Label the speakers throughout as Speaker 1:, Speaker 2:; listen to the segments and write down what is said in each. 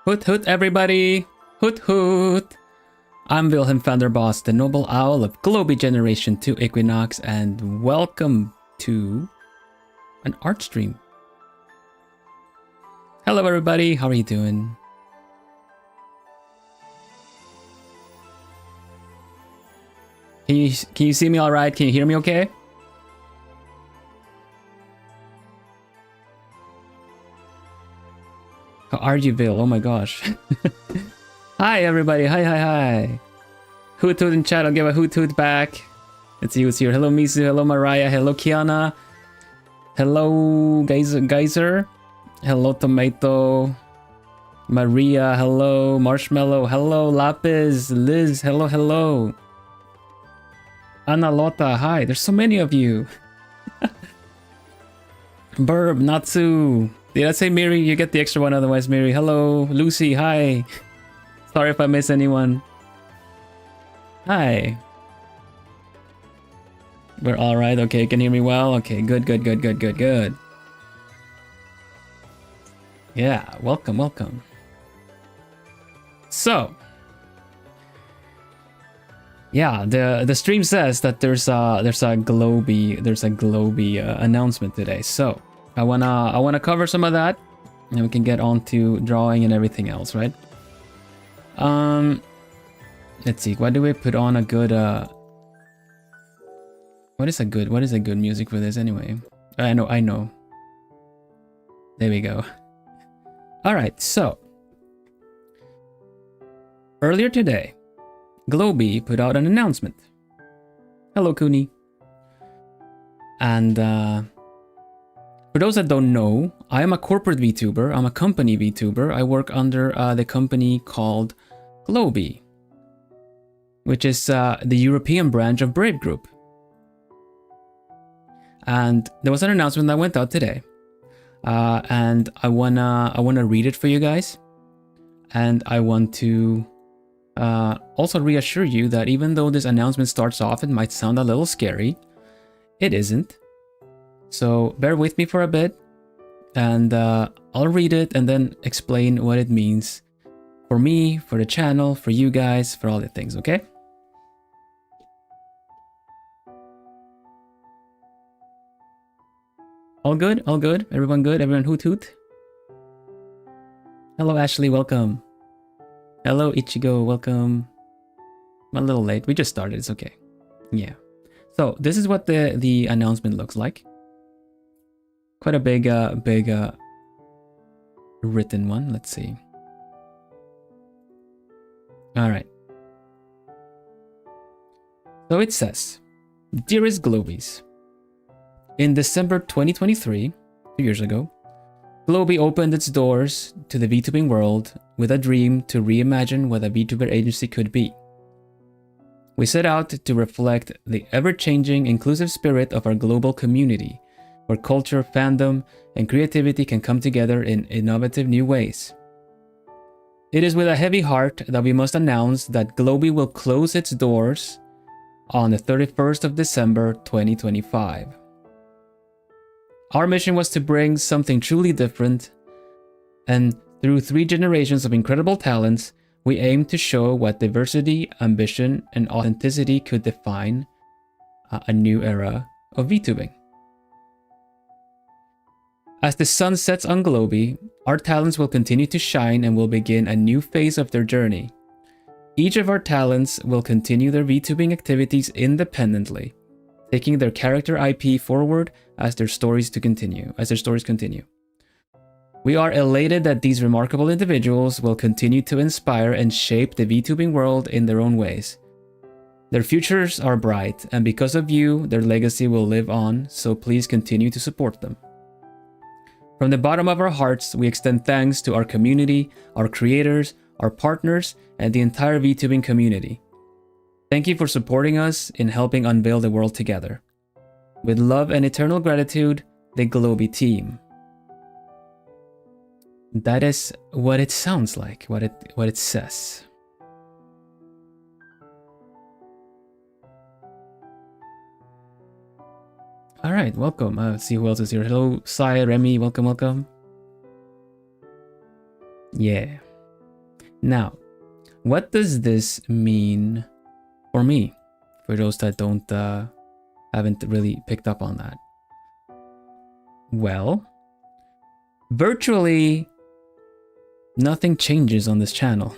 Speaker 1: Hoot hoot everybody! Hoot hoot! I'm Vilhelm Vanderbos, the noble owl of Globie Generation 2 Equinox, and welcome to an art stream. Hello everybody, how are you doing? Can you see me alright? Can you hear me okay? How are you, Vil? Oh my gosh. Hi everybody, hi. Hoot hoot in chat, I'll give a hoot hoot back. Let's see who's here. Hello Misu, hello Mariah, hello Kiana. Hello Geyser. Hello Tomato. Maria, hello. Marshmallow, hello. Lapis, Liz, hello. Ana Lota, hi. There's so many of you. Burb, Natsu. Did I say Miri? You get the extra one otherwise, Miri. Hello. Lucy, hi. Sorry if I miss anyone. Hi. We're alright. Okay, you can hear me well. Okay, good. Yeah, welcome. So, yeah, the stream says that there's a globie announcement today. So I wanna cover some of that, and we can get on to drawing and everything else, right? Let's see. Why do we put on a good what is a good music for this anyway? I know. There we go. All right, so earlier today, Globie put out an announcement. Hello, Kuni. And for those that don't know, I am a corporate VTuber. I'm a company VTuber. I work under the company called Globie, which is the European branch of Brave Group. And there was an announcement that went out today, and I wanna read it for you guys, and I want to also reassure you that even though this announcement starts off, it might sound a little scary. It isn't. So bear with me for a bit, and I'll read it and then explain what it means for me, for the channel, for you guys, for all the things, okay? All good? Everyone good? Everyone hoot hoot? Hello Ashley, welcome. Hello Ichigo, welcome. I'm a little late, we just started, it's okay. Yeah. So this is what the announcement looks like. Quite a big written one, let's see. Alright. So it says, Dearest Globies, in December 2023, 2 years ago, Globie opened its doors to the VTubing world with a dream to reimagine what a VTuber agency could be. We set out to reflect the ever-changing, inclusive spirit of our global community, where culture, fandom, and creativity can come together in innovative new ways. It is with a heavy heart that we must announce that Globie will close its doors on the 31st of December 2025. Our mission was to bring something truly different, and through 3 generations of incredible talents, we aimed to show what diversity, ambition, and authenticity could define a new era of VTubing. As the sun sets on Globie, our talents will continue to shine and will begin a new phase of their journey. Each of our talents will continue their VTubing activities independently, taking their character IP forward as their stories continue. We are elated that these remarkable individuals will continue to inspire and shape the VTubing world in their own ways. Their futures are bright, and because of you, their legacy will live on, so please continue to support them. From the bottom of our hearts, we extend thanks to our community, our creators, our partners, and the entire VTubing community. Thank you for supporting us in helping unveil the world together. With love and eternal gratitude, the Globie team. That is what it sounds like, what it says. All right, welcome. Let's see who else is here. Hello, Sai, Remy, welcome. Yeah. Now, what does this mean for me? For those that haven't really picked up on that. Well, virtually nothing changes on this channel.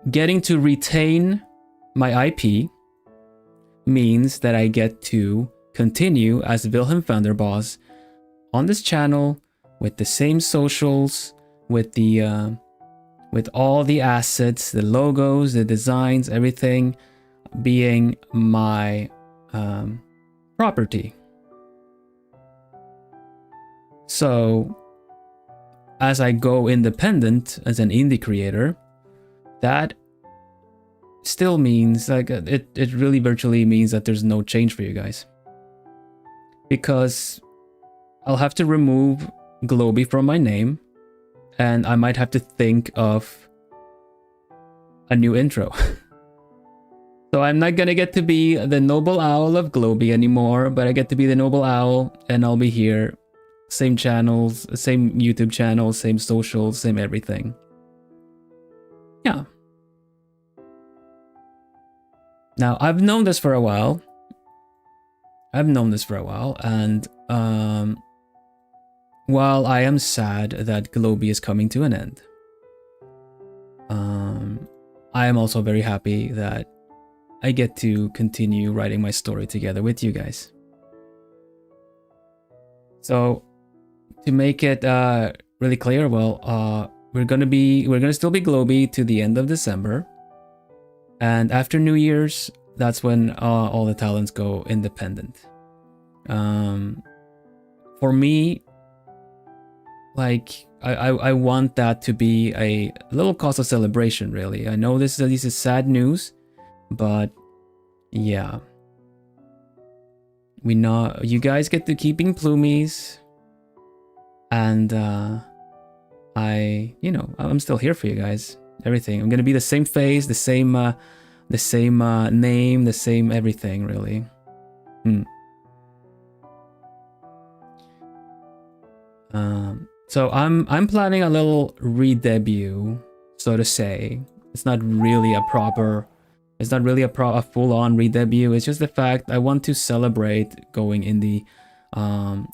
Speaker 1: Getting to retain my IP means that I get to continue as Vilhelm Vanderbos on this channel with the same socials, with all the assets, the logos, the designs, everything being my property. So as I go independent as an indie creator, that still means like it really virtually means that there's no change for you guys, because I'll have to remove globie from my name, and I might have to think of a new intro. So I'm not gonna get to be the noble owl of globie anymore, but I get to be the noble owl, and I'll be here, same channels, same YouTube channel, same socials, same everything. Yeah. Now, I've known this for a while. And while I am sad that globie is coming to an end, I am also very happy that I get to continue writing my story together with you guys. So, to make it really clear, well, we're gonna still be globie to the end of December, and after New Year's, that's when all the talents go independent. For me, like I want that to be a little cause of celebration. Really, I know this is sad news, but yeah, we know you guys get to keeping plumies, and I'm still here for you guys. Everything. I'm gonna be the same face, the same name, the same everything. Really. So I'm planning a little re-debut, so to say. It's not really a full-on re-debut. It's just the fact I want to celebrate going in the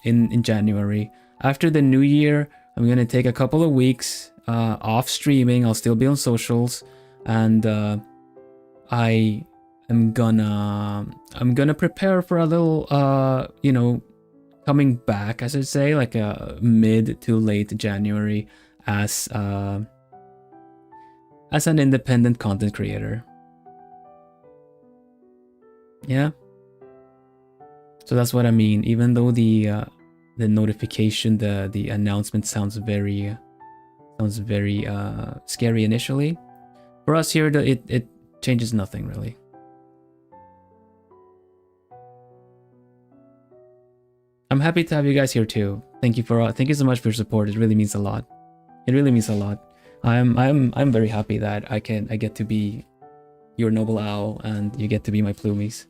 Speaker 1: in January. After the new year, I'm gonna take a couple of weeks off streaming. I'll still be on socials, and I'm gonna prepare for a little coming back, I should say, like a mid to late January as an independent content creator. Yeah. So that's what I mean. Even though the notification, the announcement sounds very scary initially, for us here, it changes nothing really. I'm happy to have you guys here too. Thank you so much for your support. It really means a lot. It really means a lot. I'm very happy that I get to be your noble owl and you get to be my plumies.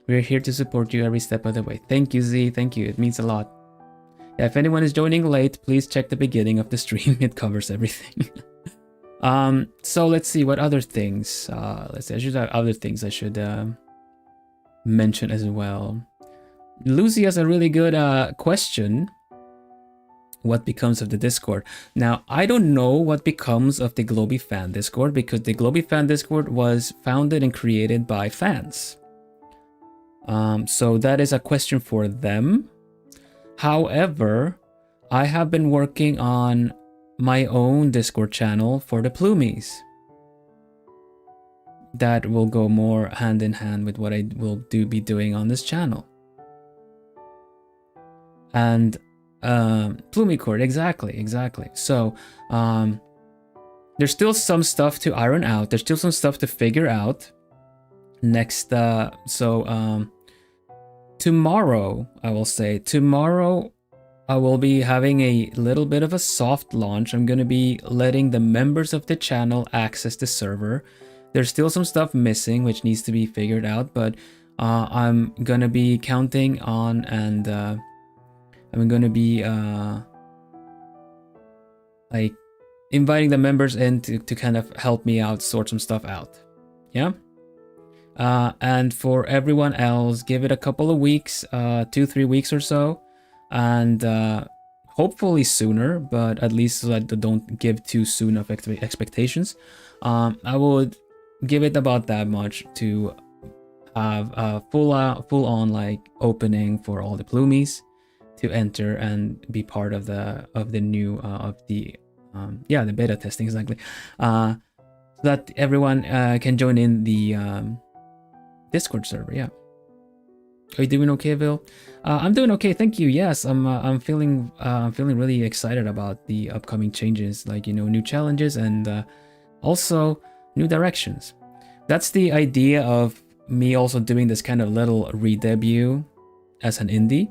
Speaker 1: We're here to support you every step of the way. Thank you, Z. Thank you. It means a lot. Yeah, if anyone is joining late, please check the beginning of the stream. It covers everything. So let's see what other things. Let's see. I should have other things I should mention as well. Lucy has a really good question. What becomes of the Discord? Now, I don't know what becomes of the Globie fan Discord, because the Globie fan Discord was founded and created by fans. So that is a question for them. However, I have been working on my own Discord channel for the plumies. That will go more hand in hand with what I will be doing on this channel. And plumie cord, exactly. So there's still some stuff to iron out. There's still some stuff to figure out. Next, tomorrow, I will say, I will be having a little bit of a soft launch. I'm going to be letting the members of the channel access the server. There's still some stuff missing, which needs to be figured out, but I'm going to be counting on, and I'm going to be like inviting the members in to kind of help me out, sort some stuff out. Yeah. And for everyone else, give it a couple of weeks, 2-3 weeks or so, and hopefully sooner, but at least so that don't give too soon of expectations. I would give it about that much to have a full on like opening for all the plumies to enter and be part of the new the beta testing, exactly, so that everyone can join in the Discord server. Yeah. Are you doing okay, Vil? I'm doing okay, thank you. Yes, I'm feeling really excited about the upcoming changes, like, you know, new challenges and also new directions. That's the idea of me also doing this kind of little re-debut as an indie,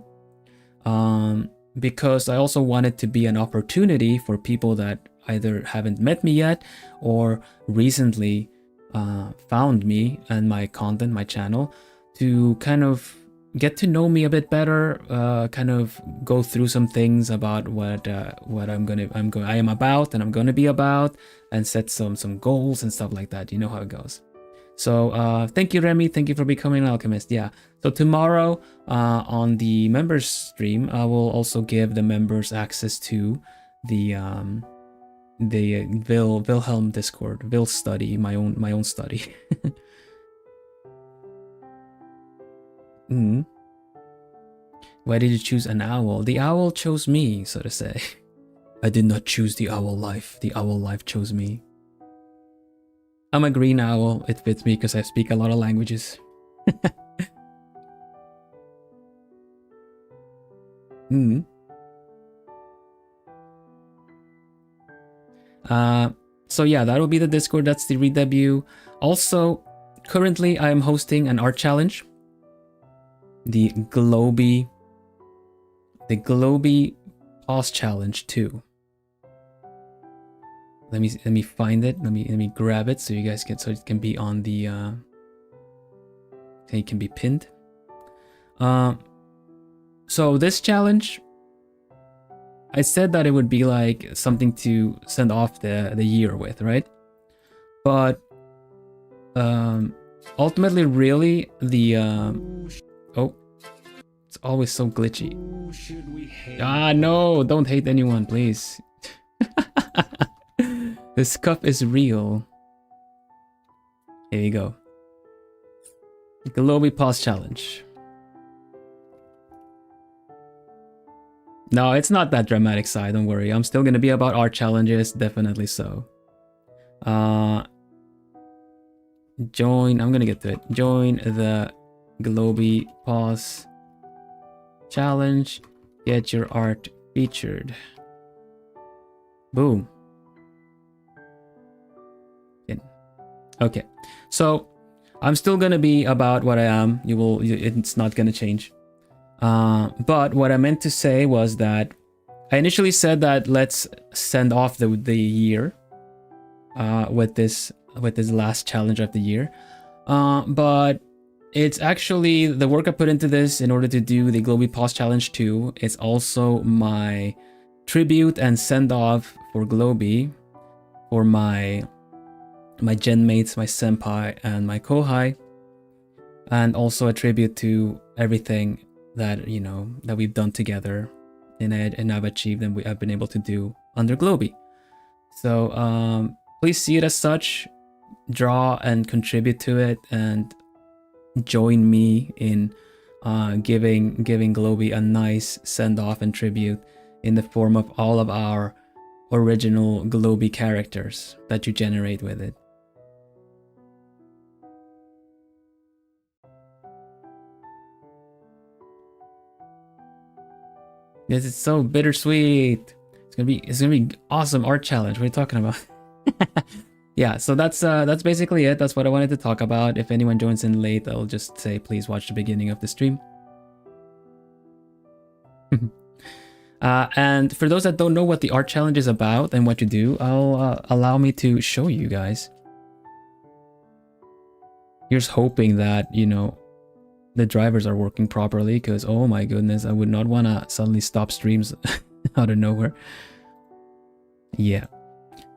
Speaker 1: because I also want it to be an opportunity for people that either haven't met me yet or recently found me and my content, my channel, to kind of get to know me a bit better, kind of go through some things about what I am about and I'm gonna be about, and set some goals and stuff like that. You know how it goes. So thank you, Remy. Thank you for becoming an alchemist. Yeah. So tomorrow on the members stream, I will also give the members access to the Vilhelm Discord, Vil study, my own study. Why did you choose an owl? The owl chose me, so to say. I did not choose the owl life. The owl life chose me. I'm a green owl. It fits me because I speak a lot of languages. So yeah, that'll be the Discord. That's the re-debut. Also, currently I'm hosting an art challenge. The globie pause challenge 2. Let me find it. Let me grab it so you guys so it can be on the it can be pinned. So this challenge, I said that it would be like something to send off the year with, right? But ultimately, really, the oh, it's always so glitchy. No, don't hate anyone, please. This cup is real. Here you go. Globie pause challenge. No, it's not that dramatic side, don't worry. I'm still gonna be about art challenges, definitely so. Join, I'm gonna get to it. Join the globie pause challenge. Get your art featured. Boom. Okay, so I'm still gonna be about what I am. It's not gonna change. But what I meant to say was that I initially said that let's send off the year with this last challenge of the year. But it's actually the work I put into this in order to do the Globie Pause Challenge 2. It's also my tribute and send off for Globie, for my gen mates, my senpai, and my kohai, and also a tribute to everything that, you know, that we've done together and I've achieved and I've been able to do under Globie. So please see it as such, draw and contribute to it, and join me in giving Globie a nice send off and tribute in the form of all of our original Globie characters that you generate with it. This is so bittersweet. It's gonna be awesome art challenge. What are you talking about? Yeah, so that's basically it. That's what I wanted to talk about. If anyone joins in late, I'll just say please watch the beginning of the stream. And for those that don't know what the art challenge is about and what you do, I'll allow me to show you guys. Here's hoping that, you know, the drivers are working properly, because oh my goodness, I would not want to suddenly stop streams out of nowhere. Yeah.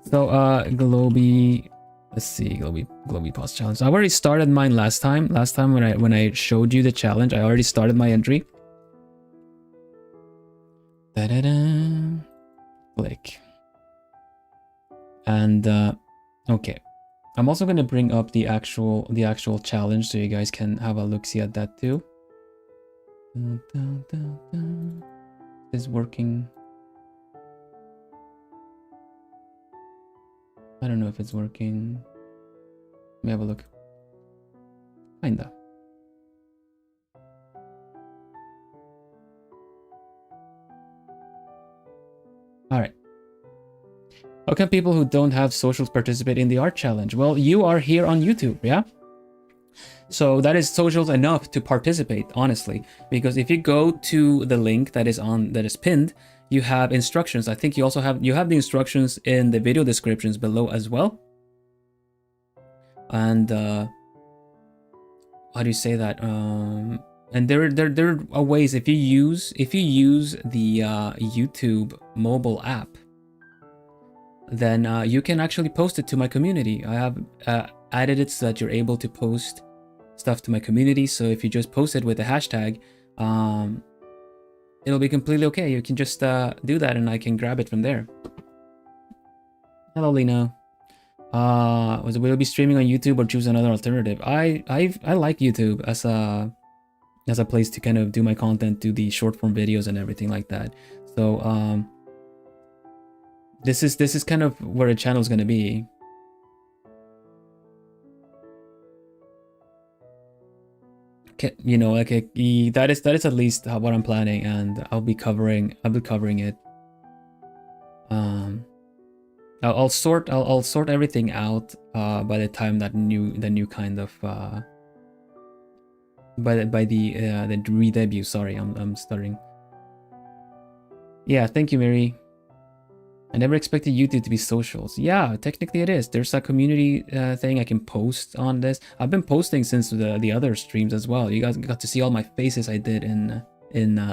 Speaker 1: So globie, let's see, globie pause challenge. I already started mine last time. Last time when I showed you the challenge, I already started my entry. Da-da-da. Click. And okay. I'm also gonna bring up the actual challenge so you guys can have a look-see at that too. Is working. I don't know if it's working. Let me have a look. Kinda. All right. How can people who don't have socials participate in the art challenge? Well, you are here on YouTube, yeah? So that is socials enough to participate, honestly. Because if you go to the link that is pinned, you have instructions. I think you also have the instructions in the video descriptions below as well. And how do you say that? And there are ways if you use the YouTube mobile app, then you can actually post it to my community. I have added it so that you're able to post stuff to my community. So if you just post it with the hashtag, it'll be completely okay. You can just do that and I can grab it from there. Hello, Lena. Will be streaming on YouTube or choose another alternative? I like YouTube as a place to kind of do my content, do the short form videos and everything like that. So this is kind of where the channel is going to be. Okay, you know, like that is at least what I'm planning, and I'll be covering it. I'll sort everything out by the time that the new kind of by the re-debut. Sorry, I'm stuttering. Yeah, thank you, Mary. I never expected YouTube to be socials. Yeah, technically it is. There's a community thing I can post on this. I've been posting since the other streams as well. You guys got to see all my faces I did in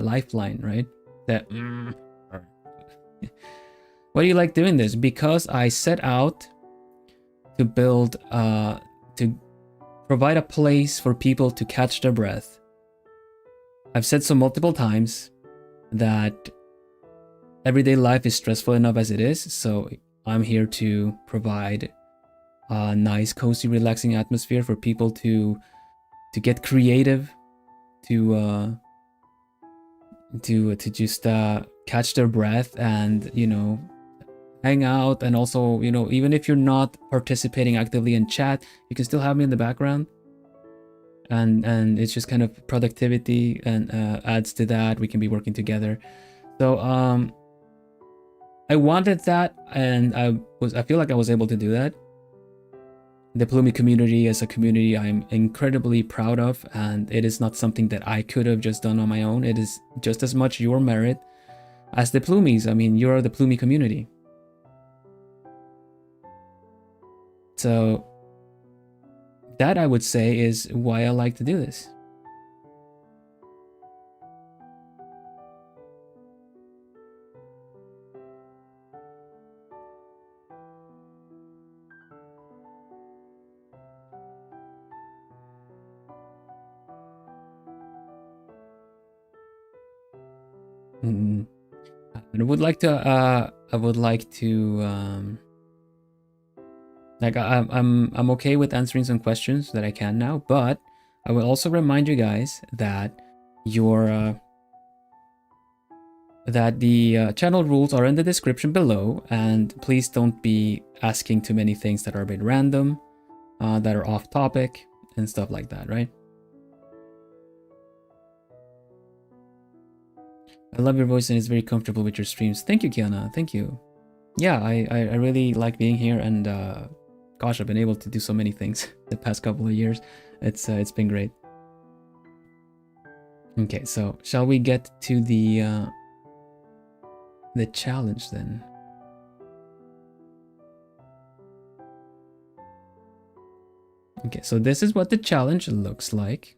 Speaker 1: Lifeline, right? That. Why do you like doing this? Because I set out to build, to provide a place for people to catch their breath. I've said so multiple times that everyday life is stressful enough as it is, so I'm here to provide a nice, cozy, relaxing atmosphere for people to get creative, to just catch their breath and, you know, hang out. And also, you know, even if you're not participating actively in chat, you can still have me in the background, and it's just kind of productivity and adds to that. We can be working together. So I wanted that, and I feel like I was able to do that. The Plumi community is a community I'm incredibly proud of, and it is not something that I could have just done on my own. It is just as much your merit as the Plumies. I mean, you're the Plumi community. So that, I would say, is why I like to do this. I would like to like I'm okay with answering some questions that I can now, but I will also remind you guys that the channel rules are in the description below, and please don't be asking too many things that are a bit random, that are off topic and stuff like that, right? I love your voice and it's very comfortable with your streams. Thank you, Kiana. Thank you. Yeah, I really like being here, and gosh, I've been able to do so many things the past couple of years. It's been great. Okay, so shall we get to the challenge then? Okay, so this is what the challenge looks like.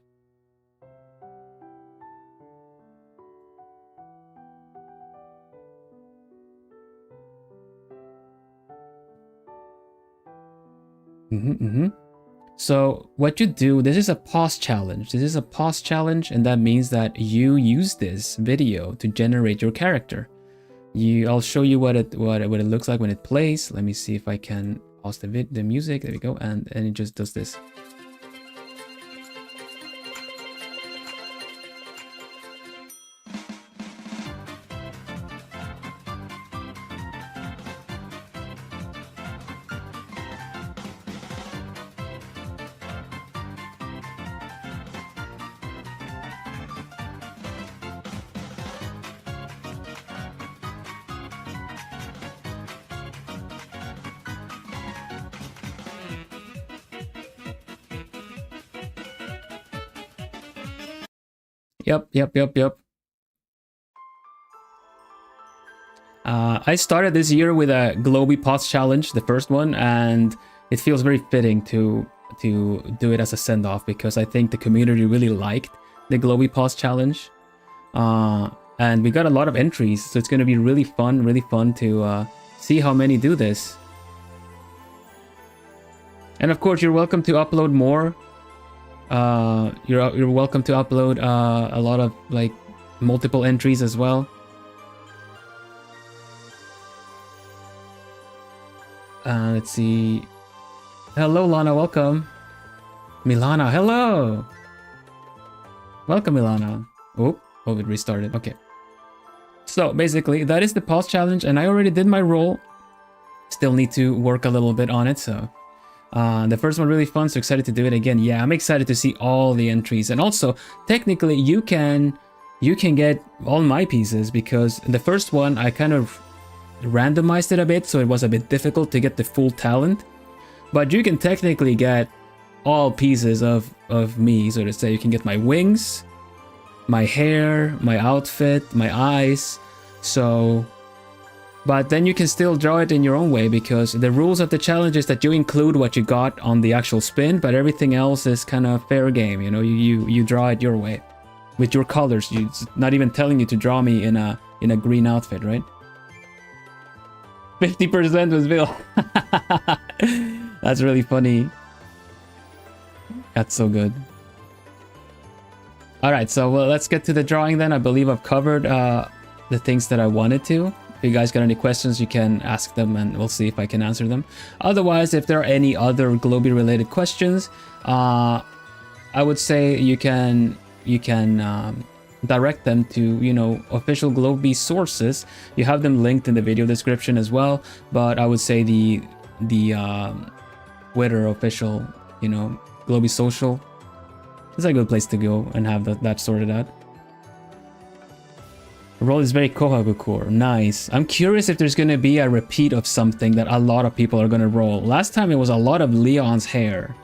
Speaker 1: So what you do, this is a pause challenge. This is a pause challenge, and that means that you use this video to generate your character. I'll show you what it looks like when it plays. Let me see if I can pause the music. There we go, and it just does this. Yep. I started this year with a globie pause challenge, the first one, and it feels very fitting to do it as a send-off because I think the community really liked the globie pause challenge. And we got a lot of entries, so it's going to be really fun to see how many do this. And of course, you're welcome to upload more. You're welcome to upload a lot of like multiple entries as well. Let's see. Hello, Lana. Welcome. Milana. Hello. Welcome, Milana. Oh, it restarted. Okay. So basically, that is the pause challenge, and I already did my role. Still need to work a little bit on it, so. The first one really fun, so excited to do it again. Yeah, I'm excited to see all the entries, and also technically you can get all my pieces because the first one I kind of randomized it a bit, so it was a bit difficult to get the full talent. But you can technically get all pieces of me, so to say. You can get my wings, my hair, my outfit, my eyes. So. But then you can still draw it in your own way because the rules of the challenge is that you include what you got on the actual spin, but everything else is kind of fair game. You know, you draw it your way with your colors. It's not even telling you to draw me in a green outfit, right? 50% was Bill. That's really funny. That's so good. All right, so well, let's get to the drawing then. I believe I've covered the things that I wanted to. If you guys got any questions, you can ask them and we'll see if I can answer them. Otherwise, if there are any other globie related questions, I would say you can direct them to, you know, official globie sources. You have them linked in the video description as well, but I would say the Twitter official, you know, globie social is a good place to go and have that sorted out. The role is very Kohaku core. Nice. I'm curious if there's going to be a repeat of something that a lot of people are going to roll. Last time it was a lot of Leon's hair.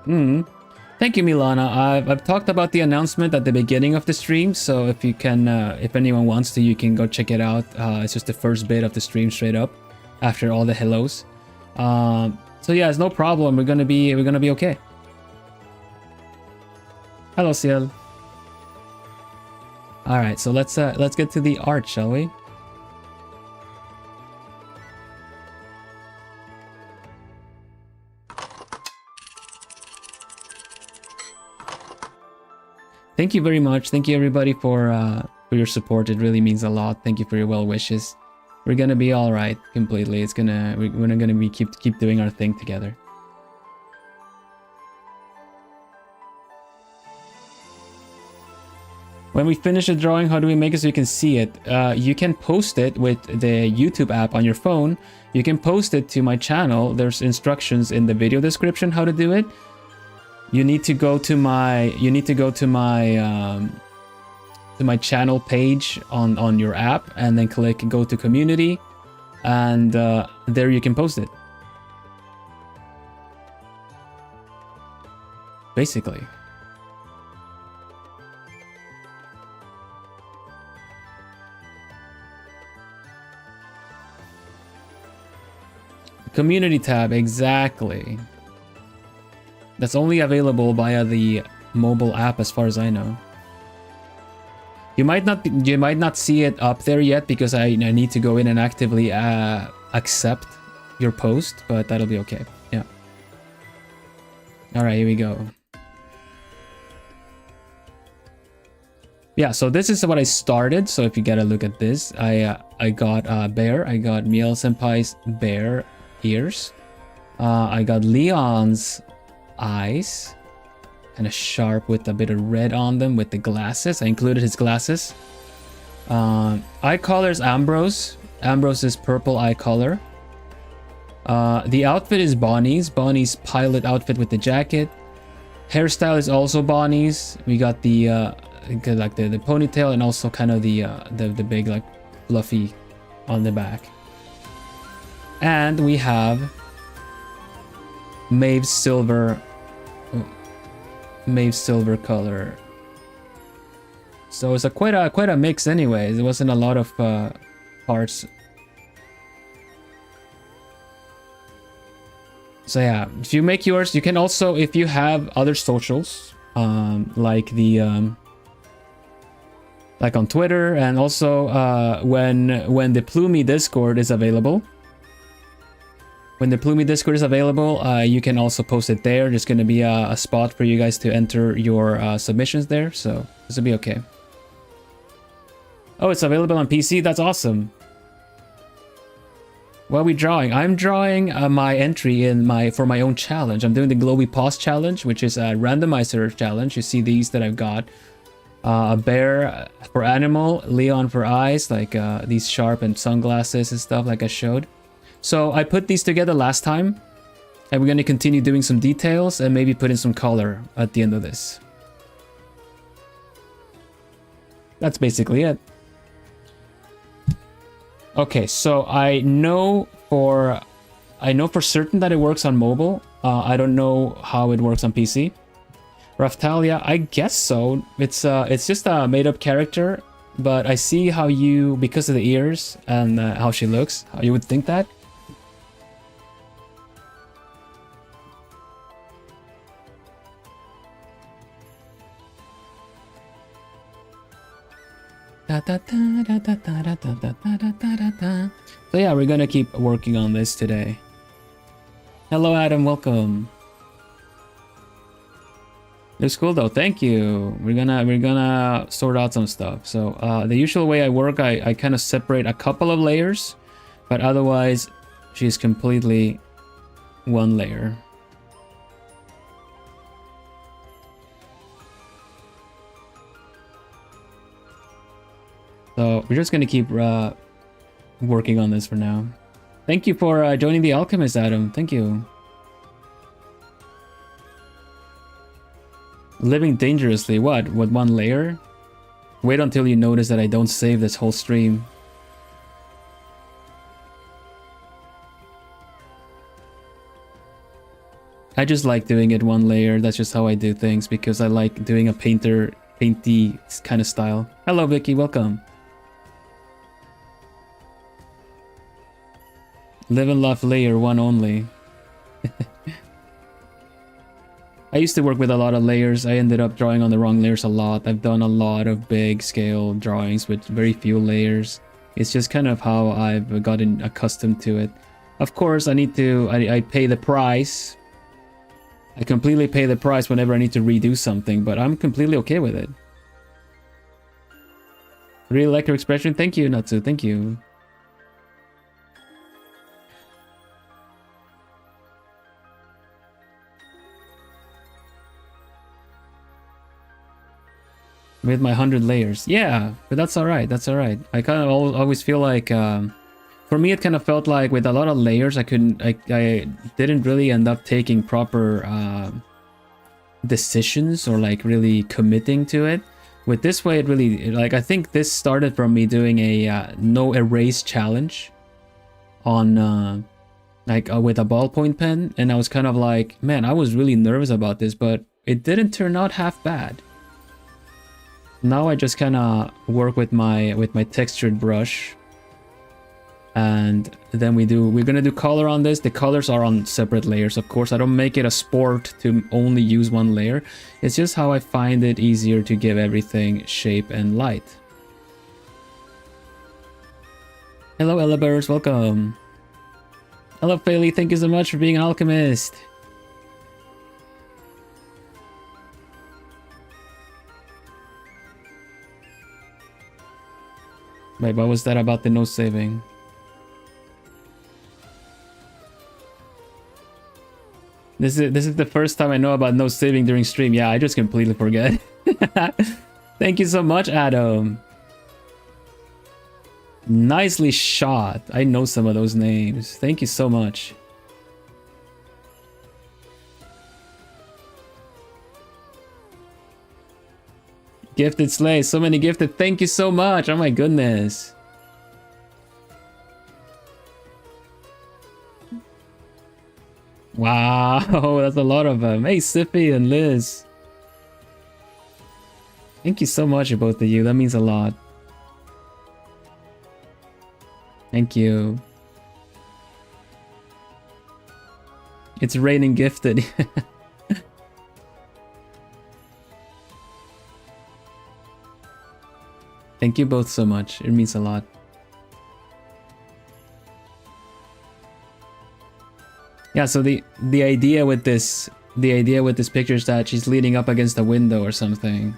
Speaker 1: Thank you, Milana. I've talked about the announcement at the beginning of the stream, so if you can, if anyone wants to, you can go check it out. It's just the first bit of the stream straight up after all the hellos. So yeah, it's no problem. We're gonna be okay. Hello, Ciel. All right, so let's get to the art, shall we? Thank you very much. Thank you everybody for your support. It really means a lot. Thank you for your well wishes. We're gonna be all right completely. We're not gonna be keep doing our thing together. When we finish a drawing, how do we make it so you can see it? You can post it with the YouTube app on your phone. You can post it to my channel. There's instructions in the video description how to do it. You need to go to my channel page on your app and then click go to community, and there you can post it. Basically. Community tab, exactly. That's only available via the mobile app as far as I know. You might not see it up there yet because I need to go in and actively accept your post, but that'll be okay. Yeah. All right, here we go. Yeah, so this is what I started. So if you get a look at this, I got bear. I got Miel Senpai's bear ears. I got Leon's eyes, kind of sharp with a bit of red on them with the glasses. I included his glasses. Eye color is Ambrose. Ambrose is purple eye color. The outfit is Bonnie's. Bonnie's pilot outfit with the jacket. Hairstyle is also Bonnie's. We got the like the ponytail and also kind of the big like fluffy on the back. And we have Maeve's silver color. So it's quite a mix anyways. There wasn't a lot of parts. So yeah, if you make yours, you can also, if you have other socials, like the like on Twitter, and also when the Plumie Discord is available. When the Plumie Discord is available, you can also post it there. There's going to be a spot for you guys to enter your submissions there, so this will be okay. Oh, it's available on PC? That's awesome. What are we drawing? I'm drawing my entry for my own challenge. I'm doing the globie pause challenge, which is a randomizer challenge. You see these that I've got. A bear for animal, Leon for eyes, like these sharp and sunglasses and stuff like I showed. So I put these together last time, and we're going to continue doing some details and maybe put in some color at the end of this. That's basically it. Okay, so I know for certain that it works on mobile. I don't know how it works on PC. Raftalia, I guess so. It's just a made-up character, but I see how you, because of the ears and how she looks, how you would think that. So yeah, we're gonna keep working on this today. Hello Adam, welcome. Looks cool though, thank you. We're gonna sort out some stuff. So the usual way I work, I kind of separate a couple of layers, but otherwise she's completely one layer. So we're just gonna keep working on this for now. Thank you for joining the Alchemist, Adam. Thank you. Living dangerously. What? With one layer? Wait until you notice that I don't save this whole stream. I just like doing it one layer. That's just how I do things because I like doing a painty kind of style. Hello, Vicky. Welcome. Live and love layer one only. I used to work with a lot of layers. I ended up drawing on the wrong layers a lot. I've done a lot of big scale drawings with very few layers. It's just kind of how I've gotten accustomed to it. Of course, I pay the price. I completely pay the price whenever I need to redo something, but I'm completely okay with it. Really like your expression. Thank you, Natsu. Thank you. With my 100 layers. Yeah, but that's alright. That's alright. I kind of always feel like, for me, it kind of felt like with a lot of layers, I didn't really end up taking proper decisions or like really committing to it. With this way, it really, like, I think this started from me doing a no erase challenge on with a ballpoint pen. And I was kind of like, man, I was really nervous about this, but it didn't turn out half bad. Now I just kind of work with my textured brush, and then we're gonna do color on this. The colors are on separate layers, of course. I don't make it a sport to only use one layer. It's just how I find it easier to give everything shape and light. Hello, Elabers, welcome. Hello, Fayley, thank you so much for being an alchemist. Wait, what was that about the no saving? This is the first time I know about no saving during stream. Yeah, I just completely forget. Thank you so much, Adam. Nicely shot. I know some of those names. Thank you so much. Gifted Slay. So many gifted. Thank you so much. Oh my goodness. Wow, that's a lot of them. Hey, Sippy and Liz. Thank you so much, both of you. That means a lot. Thank you. It's raining gifted. Thank you both so much. It means a lot. Yeah, so the idea with this picture is that she's leaning up against a window or something.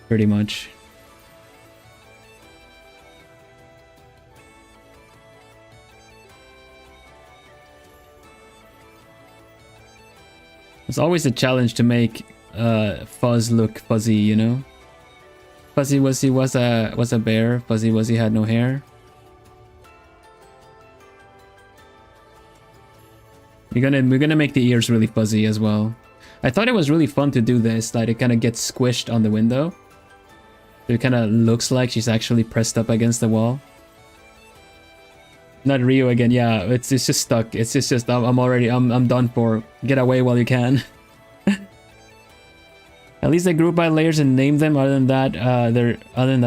Speaker 1: Pretty much. It's always a challenge to make Fuzz look fuzzy, you know? Fuzzy Wuzzy was a bear. Fuzzy Wuzzy had no hair. We're gonna make the ears really fuzzy as well. I thought it was really fun to do this, that it kind of gets squished on the window. So it kind of looks like she's actually pressed up against the wall. Not Rio again. Yeah, it's just stuck. It's just I'm done for. Get away while you can. At least they group by layers and name them. Other than that,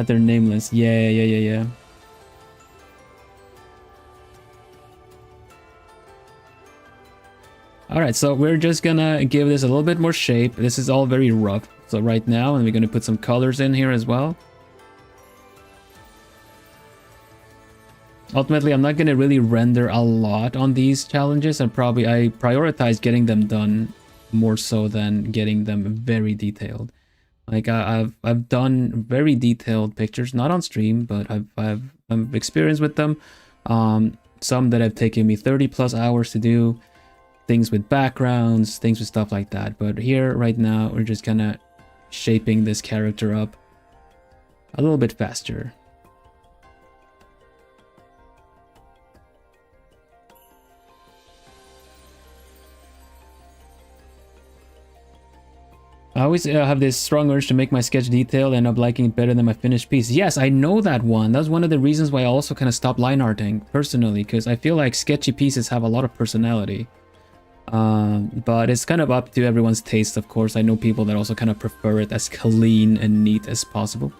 Speaker 1: they're nameless. Yeah. Alright, so we're just gonna give this a little bit more shape. This is all very rough. So right now, and we're gonna put some colors in here as well. Ultimately, I'm not gonna really render a lot on these challenges, and I prioritize getting them done more so than getting them very detailed. Like I've done very detailed pictures, not on stream, but I've experienced with them. Some that have taken me 30+ hours to do. Things with backgrounds, things with stuff like that. But here, right now, we're just kind of shaping this character up a little bit faster. I always have this strong urge to make my sketch detailed and end up liking it better than my finished piece. Yes, I know that one. That's one of the reasons why I also kind of stopped line arting personally, because I feel like sketchy pieces have a lot of personality. But it's kind of up to everyone's taste, of course. I know people that also kind of prefer it as clean and neat as possible.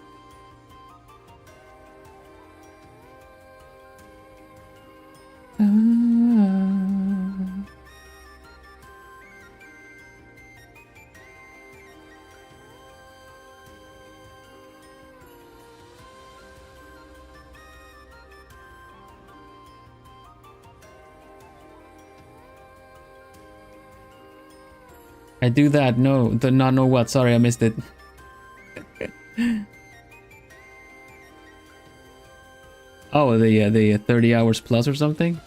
Speaker 1: I do that. No, do not know what. Sorry, I missed it. Oh, the 30 hours plus or something.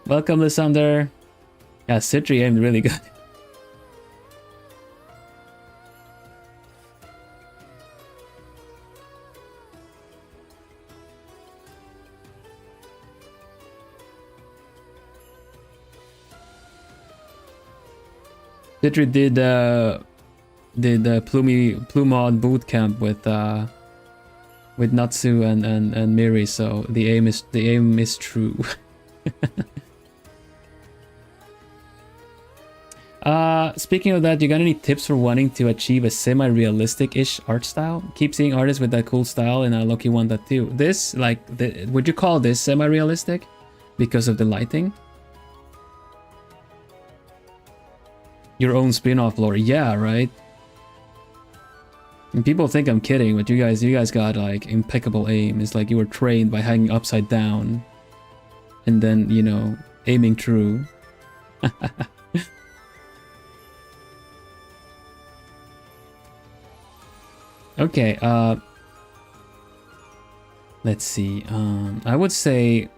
Speaker 1: Welcome, Lysander. Yeah, Citri aimed really good. Citri did Plumod boot camp with Natsu and Miri, so the aim is true. Speaking of that, you got any tips for wanting to achieve a semi-realistic-ish art style? Keep seeing artists with that cool style, and I lucky want that too. This, would you call this semi-realistic because of the lighting? Your own spin-off lore, yeah, right? And people think I'm kidding, but you guys got like impeccable aim. It's like you were trained by hanging upside down and then, you know, aiming true. Okay, let's see. I would say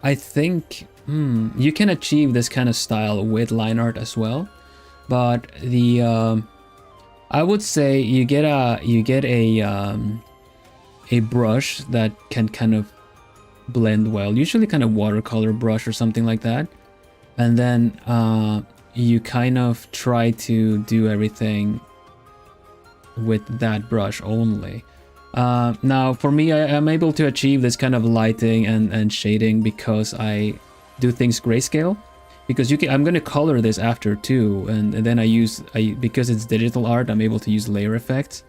Speaker 1: I think you can achieve this kind of style with line art as well, but the I would say you get a brush that can kind of blend well, usually kind of watercolor brush or something like that, and then you kind of try to do everything with that brush only. Now for me, I am able to achieve this kind of lighting and shading because I do things grayscale, because I'm going to color this after too, and then because it's digital art, I'm able to use layer effects.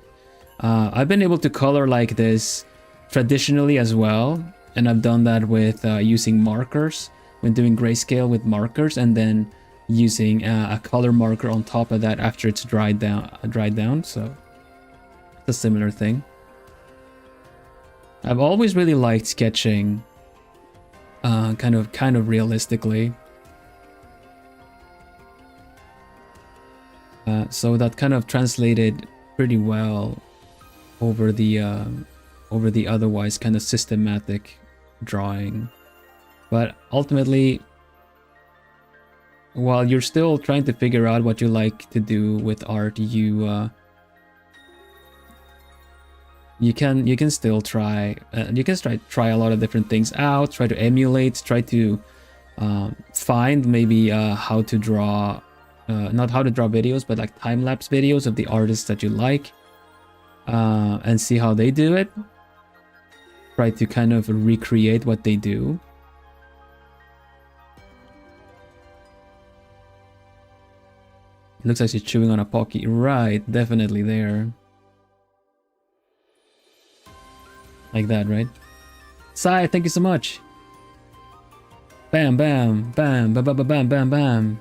Speaker 1: I've been able to color like this traditionally as well, and I've done that with using markers when doing grayscale with markers, and then using a color marker on top of that after it's dried down. So a similar thing. I've always really liked sketching kind of realistically, so that kind of translated pretty well over the otherwise kind of systematic drawing. But ultimately, while you're still trying to figure out what you like to do with art, you can still try try a lot of different things out, try to emulate, try to find maybe how to draw, not how to draw videos, but like time-lapse videos of the artists that you like, and see how they do it. Try to kind of recreate what they do. It looks like she's chewing on a Pocky. Right, definitely there. Like that, right? Sai, thank you so much. Bam, bam, bam, bam, bam, bam, bam, bam, bam.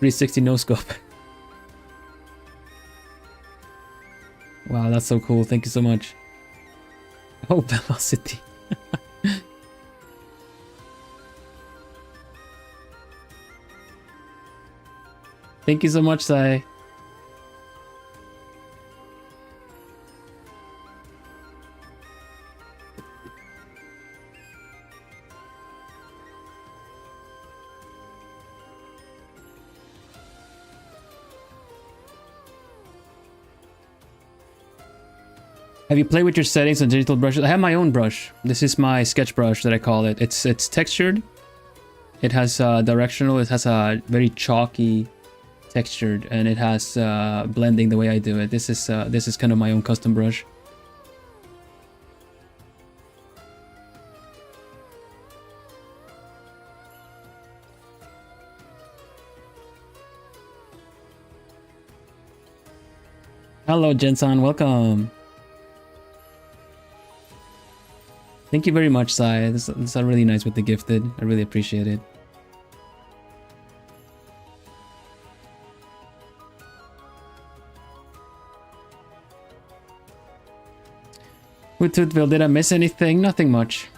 Speaker 1: 360 no scope. Wow, that's so cool. Thank you so much. Oh, velocity. Thank you so much, Sai. Have you played with your settings on digital brushes? I have my own brush. This is my sketch brush that I call it. It's textured. It has directional. It has a very chalky textured, and it has blending the way I do it. This is kind of my own custom brush. Hello, Jensen. Welcome. Thank you very much, Sai. This is really nice with the gifted. I really appreciate it. Hootville, did I miss anything? Nothing much.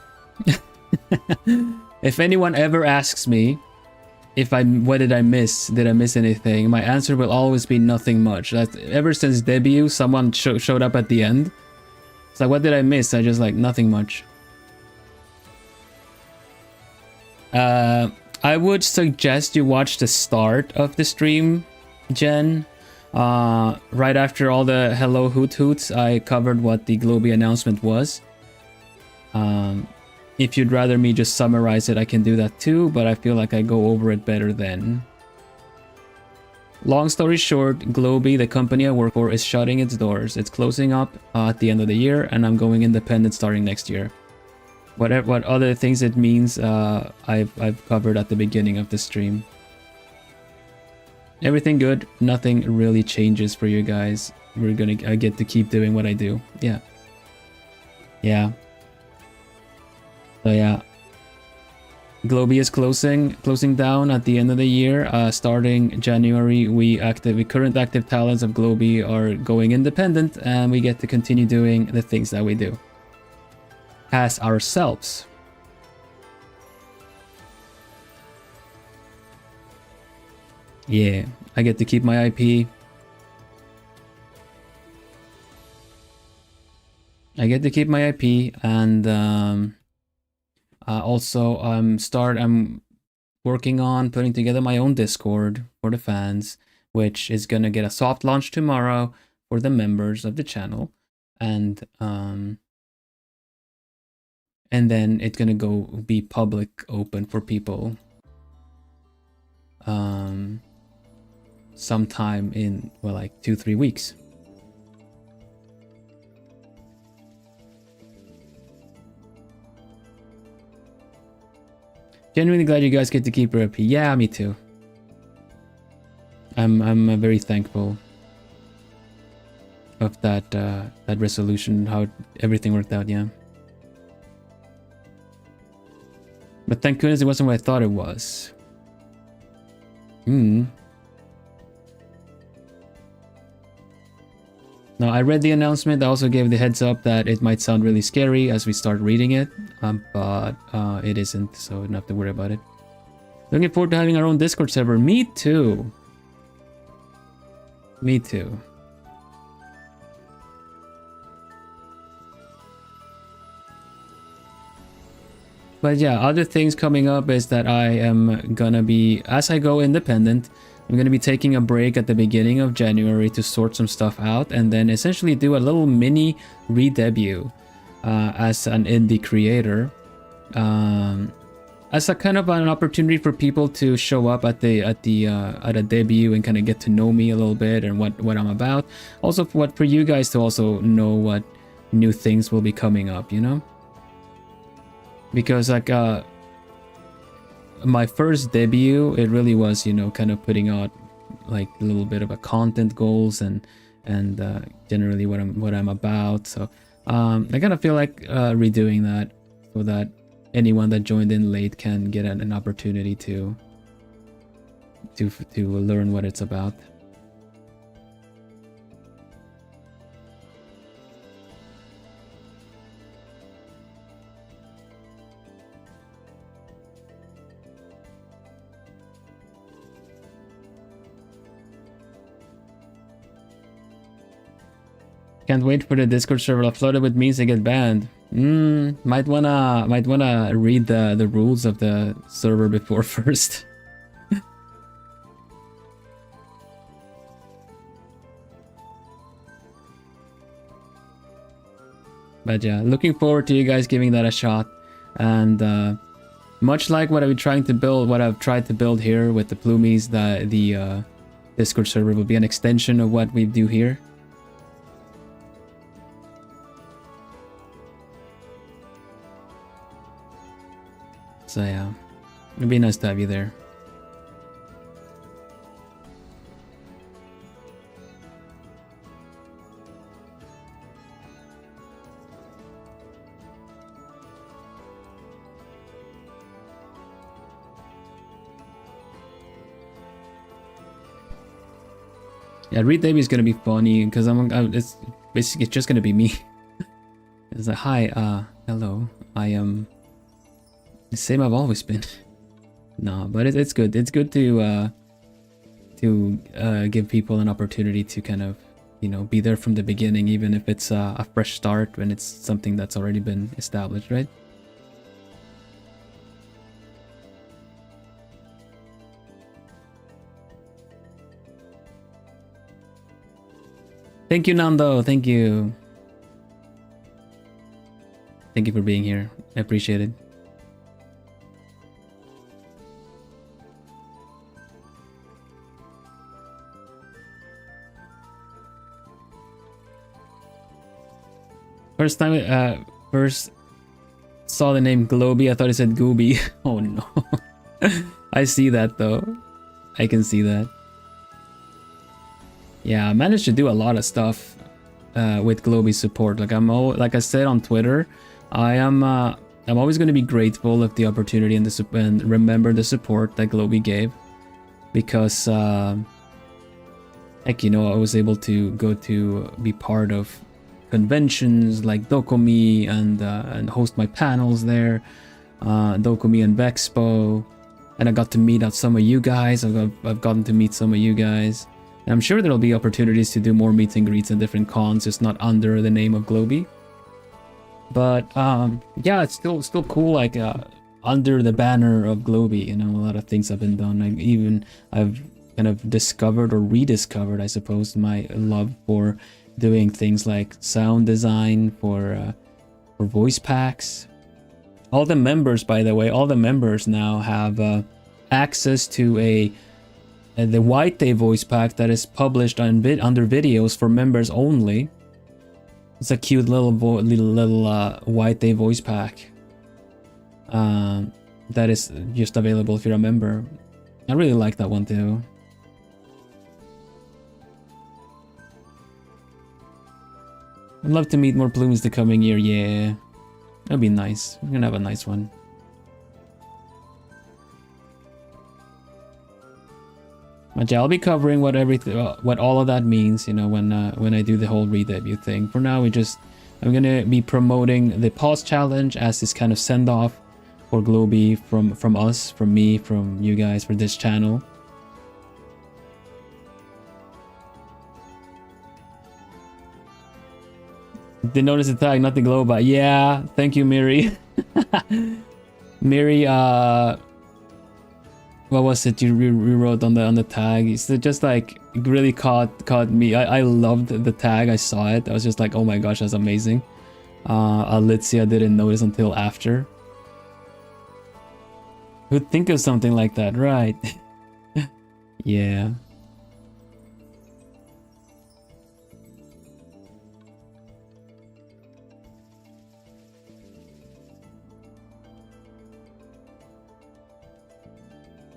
Speaker 1: If anyone ever asks me what did I miss anything, my answer will always be nothing much. Ever since debut, someone showed up at the end. It's like, what did I miss? I just like, nothing much. I would suggest you watch the start of the stream, Jen. Right after all the hello hoot hoots, I covered what the globie announcement was. If you'd rather me just summarize it, I can do that too, but I feel like I go over it better then. Long story short, Globie, the company I work for, is shutting its doors. It's closing up at the end of the year, and I'm going independent starting next year. What other things it means, I've covered at the beginning of the stream. Everything good. Nothing really changes for you guys. I get to keep doing what I do. Yeah. Yeah. So yeah. Globie is closing down at the end of the year. Starting January, we current active talents of Globie are going independent, and we get to continue doing the things that we do as ourselves. Yeah, I get to keep my IP. I get to keep my IP, and also I'm working on putting together my own Discord for the fans, which is gonna get a soft launch tomorrow for the members of the channel, and then it's gonna go be public open for people sometime in, well, like 2-3 weeks. Genuinely glad you guys get to keep your IP. Yeah, me too. I'm very thankful of that that resolution, how everything worked out. Yeah, but thank goodness it wasn't what I thought it was. Now, I read the announcement. I also gave the heads up that it might sound really scary as we start reading it, but it isn't, so don't have to worry about it. Looking forward to having our own Discord server. Me too. Me too. But yeah, other things coming up is that I am gonna be, as I go independent, I'm going to be taking a break at the beginning of January to sort some stuff out, and then essentially do a little mini re-debut as an indie creator, as a kind of an opportunity for people to show up at a debut and kind of get to know me a little bit and what I'm about. Also, for you guys to also know what new things will be coming up, you know, because like my first debut, it really was, you know, kind of putting out like a little bit of a content goals and generally what I'm about. So I kind of feel like redoing that so that anyone that joined in late can get an opportunity to learn what it's about. Can't wait for the Discord server flooded with memes to get banned. Might wanna read the rules of the server before first. But yeah, looking forward to you guys giving that a shot. And much like what I've tried to build here with the Plumies, the Discord server will be an extension of what we do here. So yeah, it'd be nice to have you there. Yeah, Read Baby is gonna be funny because it's basically just gonna be me. It's like, hi, hello, I am the same I've always been. No, but it's good. It's good to give people an opportunity to kind of, you know, be there from the beginning, even if it's a fresh start when it's something that's already been established, right? Thank you, Nando. Thank you. Thank you for being here. I appreciate it. First saw the name Globie, I thought it said Goobie. Oh no. I see that though. I can see that. Yeah, I managed to do a lot of stuff with Globie support. Like like I said on Twitter, I am I'm always going to be grateful of the opportunity and remember the support that Globie gave, because heck, you know, I was able to go to be part of conventions like Dokumi and host my panels there, Dokumi and Vexpo, and I got to meet out some of you guys. I've gotten to meet some of you guys, and I'm sure there'll be opportunities to do more meet and greets and different cons, just not under the name of Globie. But yeah, it's still cool, like under the banner of Globie, you know, a lot of things have been done. I've kind of discovered or rediscovered, I suppose, my love for doing things like sound design for voice packs. All the members, by the way, all the members now have access to the White Day voice pack that is published under videos for members only. It's a cute little White Day voice pack that is just available if you're a member. I really like that one too. I'd love to meet more plumes the coming year. Yeah, that'd be nice. We're gonna have a nice one. But yeah, I'll be covering what all of that means, you know, when I do the whole re-debut thing. For now, I'm gonna be promoting the pause challenge as this kind of send off for Globie from us, from me, from you guys, for this channel. Did notice the tag, not the globie. Yeah, thank you, Miri. Miri, what was it you rewrote on the tag? It's just like really caught me. I loved the tag. I saw it. I was just like, oh my gosh, that's amazing. Alicia didn't notice until after. Who'd think of something like that, right? Yeah.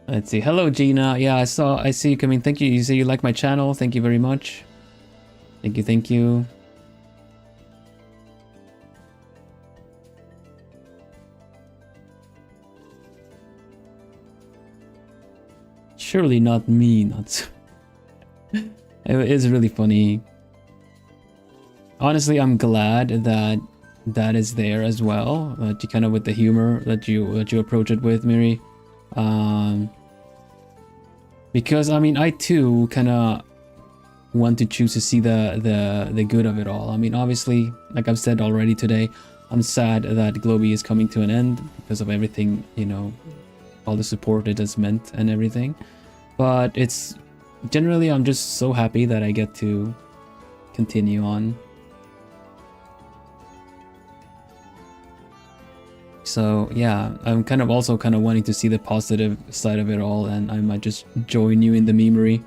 Speaker 1: Let's see. Hello, Gina. Yeah, I see you coming. Thank you. You say you like my channel. Thank you very much. Thank you. Thank you. Surely not me. Not. It is really funny. Honestly, I'm glad that that is there as well. That you kind of with the humor that you approach it with, Miri. Because I mean, I too kind of want to choose to see the good of it all. I mean, obviously, like I've said already today, I'm sad that Globie is coming to an end because of everything, you know, all the support it has meant and everything. But it's generally, I'm just so happy that I get to continue on. So yeah, I'm kind of also wanting to see the positive side of it all, and I might just join you in the memery.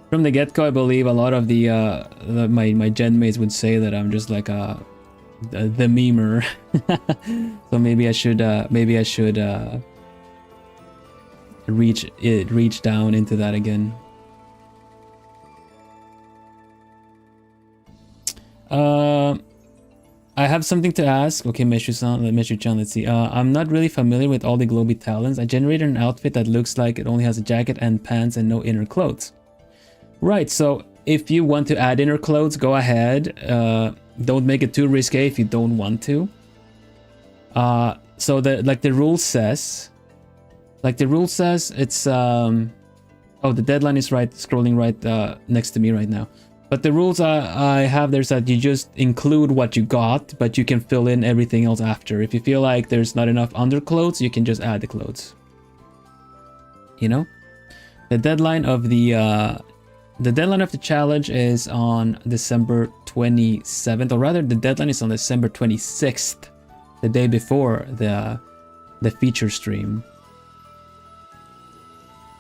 Speaker 1: From the get-go, I believe a lot of my gen mates would say that I'm just like the memer. So maybe I should reach down into that again. I have something to ask. Okay, Meshu-chan, let's see. I'm not really familiar with all the Globie talents. I generated an outfit that looks like it only has a jacket and pants and no inner clothes. Right, so if you want to add inner clothes, go ahead. Don't make it too risque if you don't want to. So the rule says, it's oh, the deadline is right, scrolling right next to me right now. But the rules I have there is that you just include what you got, but you can fill in everything else after. If you feel like there's not enough underclothes, you can just add the clothes. You know? The deadline of the challenge is on December 27th, or rather the deadline is on December 26th, the day before the feature stream.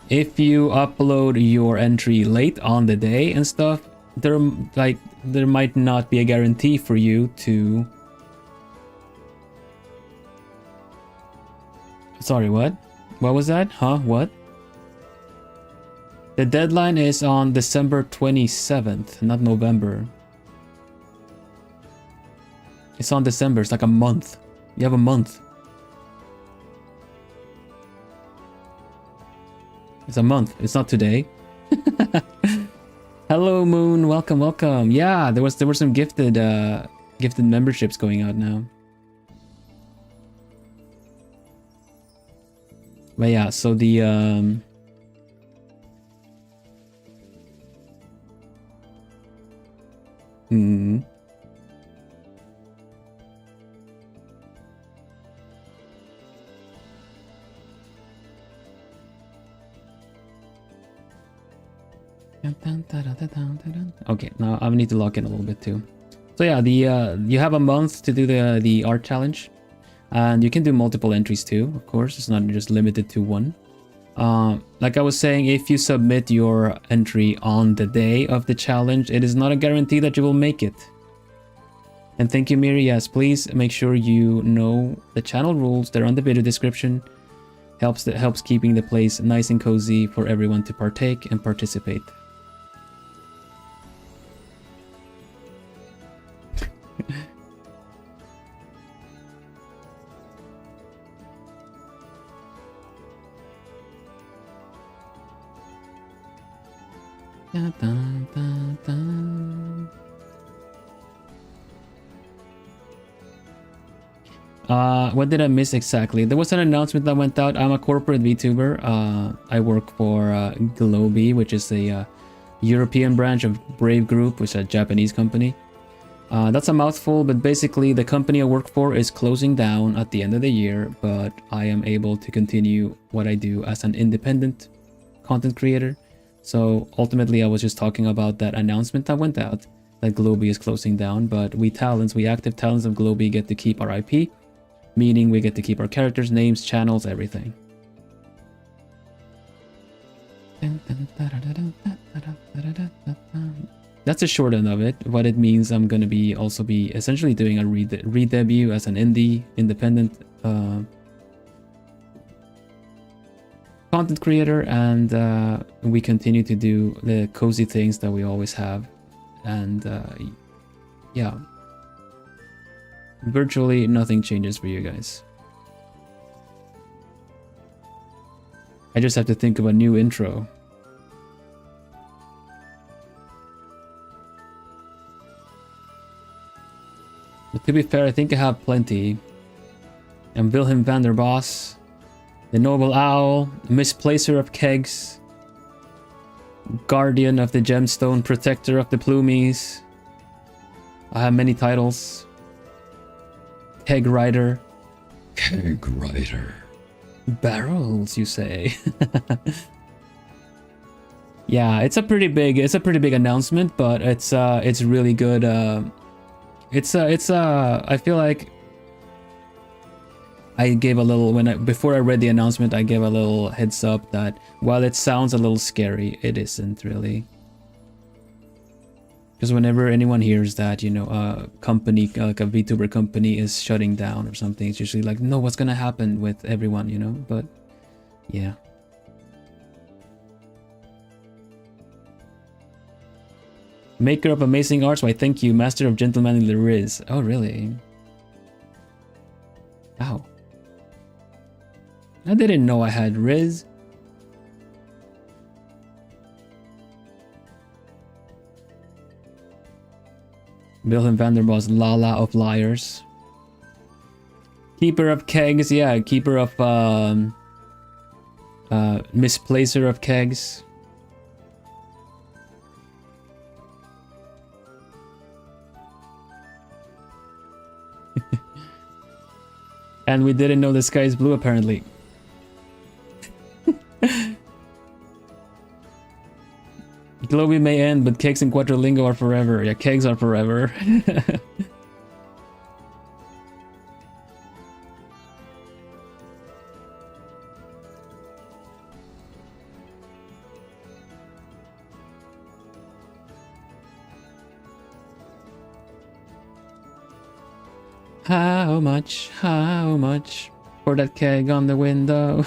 Speaker 1: If you upload your entry late on the day and stuff, there might not be a guarantee for you to... Sorry, what? What was that? Huh? What? The deadline is on December 27th, not November. It's on December. It's like a month. You have a month. It's a month. It's not today. Hello, Moon. Welcome, welcome. Yeah, there were some gifted memberships going out now. But yeah, so the Okay, now I need to lock in a little bit too. So yeah, the you have a month to do the art challenge, and you can do multiple entries too. Of course, it's not just limited to one. Like I was saying, if you submit your entry on the day of the challenge, it is not a guarantee that you will make it. And thank you, Miri. Yes, please make sure you know the channel rules. They're on the video description. Helps keeping the place nice and cozy for everyone to partake and participate. What did I miss exactly? There was an announcement that went out. I'm a corporate VTuber. I work for Globie, which is a European branch of Brave Group, which is a Japanese company. That's a mouthful, but basically the company I work for is closing down at the end of the year, but I am able to continue what I do as an independent content creator. So ultimately I was just talking about that announcement that went out that Globie is closing down, but we active talents of Globie get to keep our IP, meaning we get to keep our characters, names, channels, everything. That's the short end of it. What it means, I'm gonna be essentially doing a re-debut as an independent content creator, and we continue to do the cozy things that we always have, and yeah, virtually nothing changes for you guys. I just have to think of a new intro. But to be fair, I think I have plenty. I'm Vilhelm Vanderbos, the Noble Owl, Misplacer of Kegs, Guardian of the Gemstone, Protector of the Plumies. I have many titles. Keg Rider.
Speaker 2: Keg Rider.
Speaker 1: Barrels, you say? Yeah, it's a pretty big announcement, but it's really good. I feel like I gave a little before I read the announcement, I gave a little heads up that while it sounds a little scary, it isn't really. Because whenever anyone hears that, you know, a company like a VTuber company is shutting down or something, it's usually like, no, what's gonna happen with everyone, you know? But yeah. Maker of amazing arts, why thank you, master of gentlemanly riz. Oh really? Wow. I didn't know I had riz. Vilhelm Vanderbos, Lala of Liars. Keeper of Kegs, yeah, Keeper of Misplacer of Kegs. And we didn't know the sky is blue, apparently. Globie may end, but kegs and Quadrilingo are forever. Yeah, kegs are forever. How much for that keg on the window?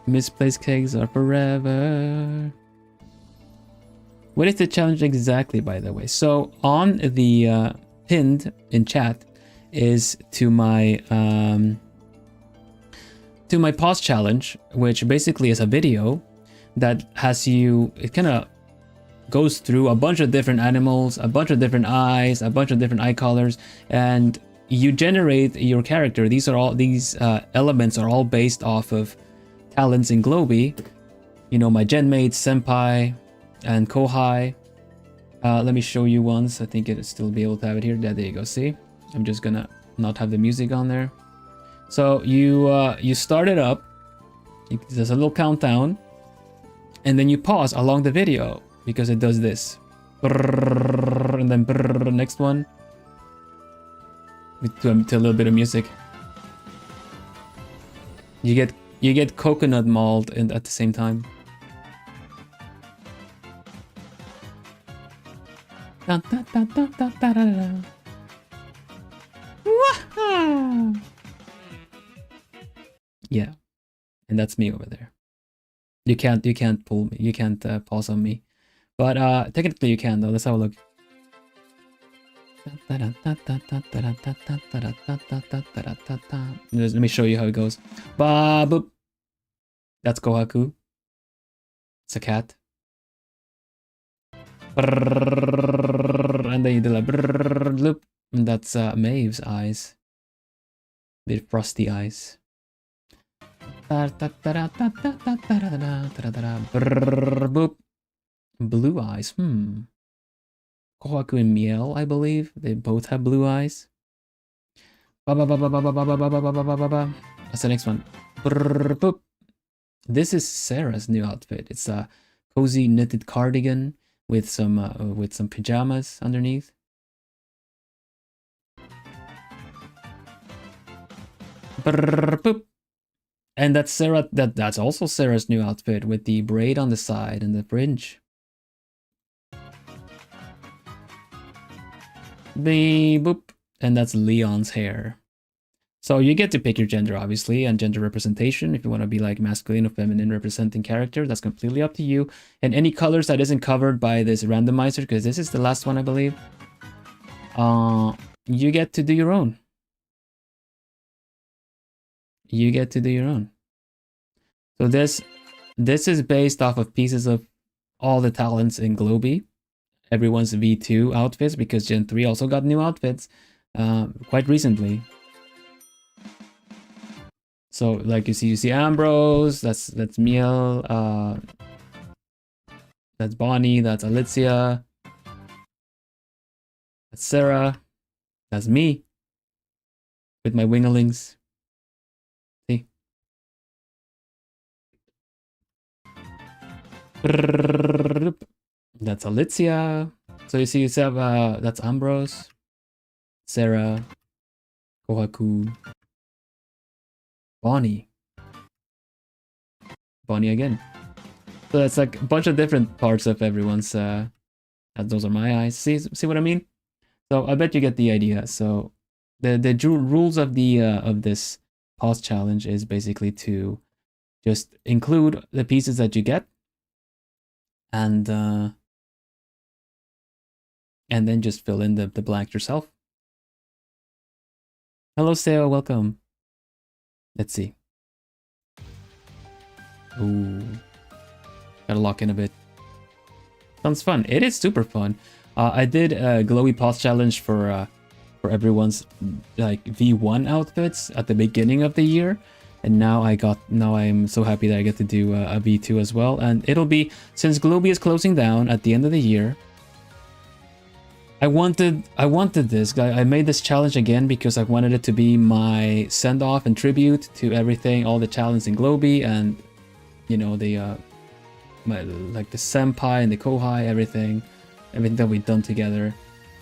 Speaker 1: Misplaced kegs are forever. What is the challenge exactly, by the way? So on the pinned in chat is to my to my pause challenge, which basically is a video that has you, it kind of goes through a bunch of different animals, a bunch of different eyes, a bunch of different eye colors, and you generate your character. These elements are all based off of talents in globie. You know, my genmates, senpai, and kohai. Let me show you once. I think it'll still be able to have it here. There you go. See, I'm just gonna not have the music on there. So you start it up. There's a little countdown, and then you pause along the video because it does this, and then next one. To a little bit of music. You get coconut malt at the same time. Yeah, and that's me over there. You can't pull me. You can't pause on me, but technically you can though. Let's have a look. Let me show you how it goes. Ba boop. That's Kohaku. It's a cat. And then you do like loop. And that's Maeve's eyes. Bit frosty eyes. Boop. Blue eyes. Kohaku and Miel, I believe. They both have blue eyes. What's the next one? Boop. This is Sarah's new outfit. It's a cozy knitted cardigan with some pajamas underneath. Boop. And that's Sarah. That's also Sarah's new outfit with the braid on the side and the fringe. Boop. And that's Leon's hair. So you get to pick your gender, obviously, and gender representation. If you want to be like masculine or feminine representing character, that's completely up to you. And any colors that isn't covered by this randomizer, because this is the last one, I believe, you get to do your own. You get to do your own. So this is based off of pieces of all the talents in globie. Everyone's V2 outfits, because Gen 3 also got new outfits quite recently. So like you see Ambrose, that's Miel, that's Bonnie, that's Alicia, that's Sarah, that's me with my winglings. See? That's Alicia. So you have that's Ambrose, Sarah, Kohaku, Bonnie again. So that's like a bunch of different parts of everyone's. Those are my eyes. See what I mean? So I bet you get the idea. So the rules of this pause challenge is basically to just include the pieces that you get, and then just fill in the blank yourself. Hello, Seo, welcome. Let's see. Ooh, gotta lock in a bit. Sounds fun. It is super fun. I did a glowy pause challenge for everyone's like V1 outfits at the beginning of the year, and now I'm so happy that I get to do a V2 as well. And it'll be, since globie is closing down at the end of the year, I wanted this. I made this challenge again because I wanted it to be my send-off and tribute to everything, all the talents in globie, and you know the like the senpai and the kohai, everything that we've done together.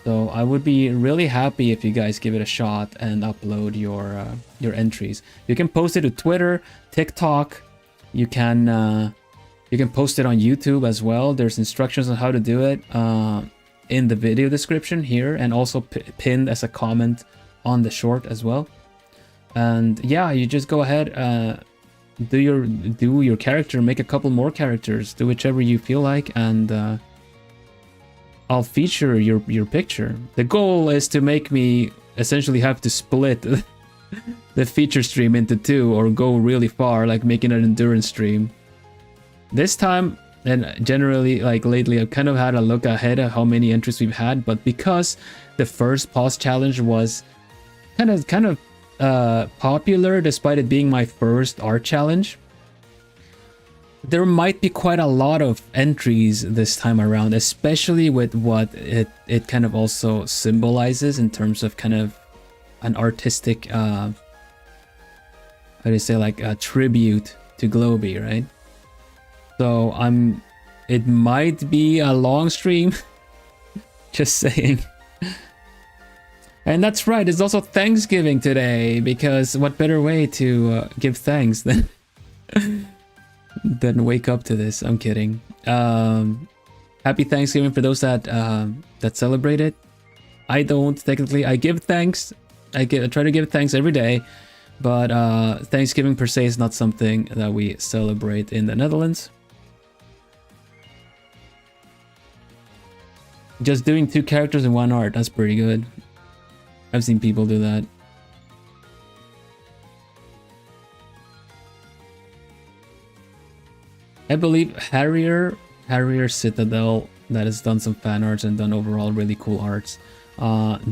Speaker 1: So I would be really happy if you guys give it a shot and upload your entries. You can post it to Twitter, TikTok. You can post it on YouTube as well. There's instructions on how to do it in the video description here, and also pinned as a comment on the short as well. And yeah, you just go ahead, do your character, make a couple more characters, do whichever you feel like, and I'll feature your picture. The goal is to make me essentially have to split the feature stream into 2 or go really far, like making an endurance stream. This time, and generally like lately, I've kind of had a look ahead at how many entries we've had, but because the first pause challenge was kind of popular despite it being my first art challenge, there might be quite a lot of entries this time around, especially with what it kind of also symbolizes in terms of kind of an artistic how do you say, like a tribute to Globie, right? So it might be a long stream. Just saying. And that's right, it's also Thanksgiving today, because what better way to give thanks than than wake up to this. I'm kidding. Happy Thanksgiving for those that celebrate it. I don't technically. I give thanks. I try to give thanks every day, but Thanksgiving per se is not something that we celebrate in the Netherlands. Just doing 2 characters in 1 art, that's pretty good. I've seen people do that. I believe Harrier Citadel, that has done some fan arts and done overall really cool arts,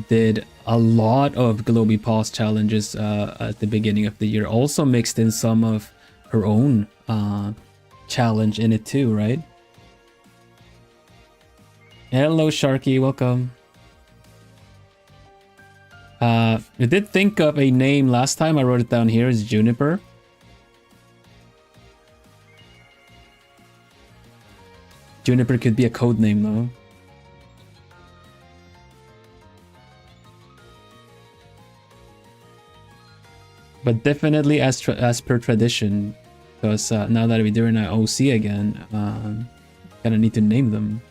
Speaker 1: did a lot of Globie Pause challenges at the beginning of the year. Also mixed in some of her own challenge in it too, right? Hello Sharky, welcome. I did think of a name last time. I wrote it down here. It's Juniper. Juniper could be a code name though. But definitely as per tradition, because now that we're doing an OC again, kind of need to name them.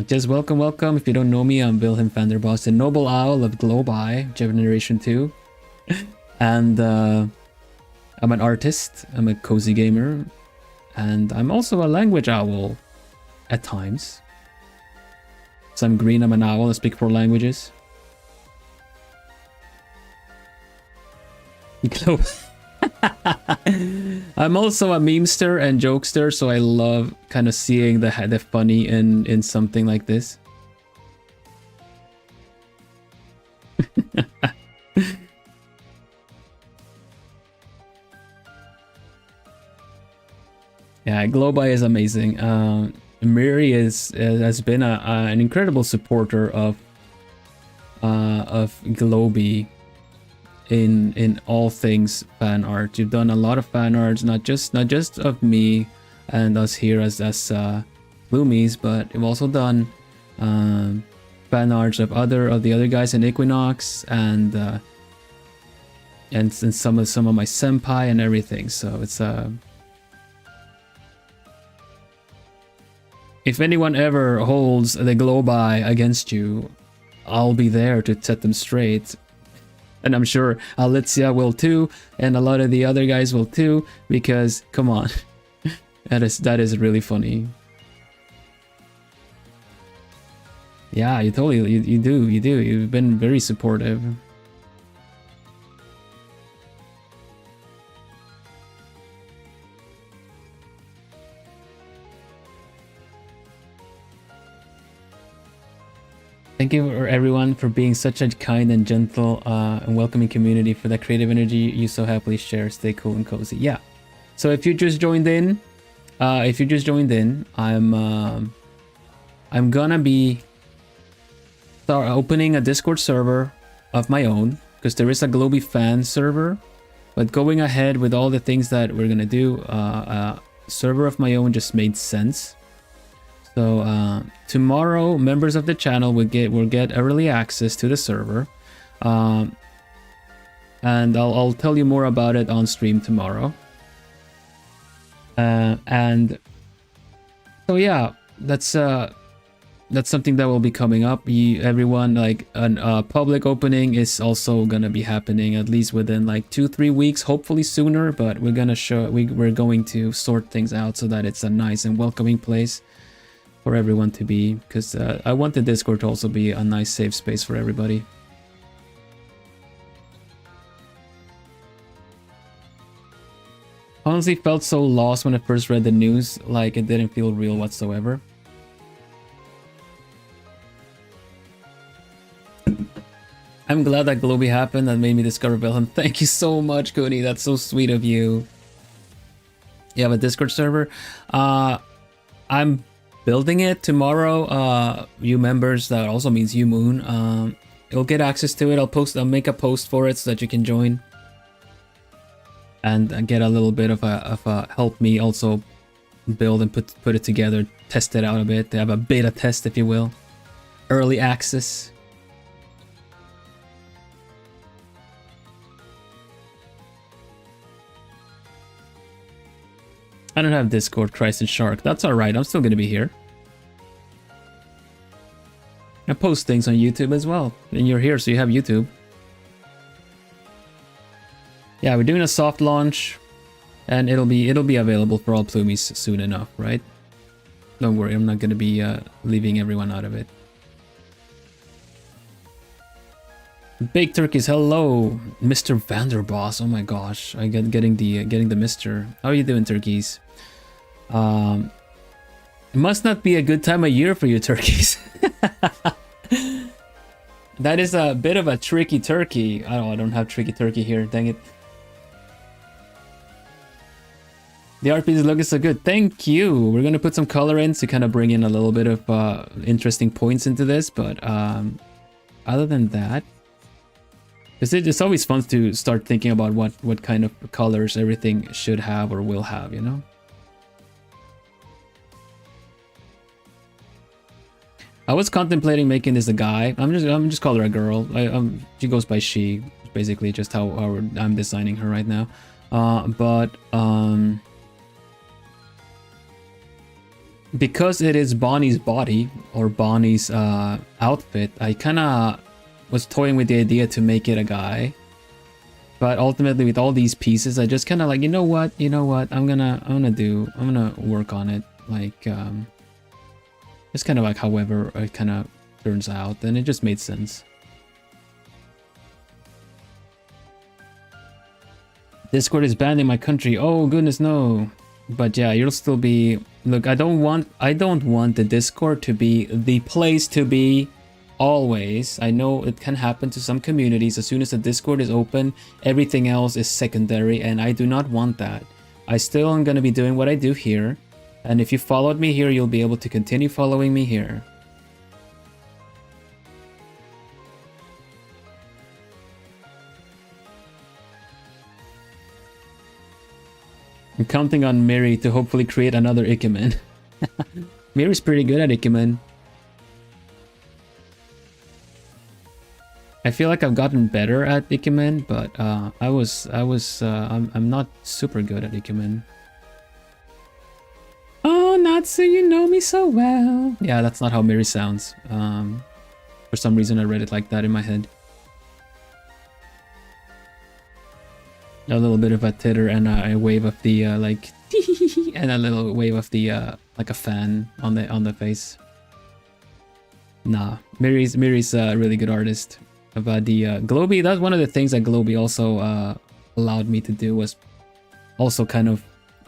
Speaker 1: Just welcome. If you don't know me, I'm Vilhelm Vanderbos, the Noble Owl of globie, Generation 2. And I'm an artist, I'm a cozy gamer, and I'm also a language owl at times. So I'm green, I'm an owl, I speak 4 languages. I'm also a memester and jokester, so I love kind of seeing the funny in something like this. Yeah, globie is amazing. Miri has been an incredible supporter of Globie in all things fan art. You've done a lot of fan arts, not just of me and us here as Bloomies, but you've also done fan arts of the other guys in Equinox and some of my senpai and everything. So it's if anyone ever holds the globie against you, I'll be there to set them straight. And I'm sure Alicia will too, and a lot of the other guys will too, because come on, that is really funny. Yeah, you totally you do. You've been very supportive. Thank you for everyone for being such a kind and gentle and welcoming community, for that creative energy you so happily share. Stay cool and cozy. Yeah. So if you just joined in, I'm gonna be opening a Discord server of my own, because there is a Globie fan server. But going ahead with all the things that we're gonna do, server of my own just made sense. So tomorrow, members of the channel will get early access to the server, and I'll tell you more about it on stream tomorrow. And so yeah, that's that's something that will be coming up. Everyone, like a public opening is also gonna be happening at least within like 2-3 weeks, hopefully sooner. But we're gonna we're going to sort things out so that it's a nice and welcoming place for everyone to be, because I want the Discord to also be a nice safe space for everybody. Honestly, felt so lost when I first read the news, like it didn't feel real whatsoever. I'm glad that globie happened. That made me discover Vilhelm. Thank you so much, Cody. That's so sweet of you. You have a Discord server? I'm building it tomorrow. You members, that also means you, Moon. You'll get access to it. I'll make a post for it so that you can join. And get a little bit of a help me also build and put it together, test it out a bit. They have a beta test, if you will. Early access. I don't have Discord, Christ and Shark. That's alright, I'm still gonna be here. I post things on YouTube as well. And you're here, so you have YouTube. Yeah, we're doing a soft launch, and it'll be available for all Plumies soon enough, right? Don't worry, I'm not gonna be leaving everyone out of it. Baked turkeys, hello, Mr. Vanderbos. Oh my gosh, I getting the Mister. How are you doing, turkeys? It must not be a good time of year for you, turkeys. That is a bit of a tricky turkey. I don't have tricky turkey here. Dang it. The RP is looking so good. Thank you. We're gonna put some color in to kind of bring in a little bit of interesting points into this, but other than that, it's always fun to start thinking about what kind of colors everything should have or will have, you know. I was contemplating making this a guy. I'm just calling her a girl. She goes by she. Basically, just how I'm designing her right now. Because it is Bonnie's body or Bonnie's outfit, I kind of was toying with the idea to make it a guy. But ultimately, with all these pieces, I just kind of like, you know what, I'm gonna work on it. Like, it's kind of like however it kind of turns out, and it just made sense. Discord is banned in my country. Oh goodness, no. But yeah, you'll still be. Look, I don't want the Discord to be the place to be always. I know it can happen to some communities. As soon as the Discord is open, everything else is secondary, and I do not want that. I still am gonna be doing what I do here, and if you followed me here, you'll be able to continue following me here. I'm counting on Mary to hopefully create another Ikemen. Mary's pretty good at Ikemen. I feel like I've gotten better at Ikemen, but I'm not super good at Ikemen. Oh, Natsu, you know me so well. Yeah, that's not how Mary sounds. For some reason, I read it like that in my head. A little bit of a titter and a wave of the like, and a little wave of the like a fan on the face. Nah, Mary's a really good artist. But the globie, that's one of the things that globie also allowed me to do, was also kind of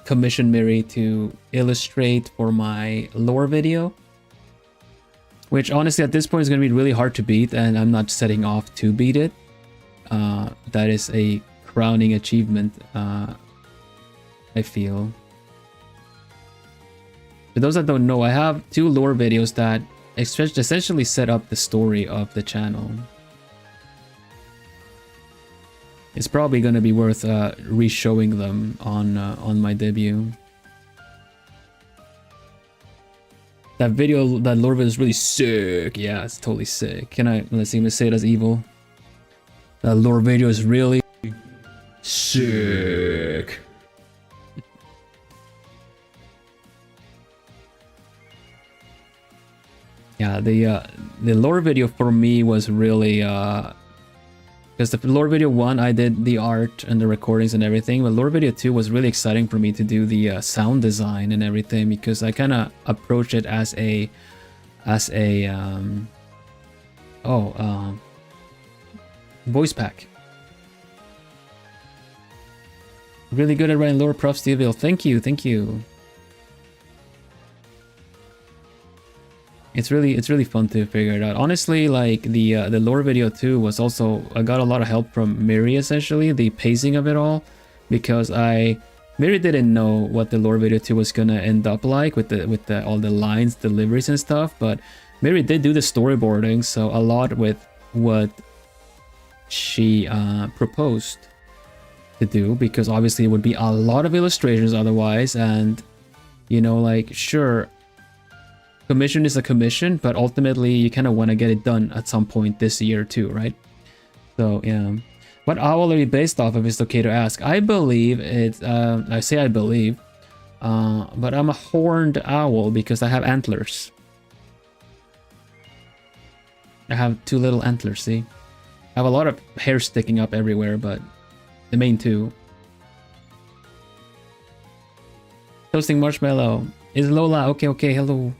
Speaker 1: commission Mary to illustrate for my lore video, which honestly at this point is going to be really hard to beat, and I'm not setting off to beat it. That is a crowning achievement, I feel. For those that don't know, I have 2 lore videos that essentially set up the story of the channel. It's probably going to be worth re-showing them on my debut. That video, that lore video is really sick. Yeah, it's totally sick. Let's see, I'm gonna say it as evil. That lore video is really sick. Yeah, Yeah, the lore video for me was really because the lore video 1 I did the art and the recordings and everything, but lore video 2 was really exciting for me to do the sound design and everything, because I kind of approached it as a voice pack. Really good at writing lore. Props to you, Bill. Thank you, thank you. It's really fun to figure it out. Honestly, like the lore video too was also, I got a lot of help from Miri, essentially, the pacing of it all, because Miri didn't know what the lore video 2 was gonna end up like with the all the lines, deliveries and stuff, but Miri did do the storyboarding, so a lot with what she proposed to do, because obviously it would be a lot of illustrations otherwise, and you know, like, sure, commission is a commission, but ultimately you kind of want to get it done at some point this year too, right? So yeah. What owl are you based off of is okay to ask. I believe it's I say I believe, but I'm a horned owl because I have antlers. I have 2 little antlers, see? I have a lot of hair sticking up everywhere, but the main 2. Toasting marshmallow. Is Lola? Okay, hello.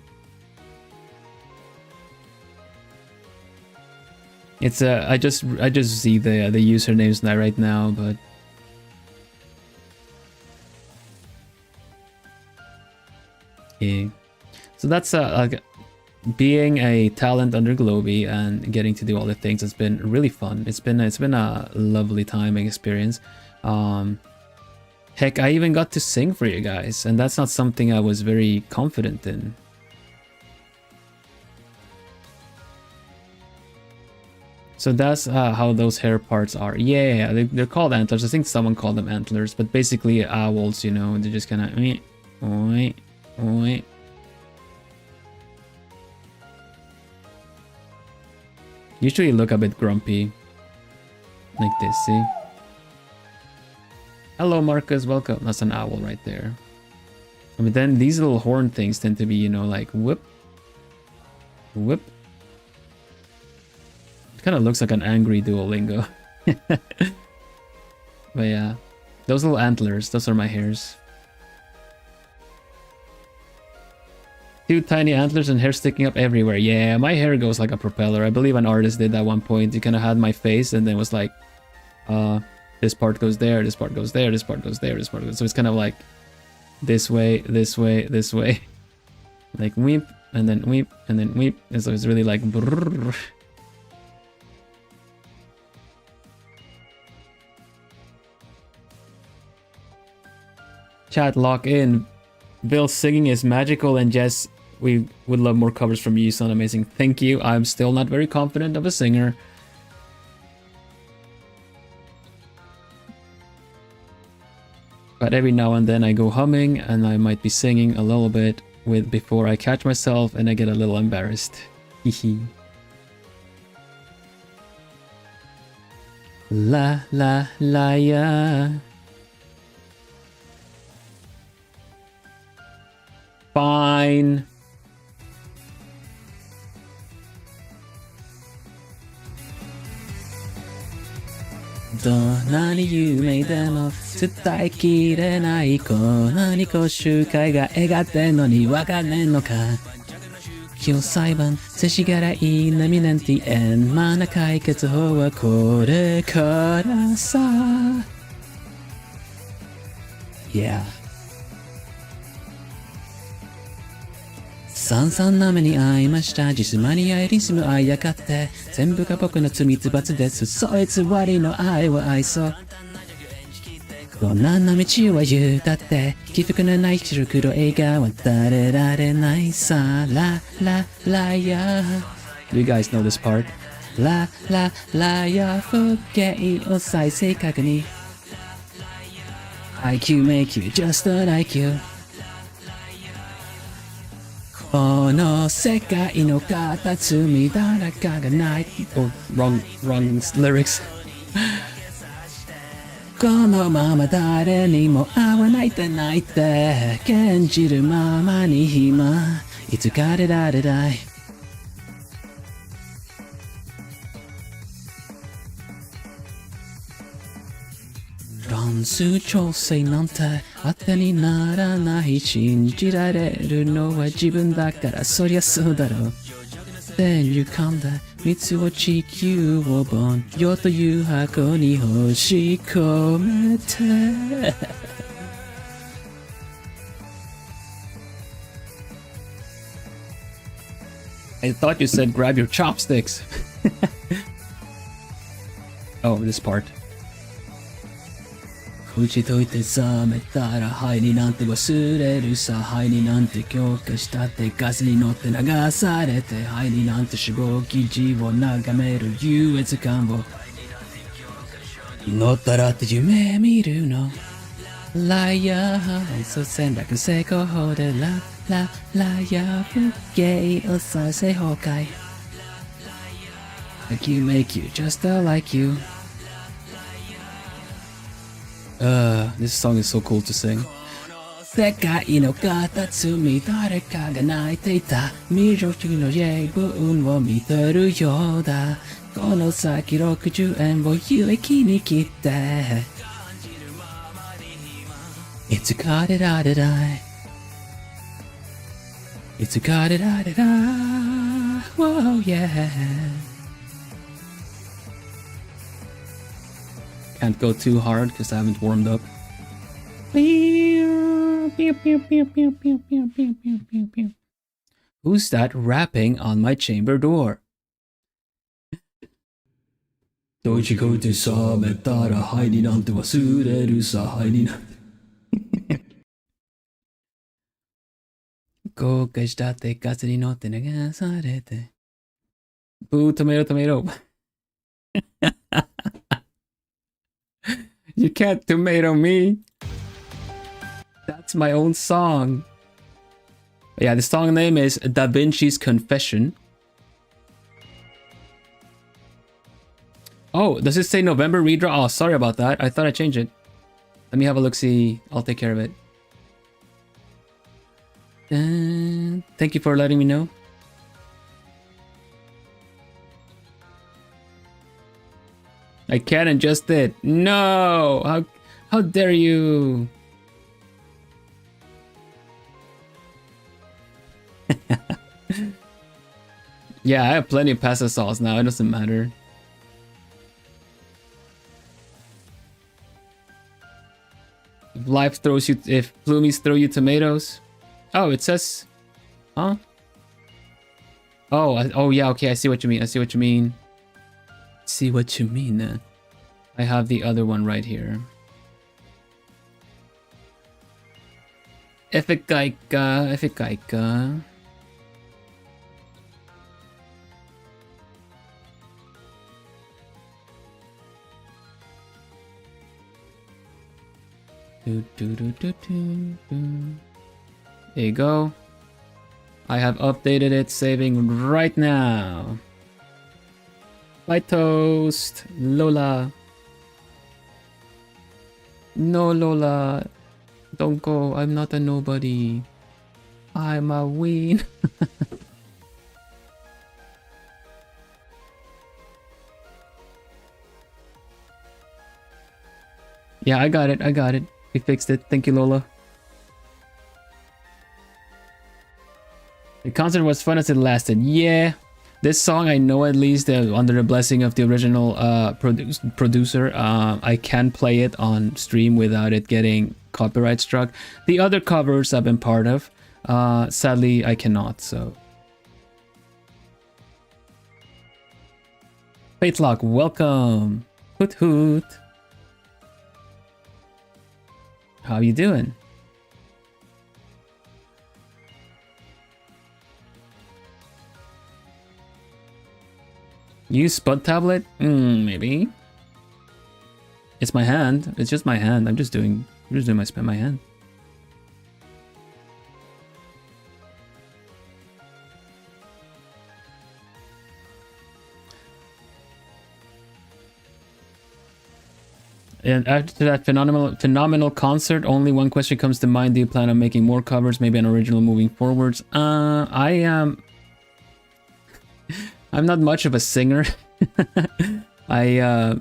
Speaker 1: It's I just see the usernames right now, but yeah. So that's like being a talent under Globie and getting to do all the things. It's been really fun. It's been a lovely time and experience. Heck, I even got to sing for you guys, and that's not something I was very confident in. So that's how those hair parts are. Yeah, they're called antlers. I think someone called them antlers, but basically owls, you know, they're just kind of usually look a bit grumpy, like this. See? Hello, Marcus. Welcome. That's an owl right there. I mean, then these little horn things tend to be, you know, like whoop, whoop. Kind of looks like an angry Duolingo. But yeah, those little antlers, those are my hairs. 2 tiny antlers and hair sticking up everywhere. Yeah, my hair goes like a propeller. I believe an artist did that one point. He kind of had my face and then was like, this part goes there, this part goes there, this part goes there, this part goes. So it's kind of like this way, this way, this way. Like weep, and then weep, and then weep. And so it's really like brrr. Chat, lock in. Bill singing is magical, and Jess, we would love more covers from you. You sound amazing. Thank you. I'm still not very confident of a singer. But every now and then I go humming, and I might be singing a little bit before I catch myself and I get a little embarrassed. Hehe. La la la ya. Fine.どんなに夢でも伝えきれないこんなに講習会が描ってんのにわかんねんのか今日裁判せしがらい波なんて円満な解決法はこれからさ Yeah三々な目に遭いましたジスマニアリスムあやかって全部が僕の罪罰ですそいつ割りの愛を愛そうどんな道を歩いたって起伏のない白黒映画は渡れられないさラララヤ Do you guys know this part? ラララヤ風景を再正確に IQ make you just like youこの世界の片罪だらかがない Oh, wrong lyrics このまま誰にも会わないでないって感じるままに今いつかでられない感数調整なんて当てにならない信じられるのは自分だからそりゃそうだろう天に浮かんだ蜜を地球を盆よという箱に押し込めてI thought you said grab your chopsticks. Oh, this part. 打ち解いて冷めたら灰になんて忘れるさ灰になんて強化したってガスに乗って流されて灰になんて死亡記事を眺める優越感を乗ったらって夢見るのライアー演奏戦略成功法でライアー不景を再生崩壊 Like you make you just like you this song is so cool to sing 世界の片隅誰かが泣いていた未常識の英文を見てるようだこの先60円を有益に切って It's got it out it I It's got it out it I Whoa yeah Can't go too hard because I haven't warmed up. Who's that rapping on my chamber door? どうしこうて冷めたら灰になんて忘れるさ灰になんて後悔したってガスに乗って流されて Boo tomato tomato You can't tomato me. That's my own song. Yeah, the song name is Da Vinci's Confession. Oh, does it say November redraw? Oh, sorry about that. I thought I changed it. Let me have a look, see. I'll take care of it. Thank you for letting me know. I can and just did. No! How dare you? Yeah, I have plenty of pasta sauce now. It doesn't matter. If life throws you, if Plumies throw you tomatoes. Oh, it says, huh? Oh, yeah. Okay, I see what you mean. I see what you mean. See what you mean. I have the other one right here. Efikaika. There you go. I have updated it, saving right now. My toast, Lola. No, Lola. Don't go. I'm not a nobody. I'm a ween. Yeah, I got it. I got it. We fixed it. Thank you, Lola. The concert was fun as it lasted. Yeah. This song, I know at least under the blessing of the original producer, I can play it on stream without it getting copyright struck. The other covers I've been part of, sadly, I cannot, so. Fatelock, welcome. Hoot hoot. How you doing? Use Spud tablet? Maybe. It's my hand. It's just my hand. I'm just doing my hand. And after that phenomenal concert, only one question comes to mind. Do you plan on making more covers, maybe an original moving forwards? I'm not much of a singer. I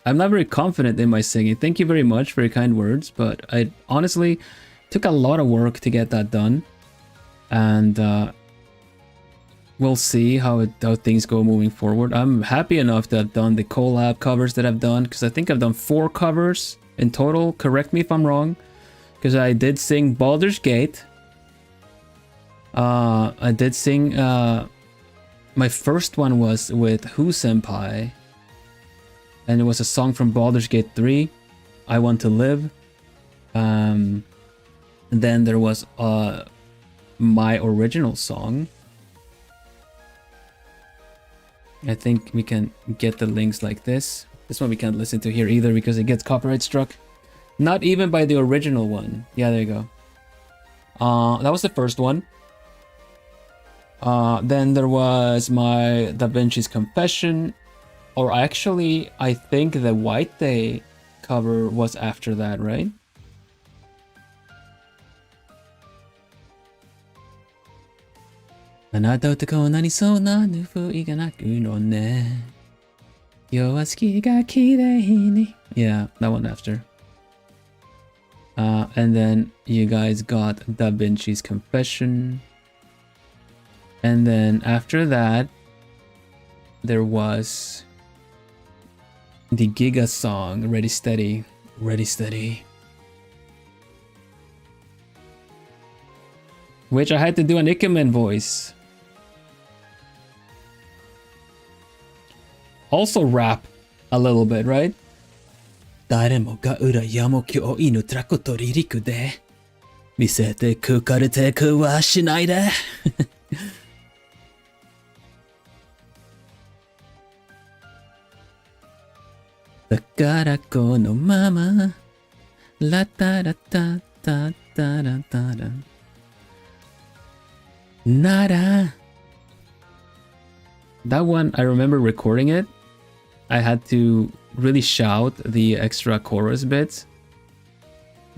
Speaker 1: I'm not very confident in my singing. Thank you very much for your kind words, but I honestly took a lot of work to get that done. And we'll see how things go moving forward. I'm happy enough to have done the collab covers that I've done, because I think I've done 4 covers in total. Correct me if I'm wrong, because I did sing Baldur's Gate. I did sing, my first one was with Who Senpai, and it was a song from Baldur's Gate 3, I Want to Live. Then there was my original song. I think we can get the links like this. This one we can't listen to here either because it gets copyright struck. Not even by the original one. Yeah, there you go. That was the first one. Then there was my Da Vinci's Confession. Or actually, I think the White Day cover was after that, right? Yeah, that one after. And then you guys got Da Vinci's Confession. And then after that, there was the Giga song, Ready Steady, Ready Steady. Which I had to do an Ikemen voice. Also rap a little bit, right? 誰もが羨む今日犬トラコと離陸で見せてくかれてくはしないでだからこのままラタラタタタラタラなら That one, I remember recording it. I had to really shout the extra chorus bits.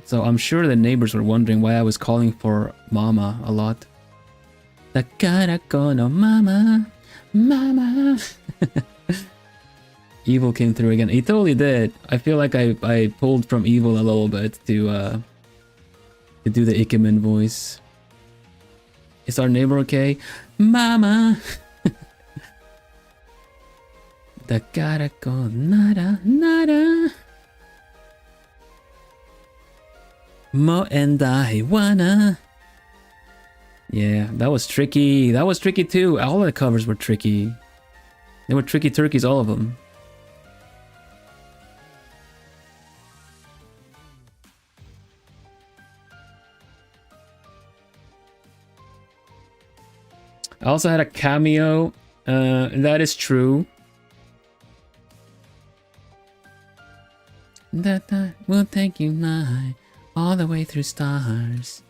Speaker 1: So I'm sure the neighbors were wondering why I was calling for mama a lot. Da cara kono mama, mama. Evil came through again. He totally did. I feel like I pulled from Evil a little bit to do the Ikemen voice. Is our neighbor okay? Mama. Da cara con nada, nada. Mo and I wanna. Yeah, that was tricky. That was tricky too. All the covers were tricky. They were tricky turkeys, all of them. I also had a cameo. That is true. That will take you nigh all the way through stars.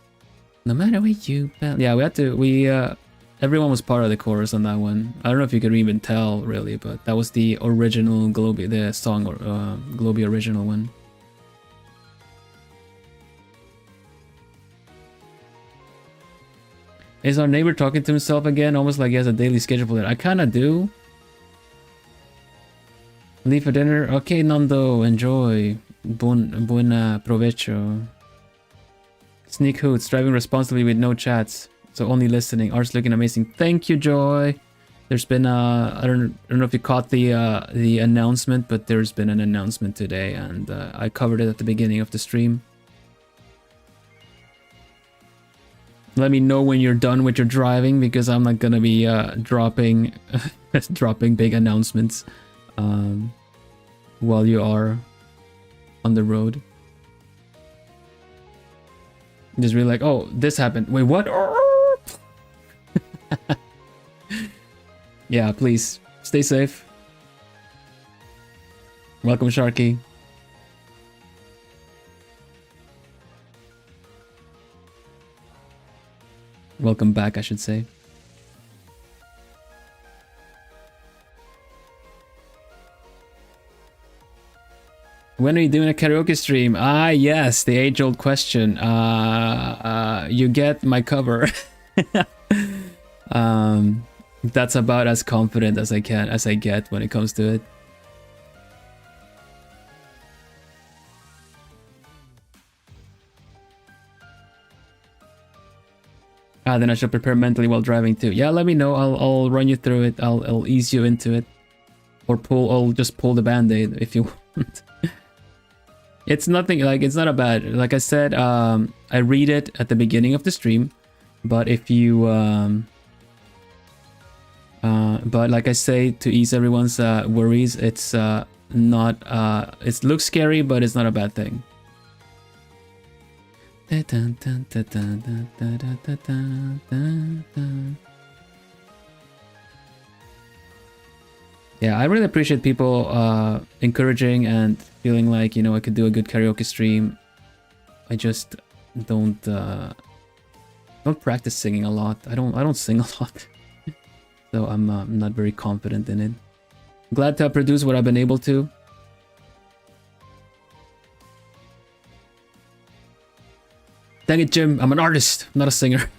Speaker 1: No matter where you fell. Yeah, we had to. Everyone was part of the chorus on that one. I don't know if you could even tell really, but that was the original globie, the song or globie original one. Is our neighbor talking to himself again? Almost like he has a daily schedule for it. I kind of do. Leave for dinner? Okay, Nando, enjoy. Buena provecho. Sneak hoots, driving responsibly with no chats. So only listening. Art's looking amazing. Thank you, Joy. There's been I don't know if you caught the announcement, but there's been an announcement today, and I covered it at the beginning of the stream. Let me know when you're done with your driving, because I'm not gonna be dropping dropping big announcements while you are on the road. Just really like, oh, this happened. Wait, what? Yeah, please stay safe. Welcome, Sharky. Welcome back, I should say. When are you doing a karaoke stream? Ah, yes, the age-old question. You get my cover. That's about as confident as I get when it comes to it. Then I should prepare mentally while driving too. Yeah, let me know. I'll run you through it. I'll ease you into it, or I'll just pull the band-aid if you want. It's nothing, like, it's not a bad, like I said, I read it at the beginning of the stream, but if you but like I say, to ease everyone's worries, it's not it looks scary, but it's not a bad thing. Yeah, I really appreciate people encouraging and feeling like, you know, I could do a good karaoke stream. I just don't practice singing a lot. I don't sing a lot. So I'm not very confident in it. Glad to have produced what I've been able to. Dang it, Jim, I'm an artist, not a singer.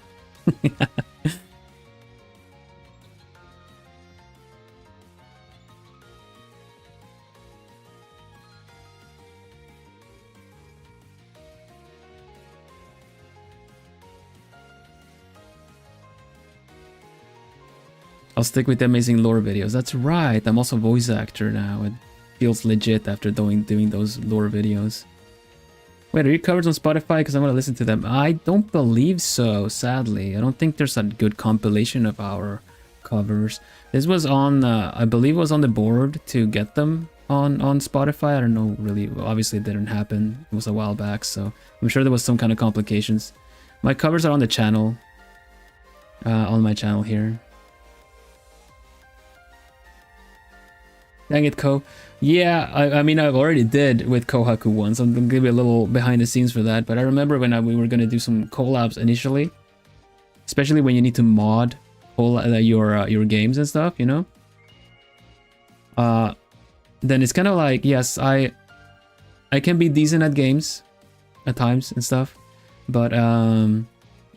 Speaker 1: I'll stick with the amazing lore videos. That's right, I'm also a voice actor now. It feels legit after doing those lore videos. Wait, are you covered on Spotify? Because I want to listen to them. I don't believe so, sadly. I don't think there's a good compilation of our covers. This was on, I believe it was on the board to get them on Spotify. I don't know, really. Well, obviously it didn't happen. It was a while back, so I'm sure there was some kind of complications. My covers are on the channel. On my channel here. Dang it, Ko. Yeah, I mean, I've already did with Kohaku once. I'm gonna give you a little behind the scenes for that. But I remember when we were gonna do some collabs initially, especially when you need to mod your games and stuff, you know. Then it's kind of like, yes, I can be decent at games at times and stuff, but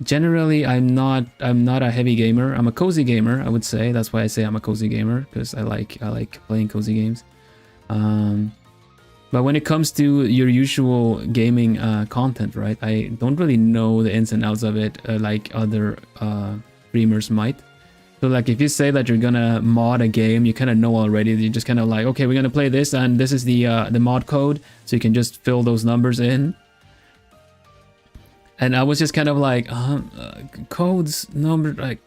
Speaker 1: generally I'm not a heavy gamer. I'm a cozy gamer, I would say. That's why I say I'm a cozy gamer, because I like playing cozy games. But when it comes to your usual gaming content, right, I don't really know the ins and outs of it like other streamers might. So like if you say that you're gonna mod a game, you kind of know already. You just kind of like, okay, we're gonna play this, and this is the mod code, so you can just fill those numbers in. And I was just kind of like, codes, number, like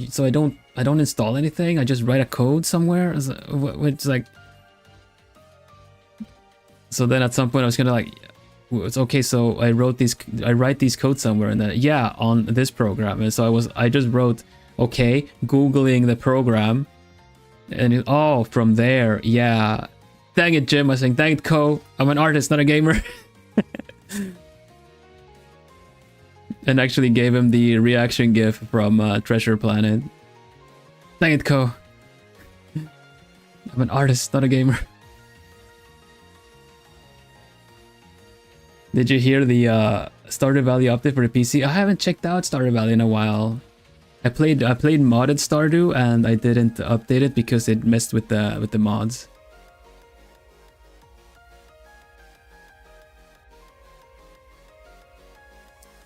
Speaker 1: so I don't install anything. I just write a code somewhere. It's like, so then at some point I was kind of like, it's okay. So I write these codes somewhere, and then yeah, on this program. And so I just wrote, okay, Googling the program, and oh, from there, yeah. Dang it, Jim. I was saying, dang it, Ko. I'm an artist, not a gamer. And actually gave him the reaction gif from Treasure Planet. Dang it, Ko. I'm an artist, not a gamer. Did you hear the Stardew Valley update for the PC? I haven't checked out Stardew Valley in a while. I played modded Stardew, and I didn't update it because it messed with the mods.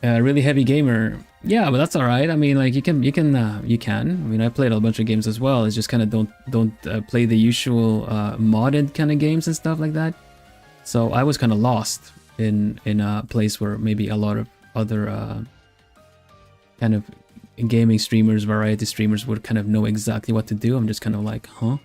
Speaker 1: Really heavy gamer. Yeah, but that's all right. I mean, like you can. I mean, I played a bunch of games as well. It's just kind of don't play the usual modded kind of games and stuff like that. So I was kind of lost in a place where maybe a lot of other kind of gaming streamers, variety streamers would kind of know exactly what to do. I'm just kind of like, huh?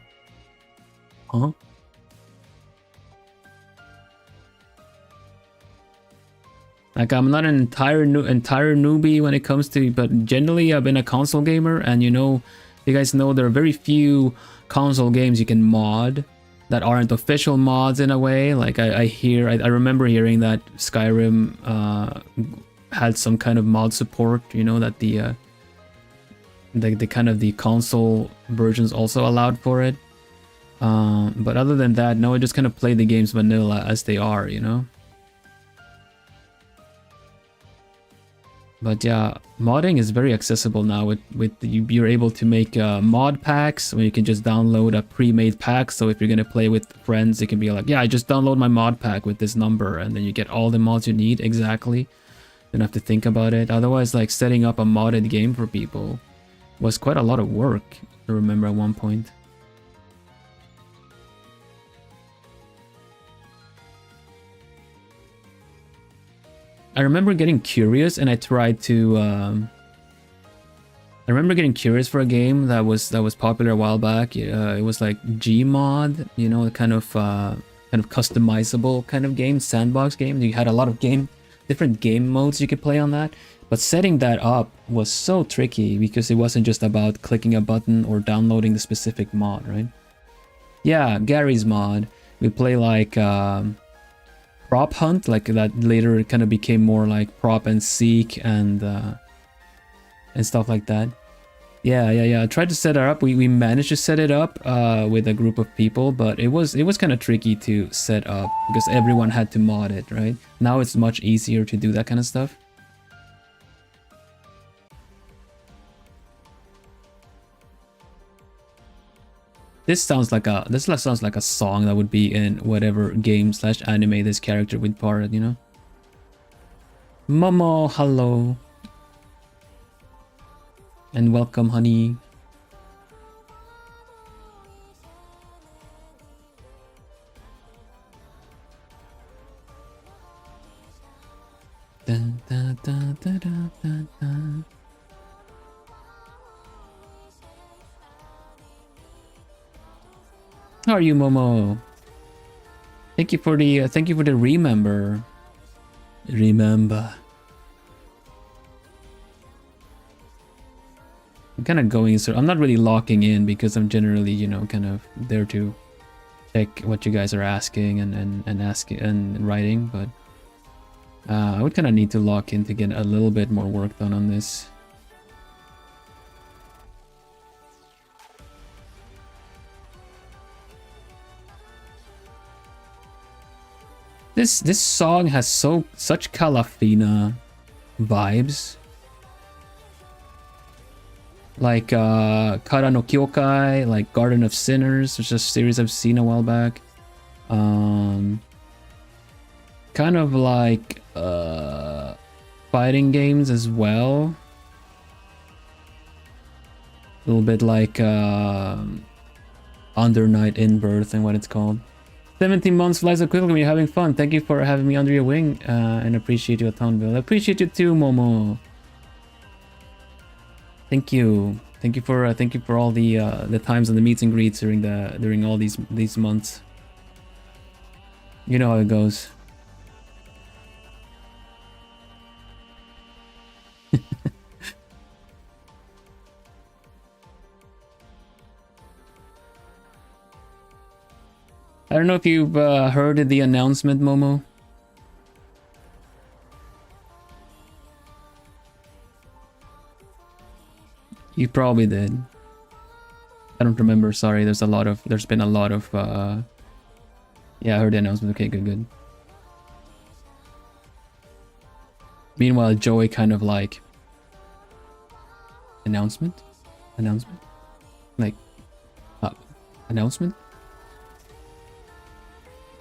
Speaker 1: Like I'm not an entire newbie when it comes to, but generally I've been a console gamer, and you know, you guys know there are very few console games you can mod that aren't official mods in a way. Like I remember hearing that Skyrim had some kind of mod support, you know, that the kind of the console versions also allowed for it. But other than that, no, I just kind of play the games vanilla as they are, you know. But yeah, modding is very accessible now. You're able to make mod packs where you can just download a pre-made pack. So if you're gonna play with friends, it can be like, yeah, I just download my mod pack with this number, and then you get all the mods you need exactly. Didn't have to think about it. Otherwise, like setting up a modded game for people was quite a lot of work. I remember at one point. I remember getting curious, and I tried to. I remember getting curious for a game that was popular a while back. It was like Gmod, you know, kind of customizable kind of game, sandbox game. You had a lot of different game modes you could play on that. But setting that up was so tricky because it wasn't just about clicking a button or downloading the specific mod, right? Yeah, Gary's mod. We play like prop hunt, like that later kind of became more like prop and seek and stuff like that. Yeah. I tried to set it up. We managed to set it up with a group of people, but it was kind of tricky to set up because everyone had to mod it, right? Now it's much easier to do that kind of stuff. This sounds like a song that would be in whatever game/anime this character would part, you know? Momo, hello. And welcome, honey. Dun, dun, dun, dun, dun, dun, dun. How are you, Momo? Thank you for the remember. Remember. I'm kind of going, so I'm not really locking in because I'm generally, you know, kind of there to check what you guys are asking and writing, but I would kind of need to lock in to get a little bit more work done on this. This song has such Calafina vibes. Like Kara no Kyokai, like Garden of Sinners, which is a series I've seen a while back. Kind of like fighting games as well. A little bit like Under Night in Birth and what it's called. 17 months flies so quickly when you're having fun. Thank you for having me under your wing and appreciate you a ton, Bill. I appreciate you too, Momo. Thank you for all the times and the meets and greets during all these months. You know how it goes. I don't know if you've heard the announcement, Momo. You probably did. I don't remember, sorry. There's been a lot of yeah, I heard the announcement. Okay, good. Meanwhile, Joey kind of like announcement? Like announcement?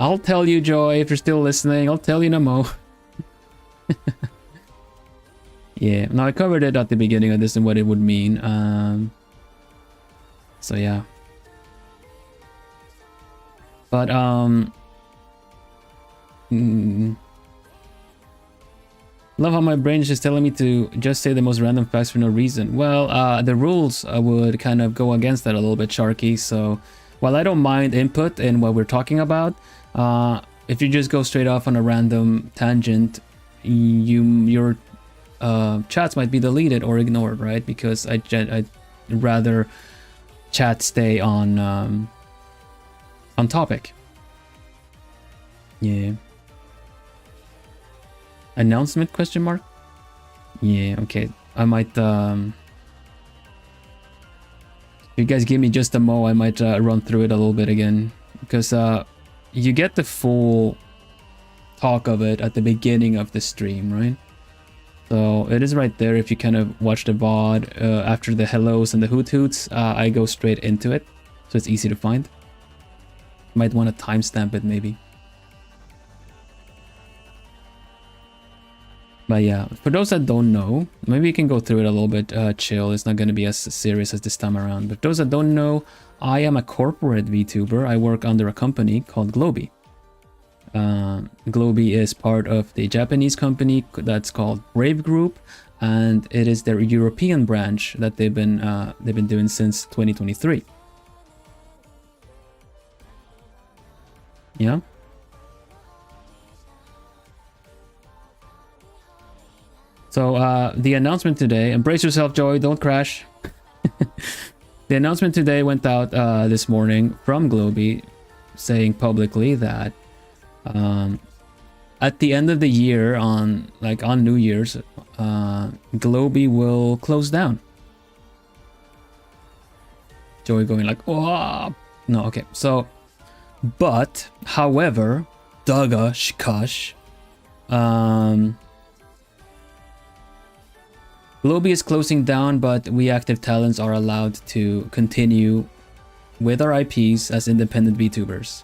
Speaker 1: I'll tell you, Joy, if you're still listening. I'll tell you no more. Yeah, now I covered it at the beginning of this and what it would mean. So yeah. But love how my brain is just telling me to just say the most random facts for no reason. Well, the rules would kind of go against that a little bit, Sharky. So while I don't mind input in what we're talking about, if you just go straight off on a random tangent, your chats might be deleted or ignored, right? Because I'd rather chat stay on topic. Yeah. Announcement question mark? Yeah, okay. I might if you guys give me just a mo, I might run through it a little bit again, because you get the full talk of it at the beginning of the stream, right? So it is right there. If you kind of watch the VOD after the hellos and the hoot hoots, I go straight into it, so it's easy to find. Might want to timestamp it maybe. But yeah, for those that don't know, maybe we can go through it a little bit chill. It's not going to be as serious as this time around. But those that don't know, I am a corporate VTuber. I work under a company called Globie. Globie is part of the Japanese company that's called Brave Group, and it is their European branch that they've been doing since 2023. Yeah. So the announcement today, embrace yourself, Joy, don't crash. The announcement today went out this morning from Globie, saying publicly that at the end of the year, on New Year's, Globie will close down. Joey going like, oh no, okay. So, but however, Daga Shikash, Globie is closing down, but we active talents are allowed to continue with our IPs as independent VTubers.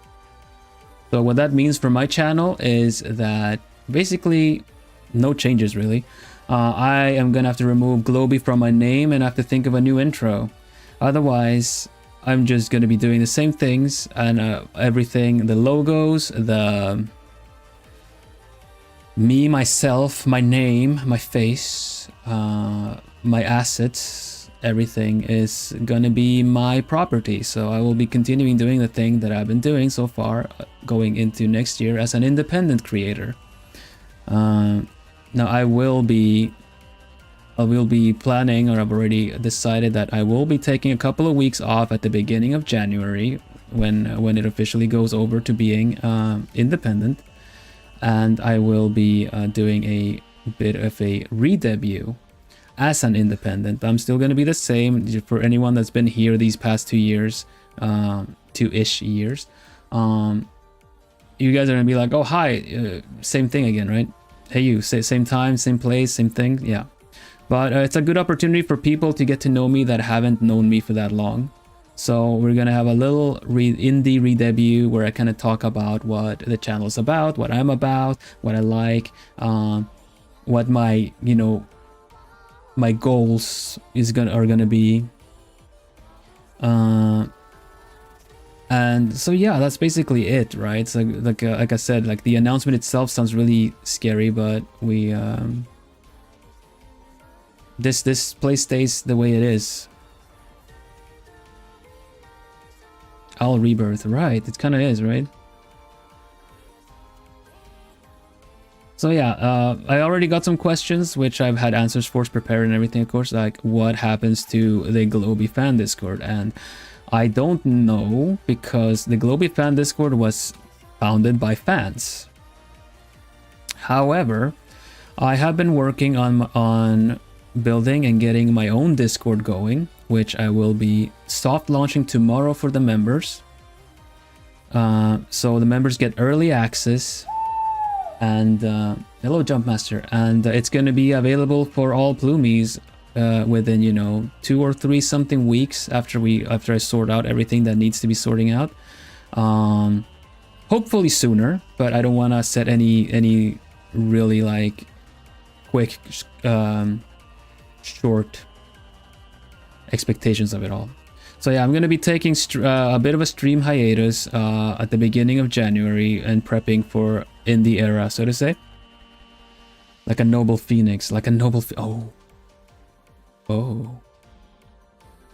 Speaker 1: So what that means for my channel is that basically no changes really. I am gonna have to remove Globie from my name and have to think of a new intro. Otherwise, I'm just gonna be doing the same things and everything, the logos, the me, myself, my name, my face, my assets, everything is gonna be my property. So I will be continuing doing the thing that I've been doing so far, going into next year as an independent creator. Now I will be planning, or I've already decided that I will be taking a couple of weeks off at the beginning of January when it officially goes over to being independent, and I will be doing a bit of a re-debut as an independent. I'm still going to be the same. For anyone that's been here these past 2 years, 2-ish years, you guys are gonna be like, oh hi, same thing again, right? Hey you, same time, same place, same thing. Yeah, but it's a good opportunity for people to get to know me that haven't known me for that long. So we're gonna have a little indie re-debut where I kind of talk about what the channel is about, what I'm about, what I like, what my my goals are gonna be, and so yeah, that's basically it, right? So like I said, like the announcement itself sounds really scary, but we this place stays the way it is. I'll rebirth, right? It kind of is, right? So yeah, I already got some questions, which I've had answers for, prepared and everything, of course, like what happens to the Globie fan Discord, and I don't know, because the Globie fan Discord was founded by fans. However, I have been working on building and getting my own Discord going, which I will be soft launching tomorrow for the members. So the members get early access, and hello Jumpmaster, and it's going to be available for all Plumies within 2 or 3 something weeks after I sort out everything that needs to be sorting out. Hopefully sooner, but I don't want to set any really like quick short expectations of it all. So yeah, I'm going to be taking a bit of a stream hiatus at the beginning of January and prepping for indie era, so to say. Like a noble phoenix, like a noble oh.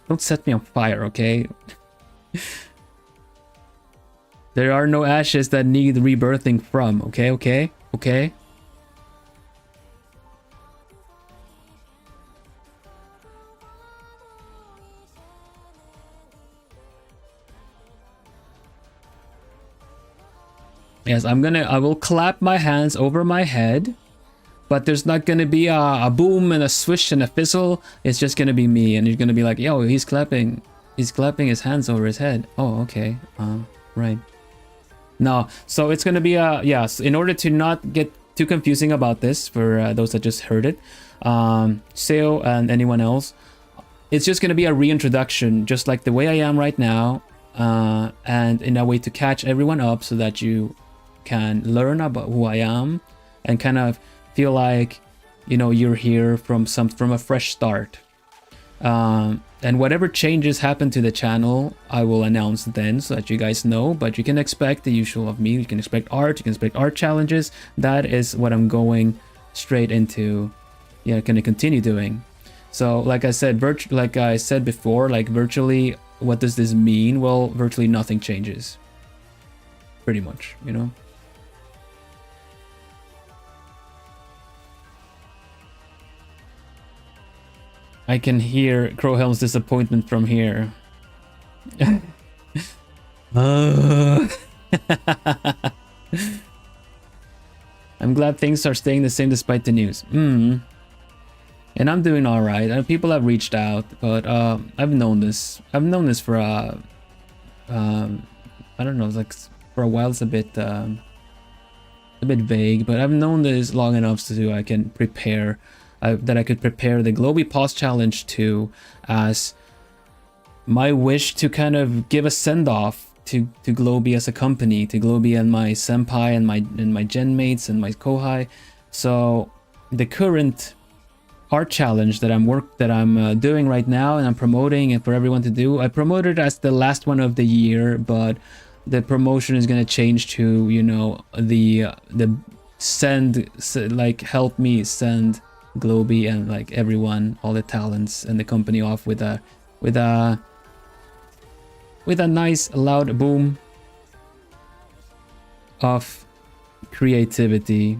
Speaker 1: Don't set me on fire, okay? There are no ashes that need rebirthing from, okay? Yes, I will clap my hands over my head, but there's not gonna be a boom and a swish and a fizzle. It's just gonna be me, and you're gonna be like, yo, he's clapping his hands over his head. Oh, okay, right. No, so it's gonna be yes, in order to not get too confusing about this for those that just heard it, Seo and anyone else, it's just gonna be a reintroduction, just like the way I am right now, and in a way to catch everyone up so that you can learn about who I am and kind of feel like you know, you're here from a fresh start. And whatever changes happen to the channel, I will announce then so that you guys know. But you can expect the usual of me. You can expect art. You can expect art challenges. That is what I'm going straight into. Yeah, going to continue doing. So, like I said, before, like virtually, what does this mean? Well, virtually nothing changes. Pretty much, you know. I can hear Crowhelm's disappointment from here. I'm glad things are staying the same despite the news. And I'm doing all right. People have reached out, but I've known this. I've known this for I don't know, like for a while. It's a bit vague, but I've known this long enough so I can prepare. That I could prepare the Globie Pause Challenge to as my wish to kind of give a send-off to Globie as a company, to Globie and my senpai and my gen mates and my kohai. So the current art challenge that I'm doing right now and I'm promoting and for everyone to do, I promoted as the last one of the year, but the promotion is going to change to, you know, the send, like help me send Globie and like everyone, all the talents and the company off with a nice loud boom of creativity.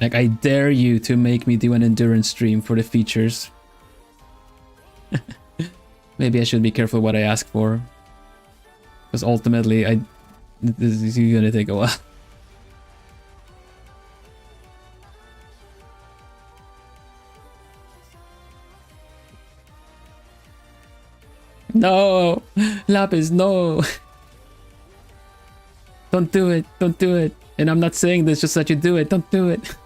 Speaker 1: Like, I dare you to make me do an endurance stream for the features. Maybe I should be careful what I ask for. Because ultimately, this is gonna take a while. No! Lapis, no! Don't do it, don't do it. And I'm not saying this just that you do it, don't do it.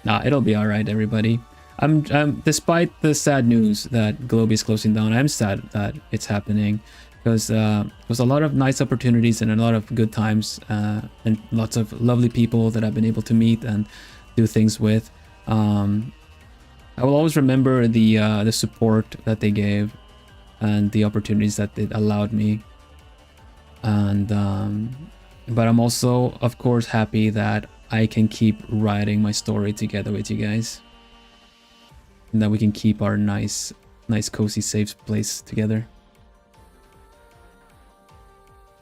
Speaker 1: Nah, it'll be alright, everybody. I'm despite the sad news that Globie is closing down, I'm sad that it's happening because there's a lot of nice opportunities and a lot of good times and lots of lovely people that I've been able to meet and do things with. I will always remember the support that they gave and the opportunities that it allowed me. And but I'm also, of course, happy that I can keep writing my story together with you guys. And that we can keep our nice cozy safe place together.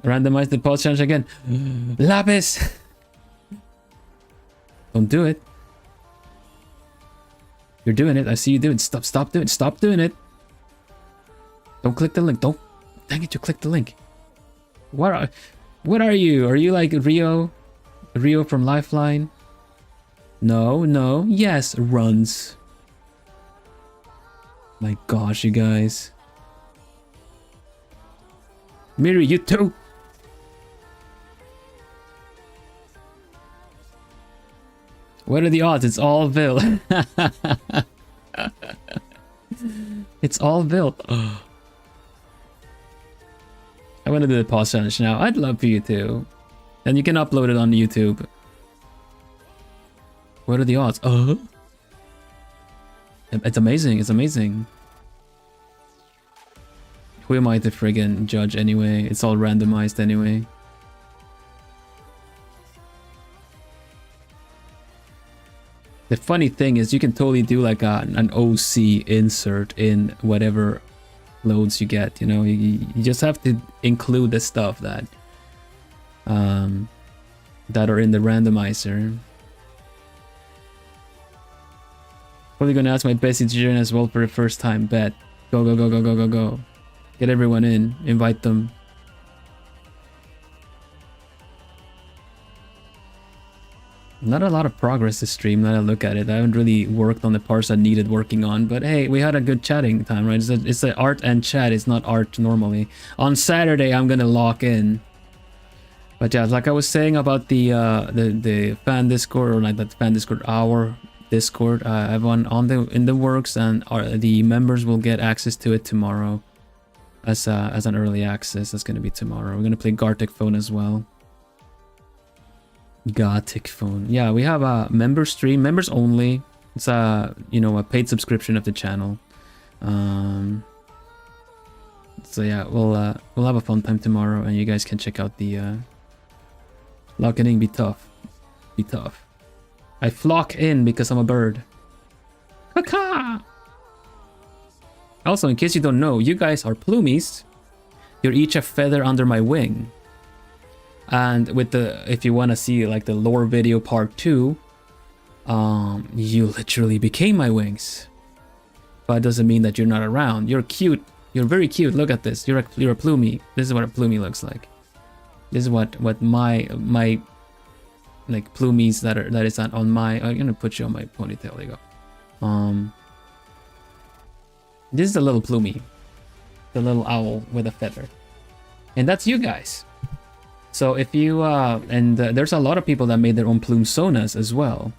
Speaker 1: Randomize the pause challenge again. Lapis! Don't do it. You're doing it. I see you do it. Stop doing it. Stop doing it. Don't click the link. Don't. Dang it, you clicked the link. What are you? Are you like Rio? Rio from Lifeline? No. Yes, runs. My gosh, you guys. Miri, you too. What are the odds? It's all Vil. It's all Vil. Oh. I want to do the pause challenge now. I'd love for you to. And you can upload it on YouTube. What are the odds? It's amazing. It's amazing. Who am I to friggin' judge anyway? It's all randomized anyway. The funny thing is you can totally do like an OC insert in whatever loads you get, you know. You just have to include the stuff that that are in the randomizer. Probably gonna ask my bestie to join as well for the first time. Bet. Go. Get everyone in. Invite them. Not a lot of progress this stream, now that I look at it. I haven't really worked on the parts I needed working on, but hey, we had a good chatting time, right? It's a art and chat, it's not art normally. On Saturday, I'm gonna lock in. But yeah, like I was saying about the fan Discord, or like that fan Discord hour, Discord. I have one in the works, and the members will get access to it tomorrow as an early access. That's gonna be tomorrow. We're gonna play Gartic Phone as well. Gothic Phone. Yeah, we have a member stream, members only. It's a a paid subscription of the channel. So yeah, we'll have a fun time tomorrow, and you guys can check out the locking. Be tough. Be tough. I flock in because I'm a bird. Caca! Also, in case you don't know, you guys are plumies. You're each a feather under my wing. And with if you want to see like the lore video part 2, you literally became my wings. But it doesn't mean that you're not around. You're cute. You're very cute. Look at this. You're a plumie. This is what a plumie looks like. This is what my like plumies that is on my. I'm gonna put you on my ponytail. There you go. This is a little plumie, the little owl with a feather, and that's you guys. So if you there's a lot of people that made their own plume sonas as well.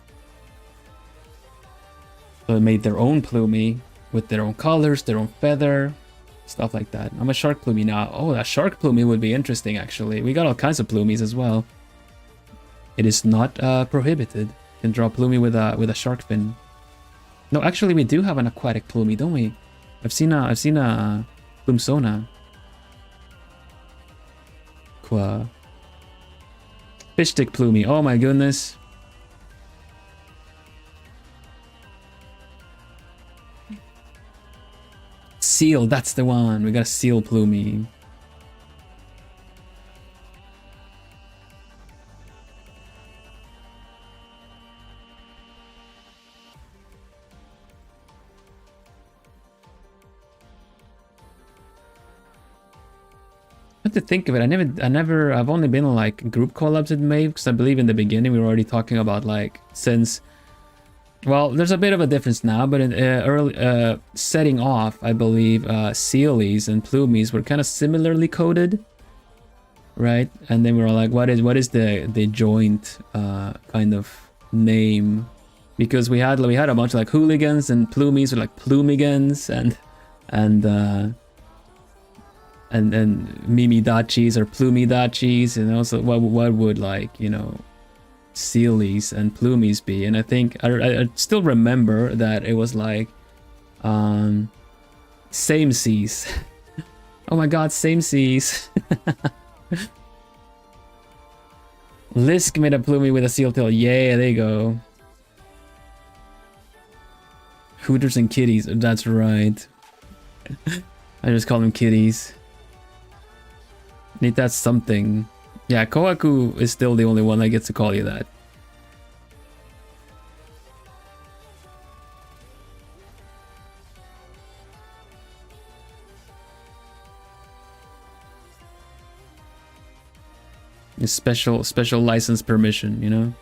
Speaker 1: So they made their own plumie with their own colors, their own feather, stuff like that. I'm a shark plumie now. Oh, that shark plumie would be interesting actually. We got all kinds of plumies as well. It is not prohibited. You can draw a plumie with a shark fin. No, actually we do have an aquatic plumie, don't we? I've seen a plume sona. Qua. Fish stick plumie. Oh my goodness. Seal, that's the one. We got a seal plumie. I have to think of it. I've only been on like group collabs with Maeve, because I believe in the beginning we were already talking about like since. Well, there's a bit of a difference now, but in early setting off, I believe Sealies and Plumies were kind of similarly coded, right? And then we were like, what is the joint kind of name? Because we had a bunch of like hooligans, and Plumies were like plumigans, and Mimidachis or Plumidachis, and also what would like Sealies and Plumies be? And I think I still remember that it was like same seas. Oh my god, same seas. Lisk made a plumie with a seal tail. Yeah, there you go. Hooters and kitties. That's right. I just call them kitties. Need that something. Yeah, Kohaku is still the only one that gets to call you that. It's special license permission, you know?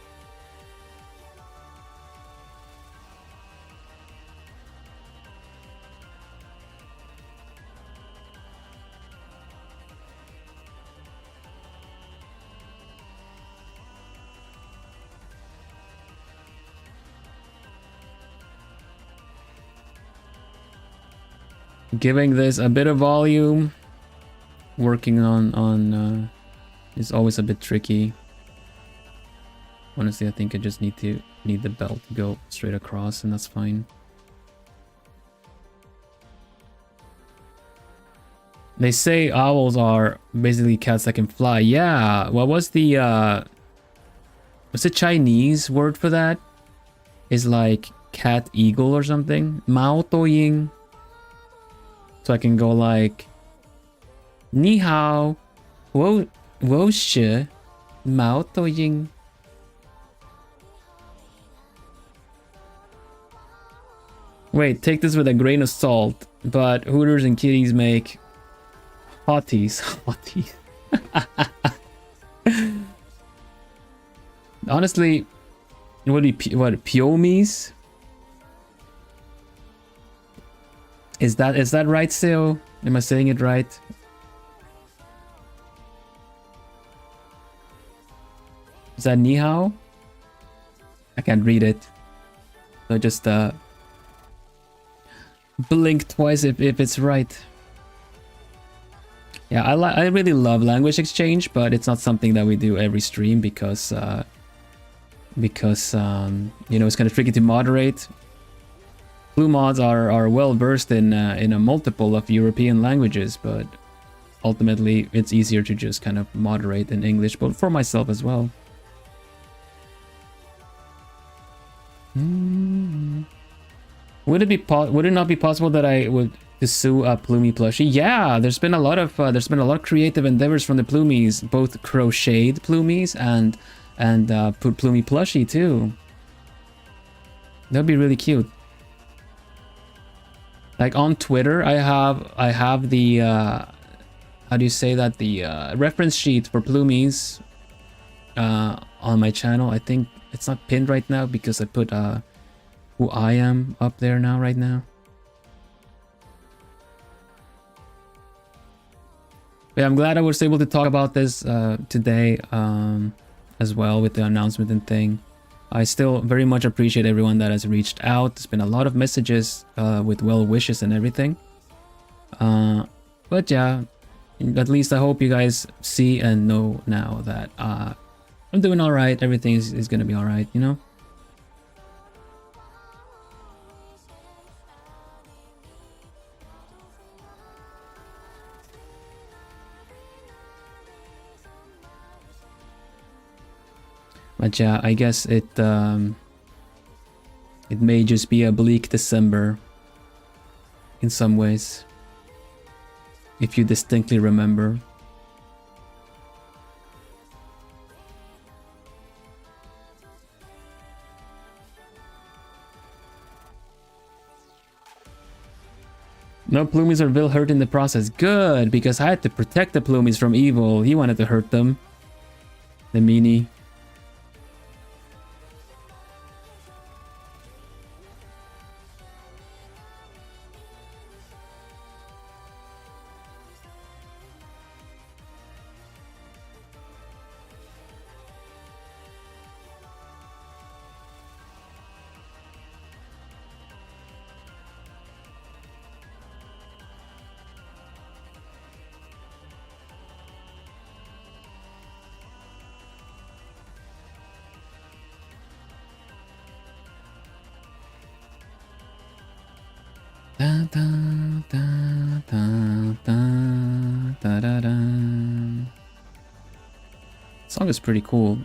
Speaker 1: Giving this a bit of volume, working on is always a bit tricky. Honestly, I think I just need the belt to go straight across, and that's fine. They say owls are basically cats that can fly. Yeah, what was the Chinese word for that? Is like cat eagle or something? Mao to ying. So I can go like Ni hao, wo shi, Mao to ying. Wait, take this with a grain of salt, but Hooters and kitties make hotties. Hotties. Honestly, it would be what, pyomies? Is that right, Seo? Am I saying it right? Is that ni hao? I can't read it. So just blink twice if it's right. Yeah, I really love language exchange, but it's not something that we do every stream because you know, it's kind of tricky to moderate. Blue mods are well versed in a multiple of European languages, but ultimately it's easier to just kind of moderate in English, but for myself as well. Would it not be possible that I would to sue a Plumie plushie? Yeah, there's been a lot of creative endeavors from the Plumies, both crocheted Plumies and Plumie plushie too. That'd be really cute. Like on Twitter, I have the how do you say that, the reference sheet for Plumies on my channel. I think it's not pinned right now because I put who I am up there now right now. But yeah, I'm glad I was able to talk about this today as well with the announcement and thing. I still very much appreciate everyone that has reached out. There's been a lot of messages with well wishes and everything. But yeah, at least I hope you guys see and know now that I'm doing all right. Everything is gonna be all right, you know? But yeah, I guess it may just be a bleak December in some ways, if you distinctly remember. No Plumies or Vil hurt in the process. Good, because I had to protect the Plumies from evil. He wanted to hurt them. The meanie. Da, da, da, da, da, da, da, da. Song is pretty cool.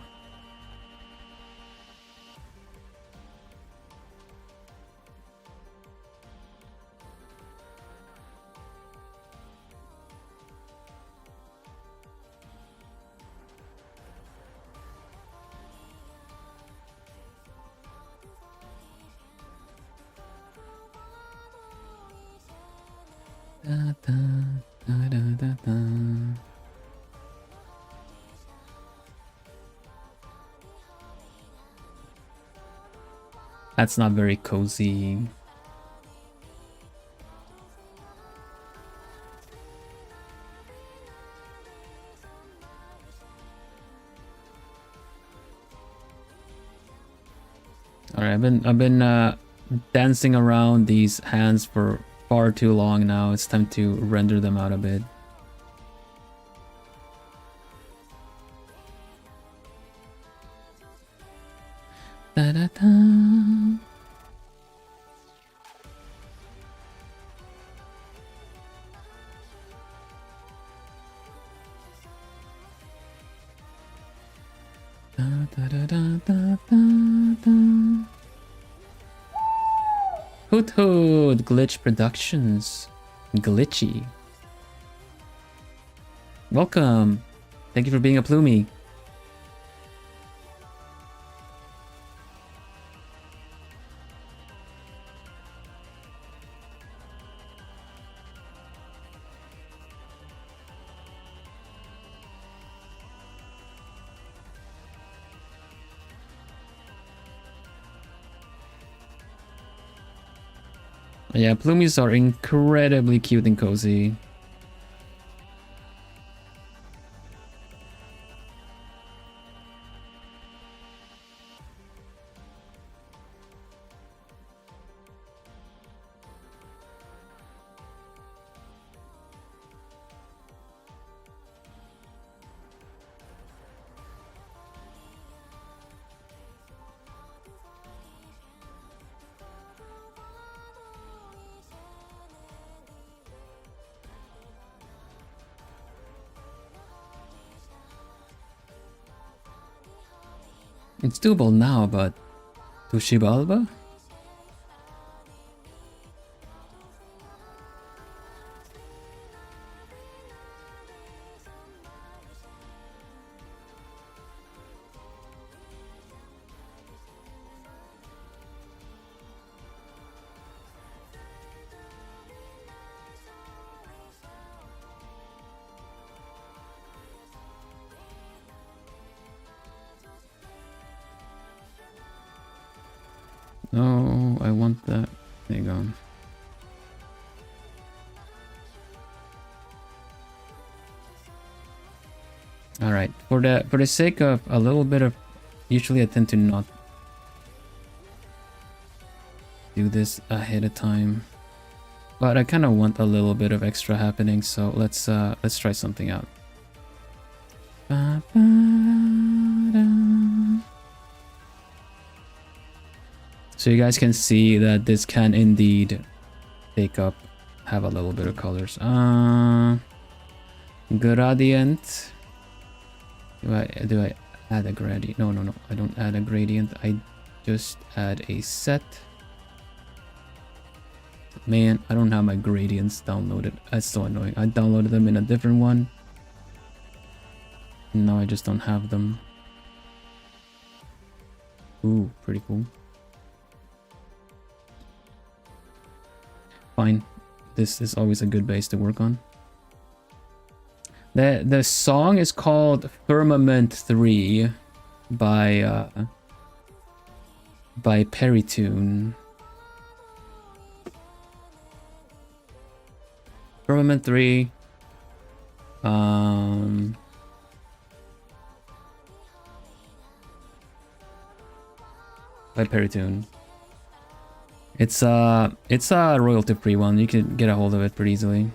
Speaker 1: Da, da, da, da, da, da. That's not very cozy. All right, I've been dancing around these hands for far too long now. It's time to render them out a bit. Da, da, da. Da, da, da, da, da, da. Hoot Hoot! Glitch Productions. Glitchy. Welcome. Thank you for being a Plumie. Yeah, Plumies are incredibly cute and cozy. It's doable now, but Tushibalba? Oh, I want that. There you go. All right, for the sake of a little bit of, usually I tend to not do this ahead of time, but I kind of want a little bit of extra happening. So let's try something out. So you guys can see that this can indeed have a little bit of colors. Gradient. Do I add a gradient? No, I don't add a gradient. I just add a set. Man, I don't have my gradients downloaded. That's so annoying. I downloaded them in a different one. Now I just don't have them. Ooh, pretty cool. Fine. This is always a good base to work on. The song is called Firmament 3 by Peritune. Firmament 3 by Peritune. It's a royalty free one. You can get a hold of it pretty easily.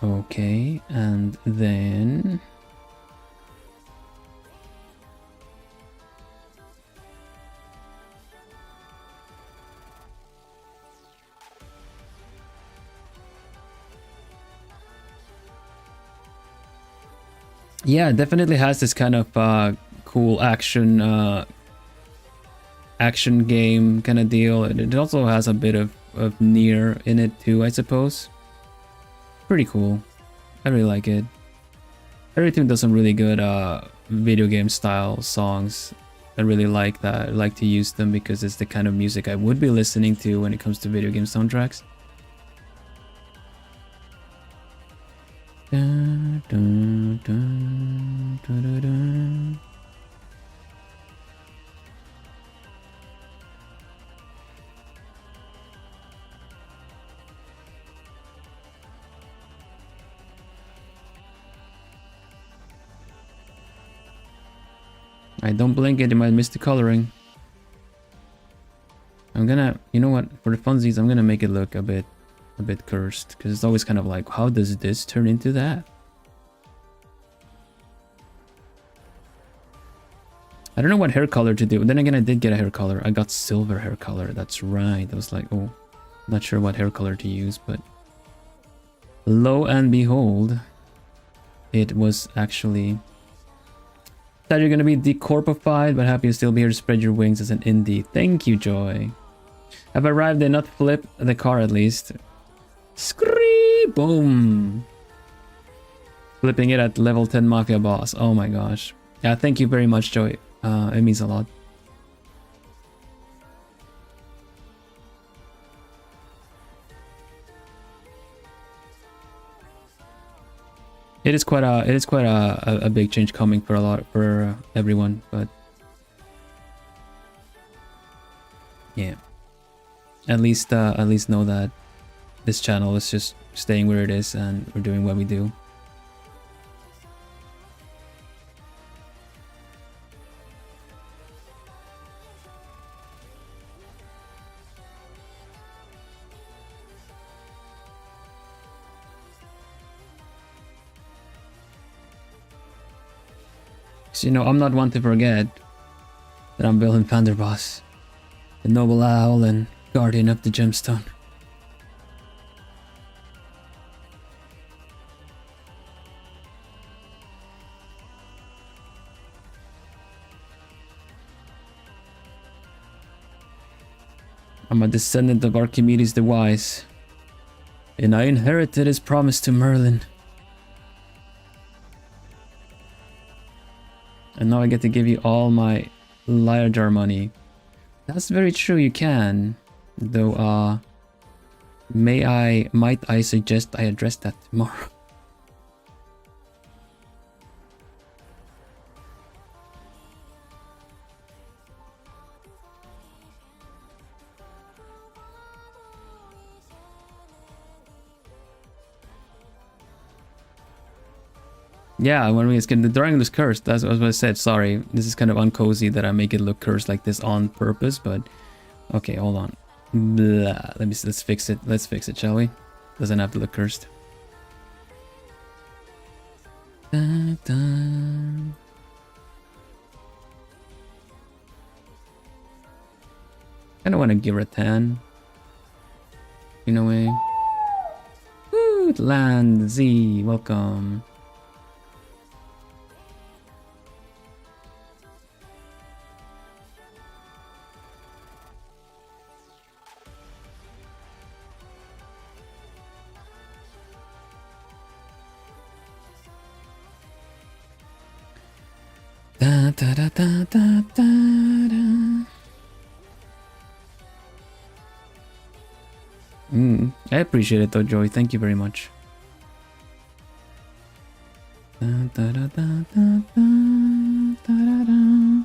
Speaker 1: Okay, and then yeah, it definitely has this kind of cool action game kind of deal. It also has a bit of Nier in it too, I suppose. Pretty cool. I really like it. Everything does some really good video game style songs. I really like that. I like to use them because it's the kind of music I would be listening to when it comes to video game soundtracks. Dun, dun, dun, dun, dun, dun. I don't blink it, you might miss the coloring. I'm gonna, you know what, for the funsies, I'm gonna make it look a bit cursed, because it's always kind of like, how does this turn into that? I don't know what hair color to do. But then again, I did get a hair color. I got silver hair color. That's right. I was like, oh, not sure what hair color to use, but lo and behold, it was actually. Thought you're gonna be decorpified, but happy to still be here to spread your wings as an indie. Thank you, Joy. Have arrived, did not flip the car at least. Scree! Boom! Flipping it at level 10 Mafia boss. Oh my gosh. Yeah, thank you very much, Joy. It means a lot. It is quite a big change coming for everyone, but yeah. At least know that this channel is just staying where it is and we're doing what we do. So, you know, I'm not one to forget that I'm Vilhelm Vanderbos. The noble owl and guardian of the gemstone. I'm a descendant of Archimedes the Wise, and I inherited his promise to Merlin. And now I get to give you all my liar jar money. That's very true, you can. Though, might I suggest I address that tomorrow? Yeah, when it's the dragon is cursed. That's what I said. Sorry, this is kind of uncozy that I make it look cursed like this on purpose. But okay, hold on. Blah. Let's fix it. Let's fix it, shall we? Doesn't have to look cursed. Dun, dun. Kind of want to give her a 10. In a way. Woo, land Z, welcome. Da, da, da, da, da, da. I appreciate it though, Joy. Thank you very much. Da, da, da, da, da, da, da, da.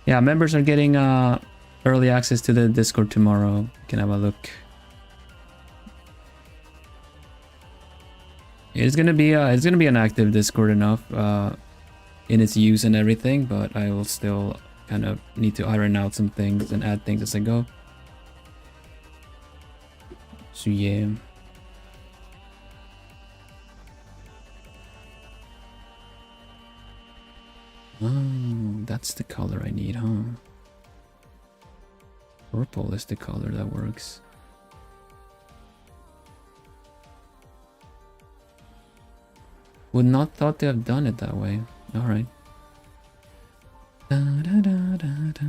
Speaker 1: Yeah, members are getting early access to the Discord tomorrow. You can have a look. It's gonna be an active Discord enough. In its use and everything, but I will still kind of need to iron out some things and add things as I go. So yeah. Oh, that's the color I need, huh? Purple is the color that works. Would not thought to have done it that way. All right. Da, da, da, da, da.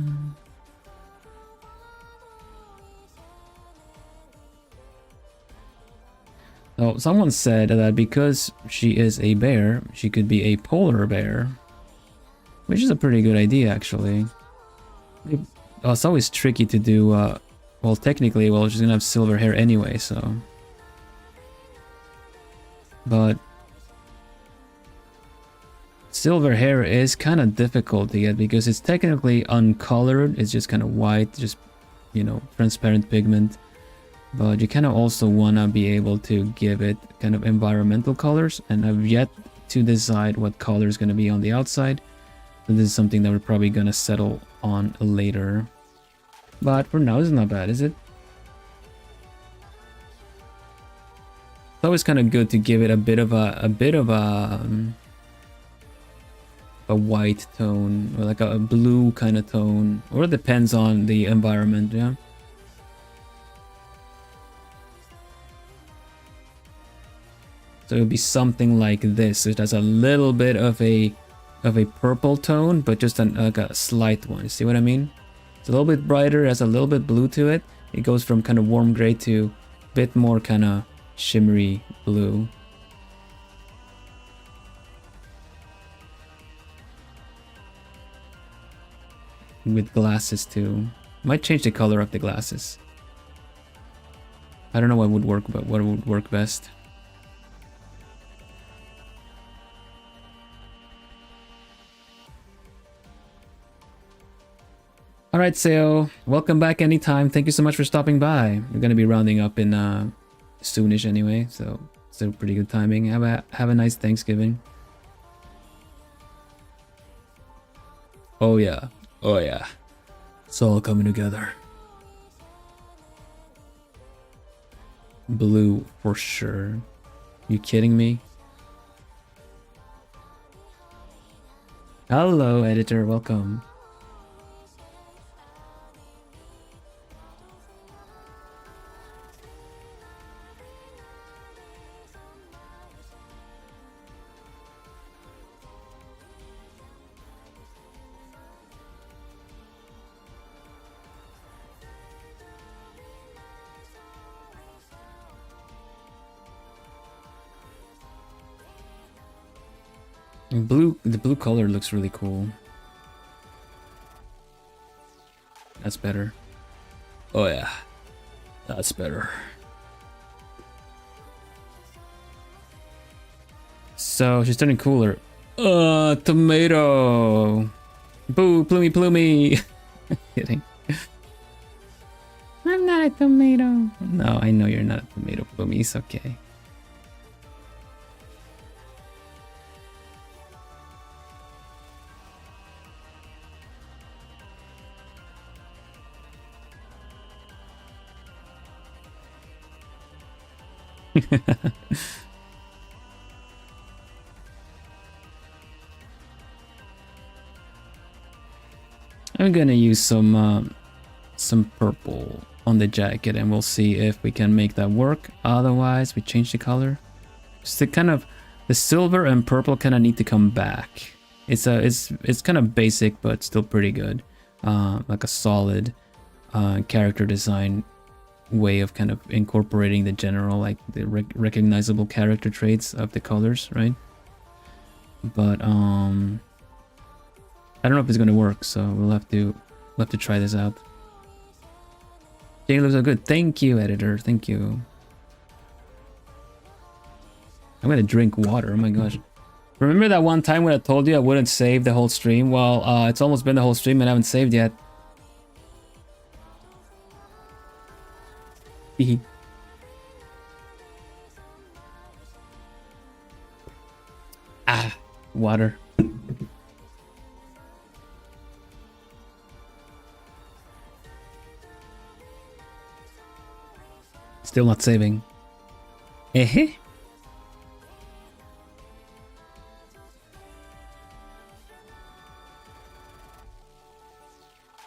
Speaker 1: So someone said that because she is a bear, she could be a polar bear, which is a pretty good idea, actually. It's always tricky to do. Well, technically, she's gonna have silver hair anyway, so. But silver hair is kind of difficult to get because it's technically uncolored. It's just kind of white, just, you know, transparent pigment. But you kind of also want to be able to give it kind of environmental colors, and I've yet to decide what color is going to be on the outside. So this is something that we're probably going to settle on later. But for now, it's not bad, is it? It's always kind of good to give it a bit of a white tone, or like a blue kind of tone, or it depends on the environment. Yeah. So it would be something like this. It has a little bit of a purple tone, but just like a slight one. You see what I mean? It's a little bit brighter, has a little bit blue to it. It goes from kind of warm gray to a bit more kind of shimmery blue. With glasses too. Might change the color of the glasses. I don't know what would work, but what would work best. Alright, Seo, welcome back anytime. Thank you so much for stopping by. We're gonna be rounding up in soonish anyway, so still pretty good timing. Have a nice Thanksgiving. Oh yeah. Oh yeah. It's all coming together. Blue for sure. You kidding me? Hello, editor, welcome. The blue color looks really cool. That's better. Oh yeah, that's better. So she's turning cooler. Tomato. Boo, ploomy, ploomy. Kidding. I'm not a tomato. No, I know you're not a tomato, ploomy. It's okay. I'm gonna use some purple on the jacket, and we'll see if we can make that work. Otherwise, we change the color. Just the kind of the silver and purple kind of need to come back. It's kind of basic, but still pretty good. Like a solid character design way of kind of incorporating the general, like the recognizable character traits of the colors, right? But I don't know if it's gonna work, so we'll have to try this out. Jane looks so good. Thank you, editor. Thank you. I'm gonna drink water. Oh my gosh. Remember that one time when I told you I wouldn't save the whole stream? Well, it's almost been the whole stream and I haven't saved yet. Water. Still not saving. Eh?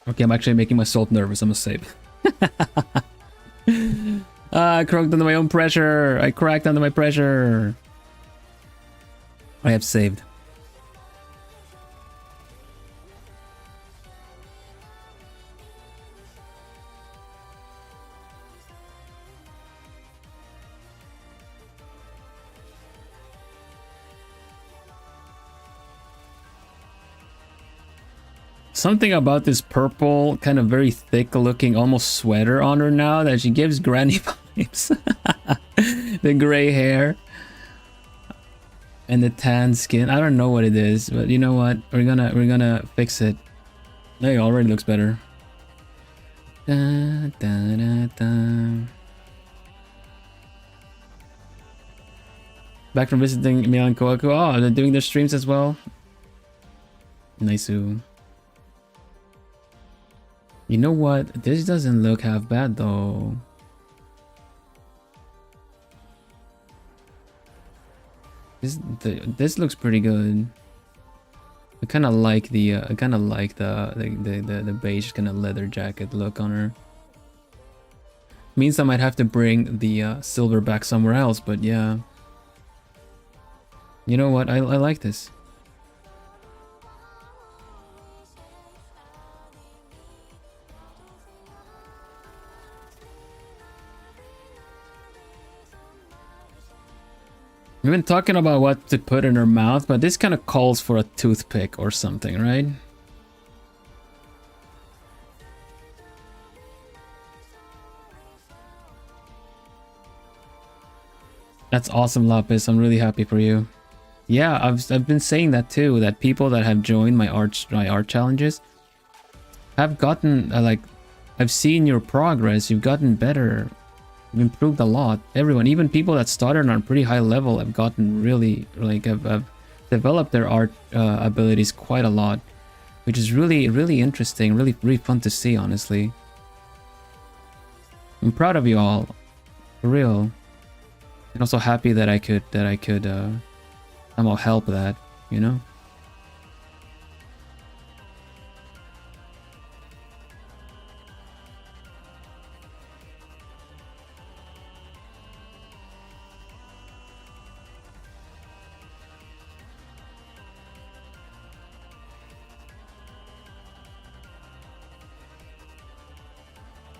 Speaker 1: Okay, I'm actually making myself nervous. I'm gonna save. I cracked under my own pressure. I cracked under my pressure. I have saved. Something about this purple, kind of very thick looking, almost sweater on her now that she gives granny vibes. The gray hair and the tan skin. I don't know what it is, but you know what? We're gonna fix it. There you go, already looks better. Da, da, da, da. Back from visiting Milan Koaku. Oh, they're doing their streams as well. Nice. You know what? This doesn't look half bad though. This looks pretty good. I kind of like the the beige kind of leather jacket look on her. Means I might have to bring the silver back somewhere else, but yeah. You know what? I like this. We've been talking about what to put in her mouth, but this kind of calls for a toothpick or something, right? That's awesome, Lapis. I'm really happy for you. Yeah, I've been saying that too, that people that have joined my art challenges have gotten like, I've seen your progress. You've gotten better. You've improved a lot. Everyone, even people that started on a pretty high level, have gotten really, like, have developed their art abilities quite a lot, which is really interesting, really fun to see, honestly. I'm proud of you all, for real, and also happy that I could somehow help that, you know.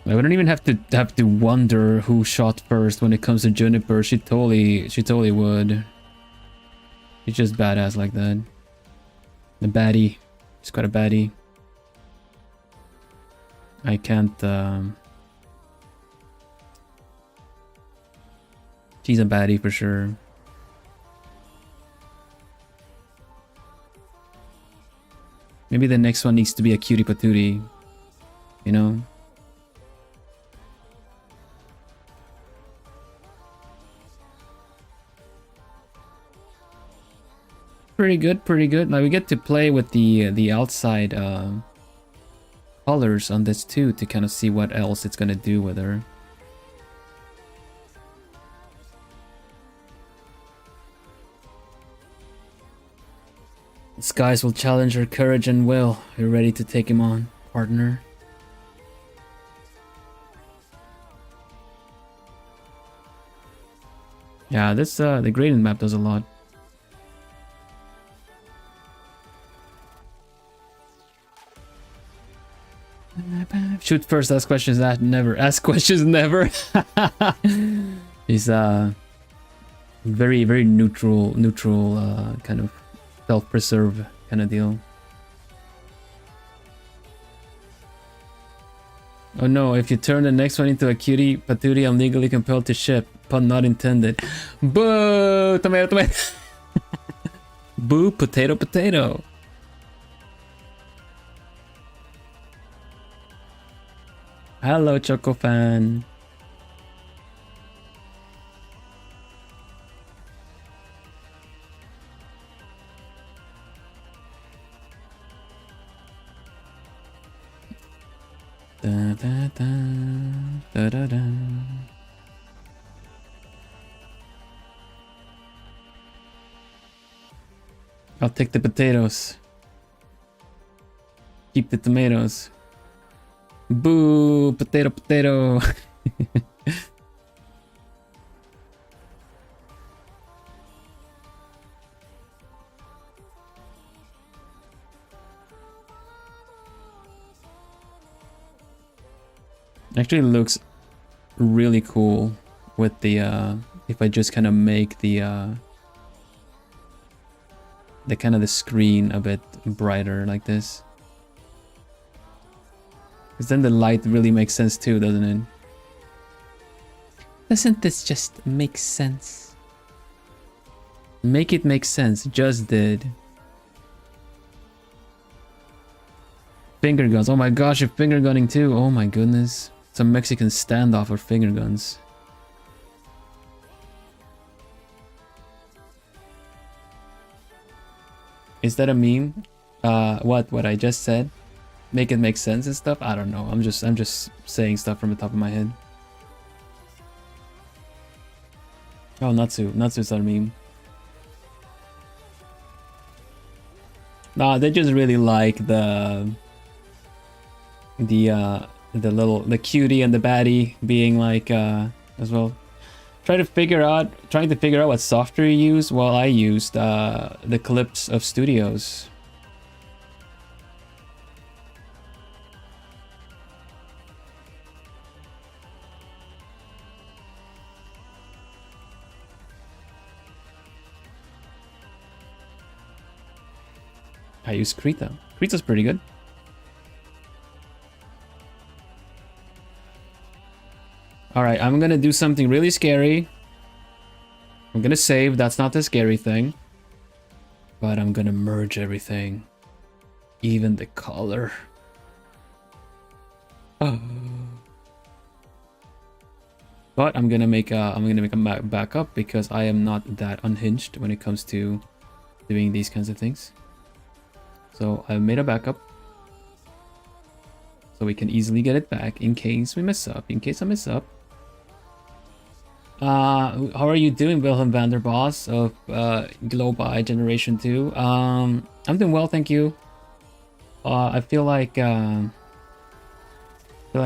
Speaker 1: I wouldn't even have to wonder who shot first when it comes to Juniper. She totally would. She's just badass like that. The baddie. She's quite a baddie. I can't... She's a baddie for sure. Maybe the next one needs to be a cutie patootie. You know? Pretty good, pretty good. Now we get to play with the outside colors on this too to kind of see what else it's gonna do with her. Skies will challenge her courage and will. You're ready to take him on, partner. Yeah, this the gradient map does a lot. Shoot first, ask questions that never. Ask questions never. He's very very neutral kind of self-preserve kind of deal. Oh no, if you turn the next one into a cutie patootie, I'm legally compelled to ship. Pun not intended. Boo! Tomato, tomato. Boo, potato, potato. Hello, Choco fan. Da, da, da, da, da, da. I'll take the potatoes. Keep the tomatoes. Boo! Potato, potato. Actually looks really cool with the if I just kind of make the kind of the screen a bit brighter like this. Because then the light really makes sense too, doesn't it? Doesn't this just make sense? Make it make sense, just did. Finger guns, oh my gosh, you're finger gunning too, oh my goodness. It's a Mexican standoff for finger guns. Is that a meme? What I just said? Make it make sense and stuff? I don't know. I'm just saying stuff from the top of my head. Oh, Natsu's not a meme. Nah, they just really like the cutie and the baddie being like as well. Trying to figure out what software you use. Well, I used the clips of Studios. I use Krita. Krita's pretty good. Alright, I'm gonna do something really scary. I'm gonna save, that's not the scary thing. But I'm gonna merge everything. Even the color. Oh. But I'm gonna make a backup because I am not that unhinged when it comes to doing these kinds of things. So I made a backup. So we can easily get it back in case we mess up. In case I mess up. How are you doing, Vilhelm Vanderbos of globie Generation 2? I'm doing well, thank you. I feel like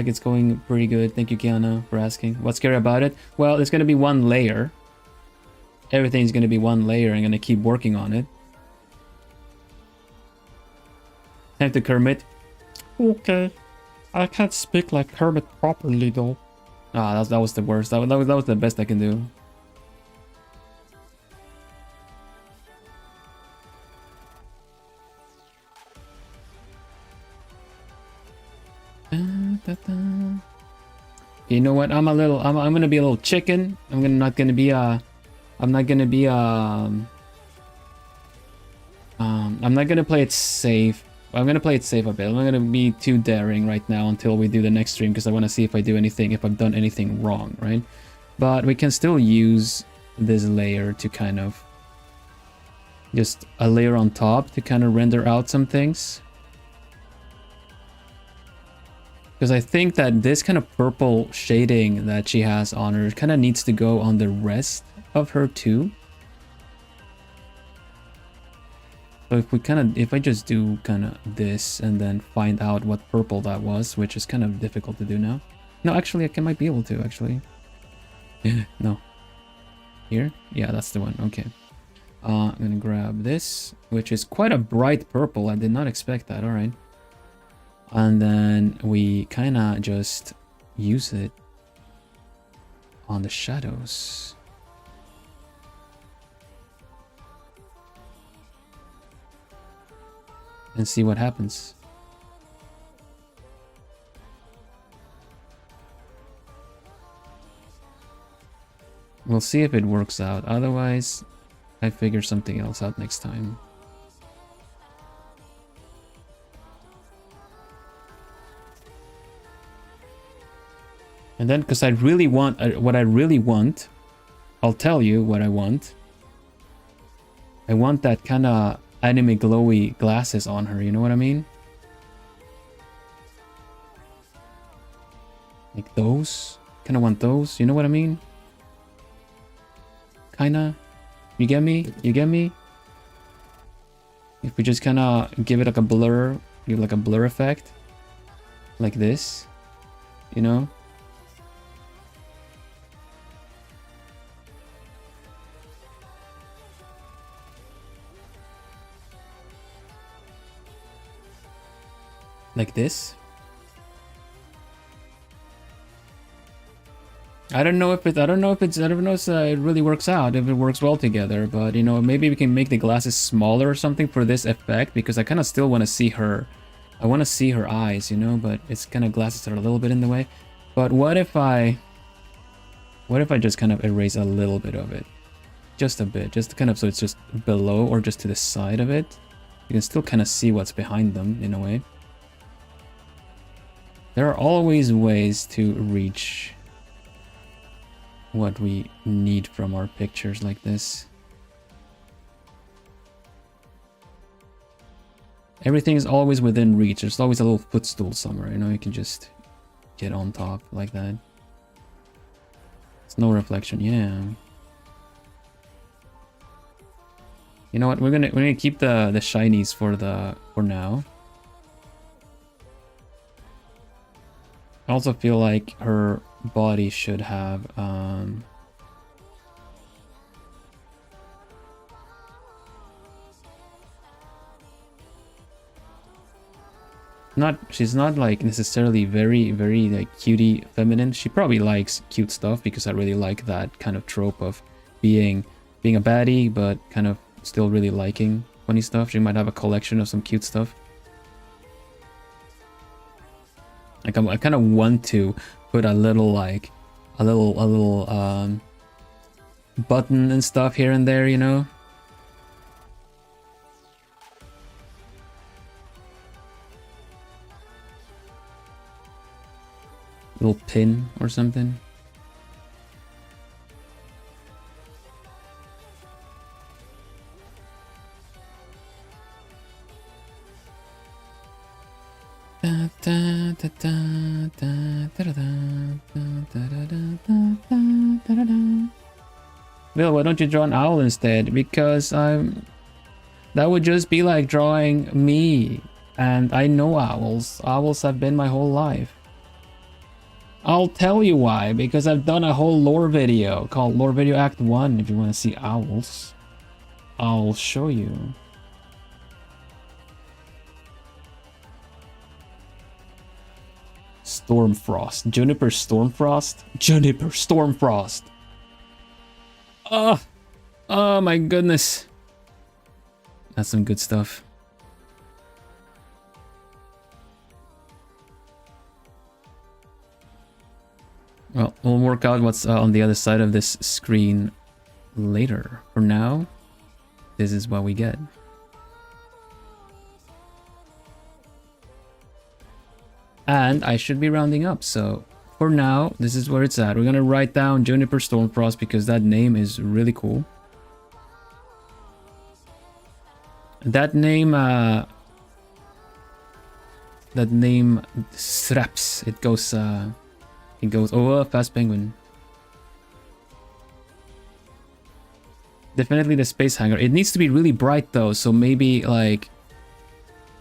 Speaker 1: it's going pretty good. Thank you, Kiana, for asking. What's scary about it? Well, it's gonna be one layer. Everything's gonna be one layer. I'm gonna keep working on it. Time to Kermit.
Speaker 3: Okay. I can't speak like Kermit properly though.
Speaker 1: Ah, that was the worst. That was the best I can do. You know what? I'm gonna be a little chicken. I'm not gonna be I'm not gonna play it safe. I'm gonna play it safe a bit. I'm not gonna be too daring right now until we do the next stream, because I want to see if I do anything, if I've done anything wrong, right? But we can still use this layer to kind of just a layer on top to kind of render out some things. Because I think that this kind of purple shading that she has on her kind of needs to go on the rest of her too. So if I just do kind of this and then find out what purple that was, which is kind of difficult to do now. No, actually, I might be able to, actually. No. Here? Yeah, that's the one. Okay. I'm gonna grab this, which is quite a bright purple. I did not expect that. All right. And then we kind of just use it on the shadows. And see what happens. We'll see if it works out. Otherwise, I figure something else out next time. And then, because I really want, what I really want, I'll tell you what I want. I want that kind of anime glowy glasses on her, you know what I mean? Like those. Kind of want those, you know what I mean? Kinda. You get me? You get me? If we just kind of give it like a blur, give like a blur effect. Like this. You know? Like this. I don't know if it really works out, if it works well together, but you know, maybe we can make the glasses smaller or something for this effect, because I kind of still want to see her. I want to see her eyes, you know, but it's kind of glasses that are a little bit in the way. But what if I just kind of erase a little bit of it? Just a bit, just kind of so it's just below or just to the side of it. You can still kind of see what's behind them in a way. There are always ways to reach what we need from our pictures like this. Everything is always within reach. There's always a little footstool somewhere, you know, you can just get on top like that. It's no reflection, yeah. You know what, we're gonna keep the shinies for now. I also feel like her body should have she's not like necessarily very like cutie feminine. She probably likes cute stuff, because I really like that kind of trope of being a baddie but kind of still really liking funny stuff. She might have a collection of some cute stuff. Like I kind of want to put a little button and stuff here and there, you know. Little pin or something. Bill, why don't you draw an owl instead? Because that would just be like drawing me, and I know owls. Owls have been my whole life. I'll tell you why, because I've done a whole lore video called Lore Video Act 1 if you want to see owls. I'll show you. Stormfrost. Juniper Stormfrost? Juniper Stormfrost! Oh my goodness. That's some good stuff. Well, we'll work out what's on the other side of this screen later. For now, this is what we get. And I should be rounding up, so for now, this is where it's at. We're gonna write down Juniper Stormfrost because that name is really cool. That name straps. It goes oh, fast penguin. Definitely the space hangar. It needs to be really bright though, so maybe like,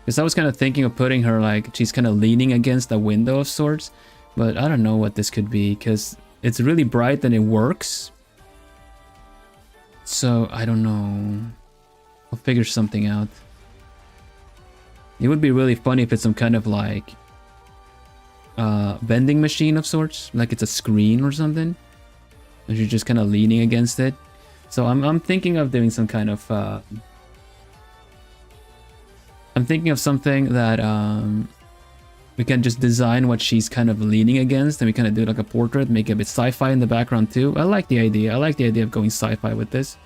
Speaker 1: because I was kind of thinking of putting her like she's kind of leaning against a window of sorts, but I don't know what this could be because it's really bright and it works. So I don't know. I'll figure something out. It would be really funny if it's some kind of like vending machine of sorts, like it's a screen or something, and you're just kind of leaning against it. So I'm thinking of doing some kind of I'm thinking of something that we can just design what she's kind of leaning against, and we kind of do like a portrait, make it a bit sci-fi in the background too. I like the idea. I like the idea of going sci-fi with this.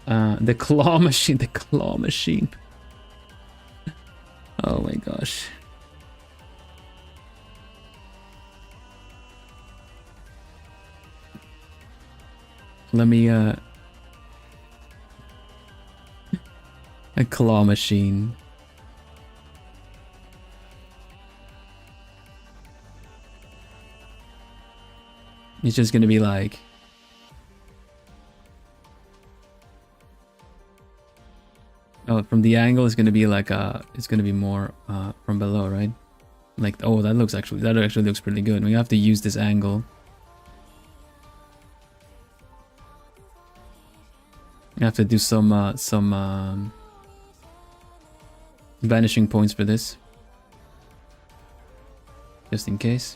Speaker 1: The claw machine. The claw machine. Oh my gosh. Let me a claw machine. It's just gonna be like, oh, from the angle it's gonna be like it's gonna be more from below, right? Like, oh, that actually looks pretty good. We have to use this angle. I have to do some vanishing points for this, just in case.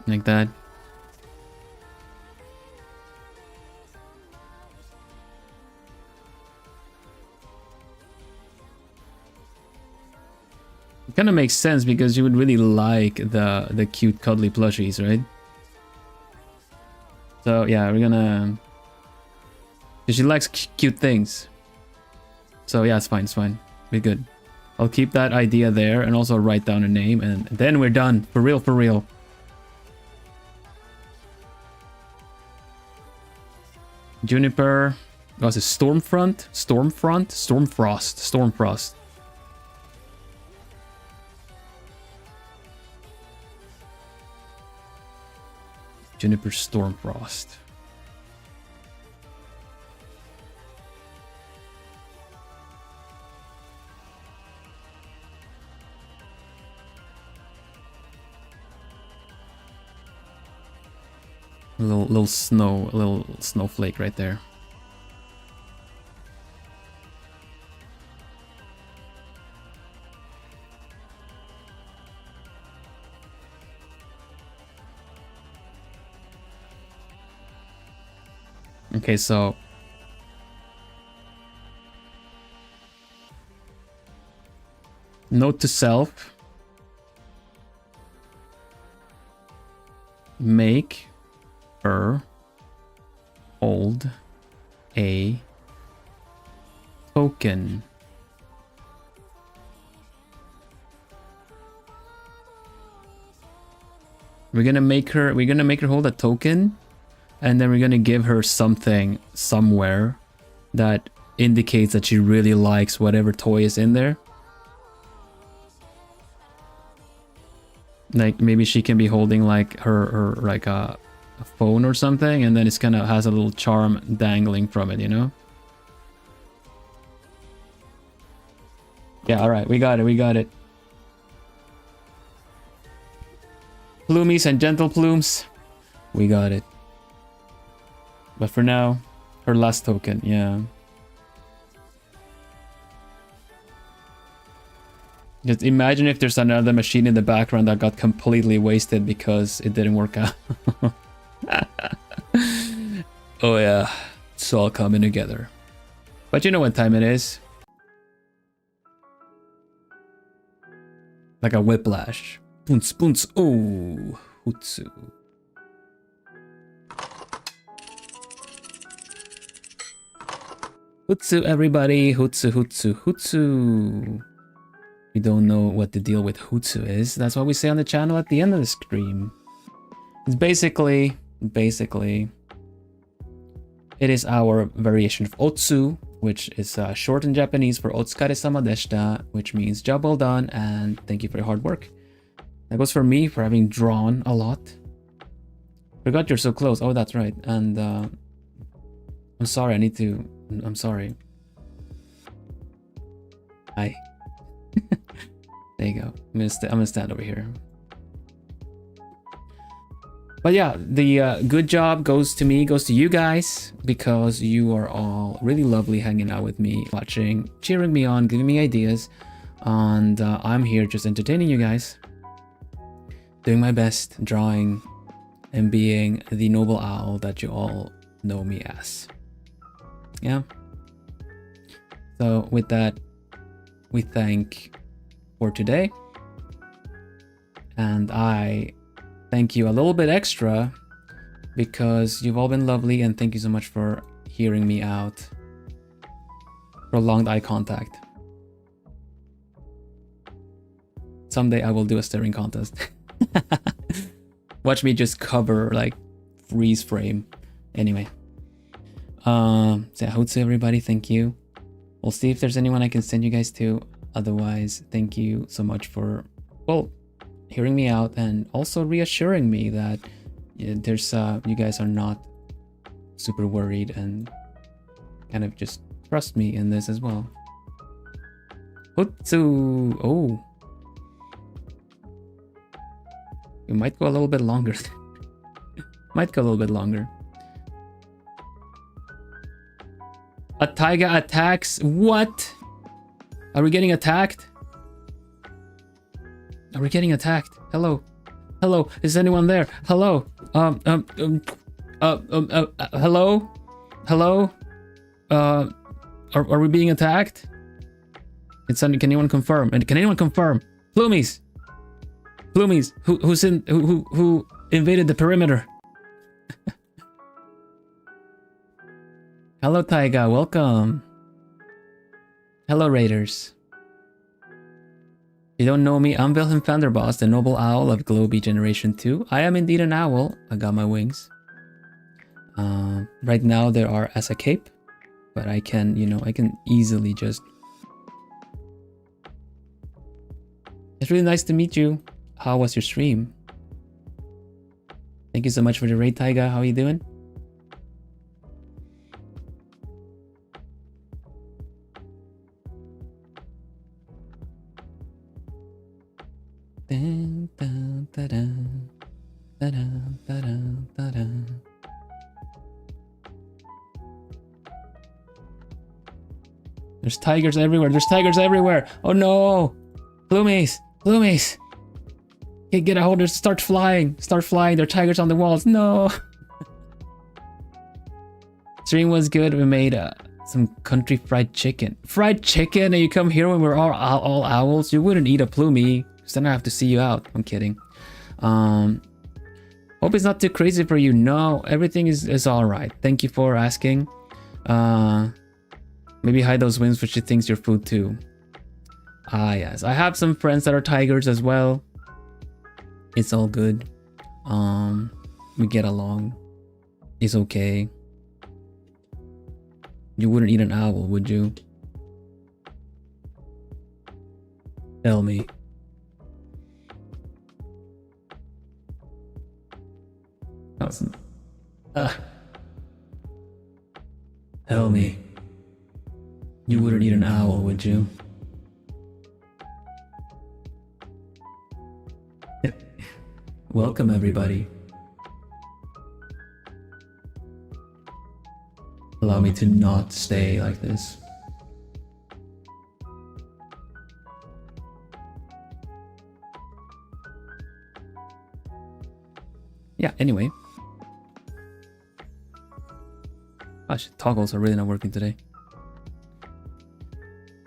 Speaker 1: Like that. It kind of makes sense because you would really like the cute cuddly plushies, right? So yeah, we're gonna, because she likes cute things. So yeah, it's fine, it's fine. We're good. I'll keep that idea there and also write down a name, and then we're done. For real, for real. Juniper. Oh, is it Stormfront? Stormfront? Stormfrost. Stormfrost. Juniper Stormfrost. A little snowflake right there. Okay, so note to self: make her hold a token. We're gonna make her hold a token, and then we're gonna give her something somewhere that indicates that she really likes whatever toy is in there. Like maybe she can be holding like her like a phone or something, and then it's kind of has a little charm dangling from it, you know? Yeah, all right, we got it. Plumies and gentle plumes, we got it. But for now, her last token, yeah. Just imagine if there's another machine in the background that got completely wasted because it didn't work out. Oh yeah, it's all coming together. But you know what time it is. Like a whiplash. Boons, boons. Oh, Hutsu. Hutsu, everybody. Hutsu, Hutsu, Hutsu. We don't know what the deal with Hutsu is. That's what we say on the channel at the end of the stream. It's basically, it is our variation of Otsu, which is short in Japanese for Otsukare-sama deshita, which means job well done and thank you for your hard work. That goes for me for having drawn a lot. Forgot you're so close. Oh, that's right. And I'm sorry, I'm sorry. Hi. There you go. I'm gonna stand over here. But yeah, the good job goes to me, goes to you guys, because you are all really lovely hanging out with me, watching, cheering me on, giving me ideas, and I'm here just entertaining you guys, doing my best, drawing, and being the noble owl that you all know me as. Yeah. So with that, we thank for today, and I thank you a little bit extra because you've all been lovely, and thank you so much for hearing me out. Prolonged eye contact. Someday I will do a staring contest. Watch me just cover, like, freeze frame. Anyway. Say hello to everybody, thank you. We'll see if there's anyone I can send you guys to. Otherwise, thank you so much for, well, hearing me out and also reassuring me that there's you guys are not super worried and kind of just trust me in this as well. Hutsu! Oh. It might go a little bit longer. Might go a little bit longer. A taiga attacks? What? Are we getting attacked? Are we getting attacked? Hello? Hello? Is anyone there? Hello? Hello? Hello? Are we being attacked? Can anyone confirm? And can anyone confirm? Plumies! Plumies! Who invaded the perimeter? Hello, Taiga. Welcome. Hello, Raiders. If you don't know me, I'm Vilhelm Vanderbos, the noble owl of Globie Generation 2. I am indeed an owl. I got my wings. Right now, they are as a cape, but I can, I can easily just... It's really nice to meet you. How was your stream? Thank you so much for the raid, Taiga. How are you doing? Dun, dun, dun, dun, dun, dun, dun, dun. There's tigers everywhere. There's tigers everywhere. Oh no! Plumies! Plumies! Get a hold of it. Start flying. Start flying. There are tigers on the walls. No! Stream was good. We made some country fried chicken. Fried chicken? And you come here when we're all owls? You wouldn't eat a plumie. Then I have to see you out. I'm kidding. Hope it's not too crazy for you. No, everything is all right. Thank you for asking. Maybe hide those wings, which she thinks your food too. Ah, yes. I have some friends that are tigers as well. It's all good. We get along. It's okay. You wouldn't eat an owl, would you? Tell me. Tell me. You wouldn't eat an owl, would you? Welcome, everybody. Allow me to not stay like this. Yeah, anyway. Gosh, toggles are really not working today.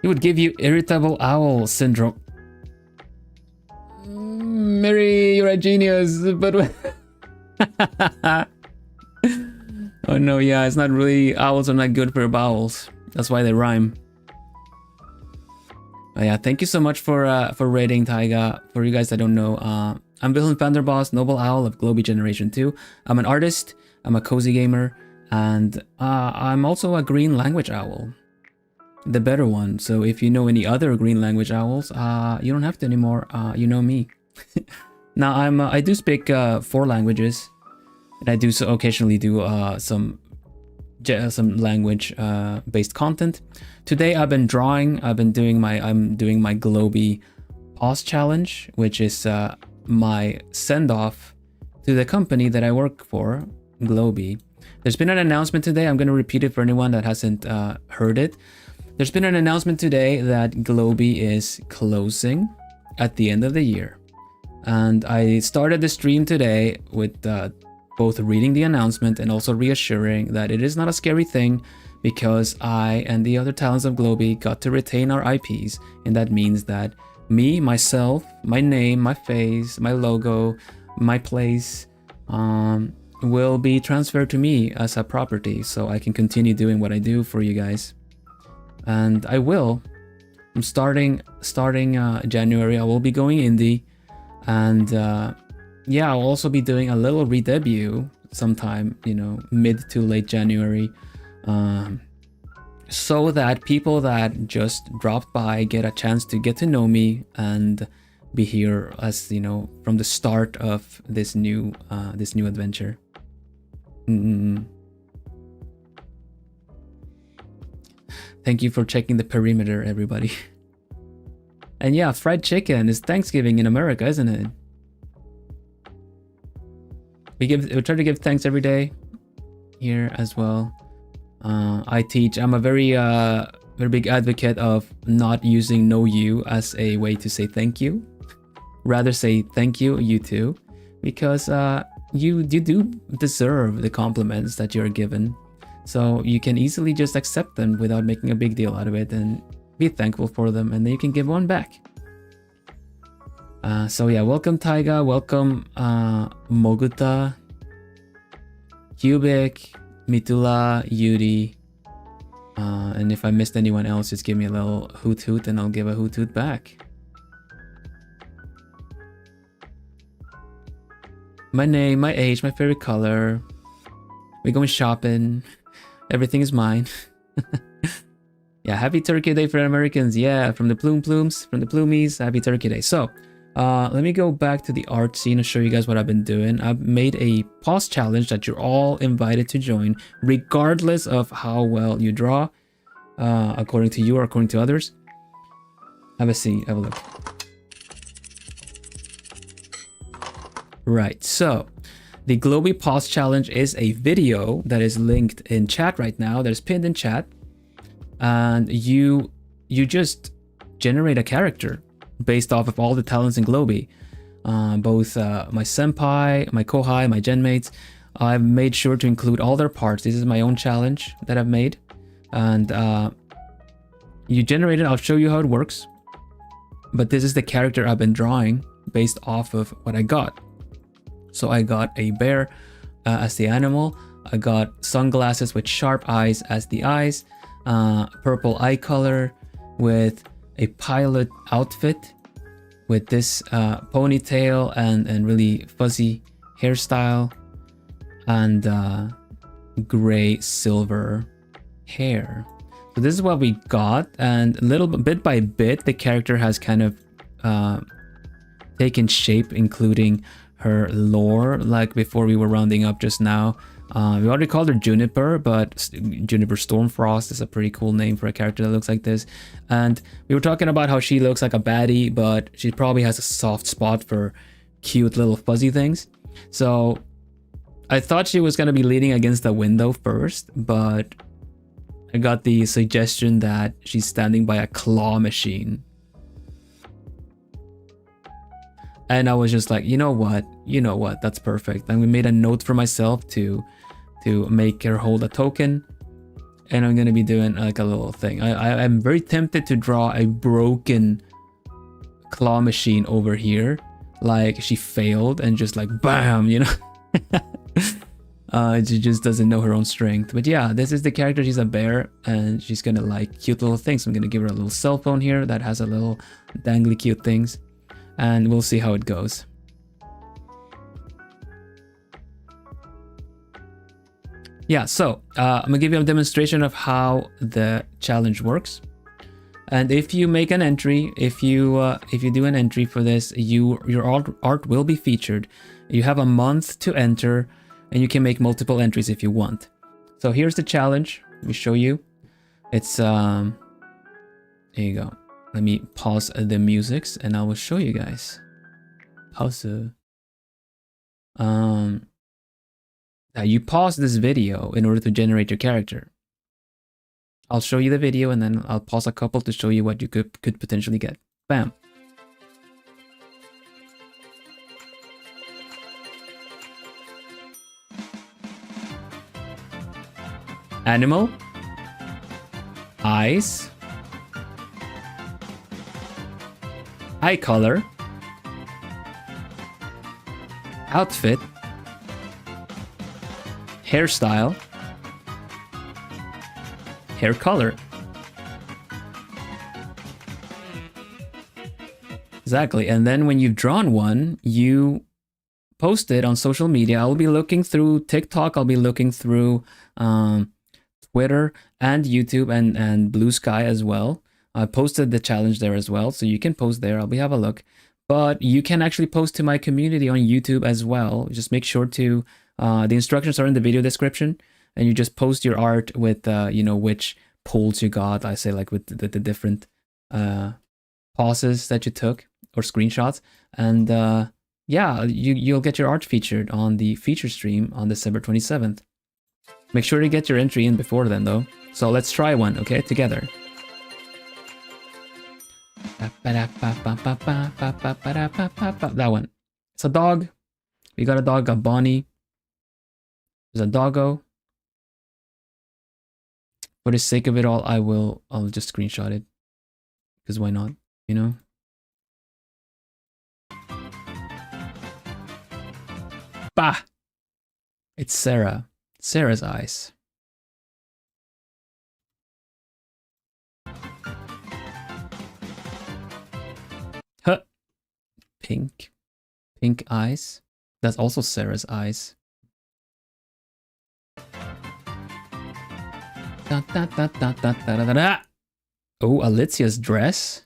Speaker 1: It would give you irritable owl syndrome. Mary, you're a genius, but oh no, yeah, it's not really. Owls are not good for your bowels. That's why they rhyme. But yeah, thank you so much for rating, Taiga. For you guys that don't know, I'm Vilhelm Vanderbos, Noble Owl of Globie Generation 2. I'm an artist, I'm a cozy gamer, and I'm also a green language owl. The better one. So if you know any other green language owls, you don't have to anymore. You know me. Now I do speak 4 languages, and I do so occasionally do some language based content. Today I've been drawing. I'm doing my globie pause challenge, which is my send off to the company that I work for, Globie. There's been an announcement today. I'm going to repeat it for anyone that hasn't heard it. There's been an announcement today that Globie is closing at the end of the year. And I started the stream today with both reading the announcement and also reassuring that it is not a scary thing, because I and the other talents of Globie got to retain our IPs. And that means that me, myself, my name, my face, my logo, my place will be transferred to me as a property, so I can continue doing what I do for you guys. And I will. I'm starting January. I will be going indie, and yeah, I'll also be doing a little re-debut sometime, you know, mid to late January, so that people that just dropped by get a chance to get to know me and be here as, you know, from the start of this new adventure. Thank you for checking the perimeter, everybody. And yeah, fried chicken is Thanksgiving in America, isn't it? We try to give thanks every day here as well. I'm a very big advocate of not using no you as a way to say thank you. Rather say thank you, you too, because you do deserve the compliments that you're given. So you can easily just accept them without making a big deal out of it and be thankful for them, and then you can give one back. So yeah, welcome Taiga, welcome Moguta, Cubic, Mitula, Yuri, and if I missed anyone else, just give me a little hoot hoot and I'll give a hoot hoot back. My name, my age, my favorite color. We're going shopping. Everything is mine. Yeah, happy Turkey Day for Americans. Yeah, from the plumes, from the plumies, happy Turkey Day. So, let me go back to the art scene and show you guys what I've been doing. I've made a pause challenge that you're all invited to join, regardless of how well you draw, according to you or according to others. Have a seat, have a look. Right, so the Globie Pause Challenge is a video that is linked in chat right now. There's pinned in chat, and you just generate a character based off of all the talents in Globie. Both my senpai, my kohai, my genmates. I've made sure to include all their parts. This is my own challenge that I've made, and you generate it. I'll show you how it works. But this is the character I've been drawing based off of what I got. So I got a bear as the animal. I got sunglasses with sharp eyes as the eyes. Purple eye color with a pilot outfit with this ponytail and really fuzzy hairstyle, and gray silver hair. So this is what we got, and little bit by bit the character has kind of taken shape, including her lore. Like before, we were rounding up just now. We already called her Juniper, but Juniper Stormfrost is a pretty cool name for a character that looks like this. And we were talking about how she looks like a baddie, but she probably has a soft spot for cute little fuzzy things. So I thought she was going to be leaning against the window first, but I got the suggestion that she's standing by a claw machine. And I was just like, you know what, that's perfect. And we made a note for myself to make her hold a token. and I'm gonna be doing like a little thing. I'm very tempted to draw a broken claw machine over here, like she failed and just like bam, you know. She just doesn't know her own strength. But yeah, this is the character. She's a bear and she's gonna like cute little things. I'm gonna give her a little cell phone here that has a little dangly cute things, and we'll see how it goes. Yeah, so I'm gonna give you a demonstration of how the challenge works. And if you make an entry, if you do an entry for this, your art will be featured. You have a month to enter, and you can make multiple entries if you want. So here's the challenge. Let me show you. It's there you go. Let me pause the musics, and I will show you guys. Pause. You pause this video in order to generate your character. I'll show you the video and then I'll pause a couple to show you what you could potentially get. Bam. Animal. Eyes. Eye color. Outfit. Hairstyle. Hair color. Exactly. And then when you've drawn one, you post it on social media. I'll be looking through TikTok. I'll be looking through Twitter and YouTube and Blue Sky as well. I posted the challenge there as well, so you can post there. I'll have a look. But you can actually post to my community on YouTube as well. Just make sure to the instructions are in the video description, and you just post your art with you know, which pulls you got. I say like with the different pauses that you took or screenshots, and yeah, you'll get your art featured on the feature stream on December 27th. Make sure to get your entry in before then though. So let's try one, okay, together. That one. It's a dog. We got a dog, a Bonnie. There's a doggo. For the sake of it all, I'll just screenshot it. Because why not, you know? Bah! It's Sarah. Sarah's eyes. Huh. Pink. Pink eyes. That's also Sarah's eyes. Da, da, da, da, da, da, da, da. Oh, Alicia's dress.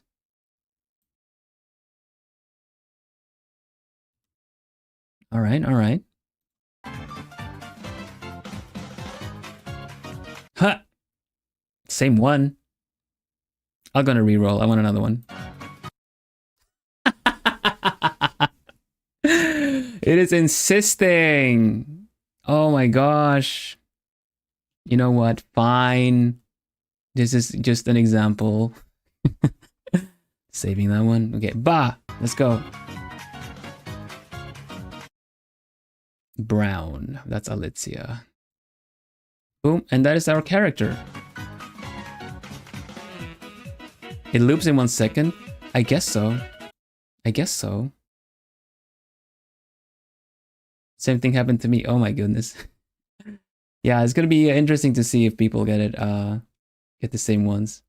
Speaker 1: All right, all right. Huh. Same one. I'm gonna reroll. I want another one. It is insisting. Oh my gosh. You know what? Fine. This is just an example. Saving that one. Okay, bah. Let's go. Brown. That's Alicia. Boom. And that is our character. It loops in 1 second. I guess so. I guess so. Same thing happened to me. Oh my goodness. Yeah, it's gonna be interesting to see if people get it, get the same ones.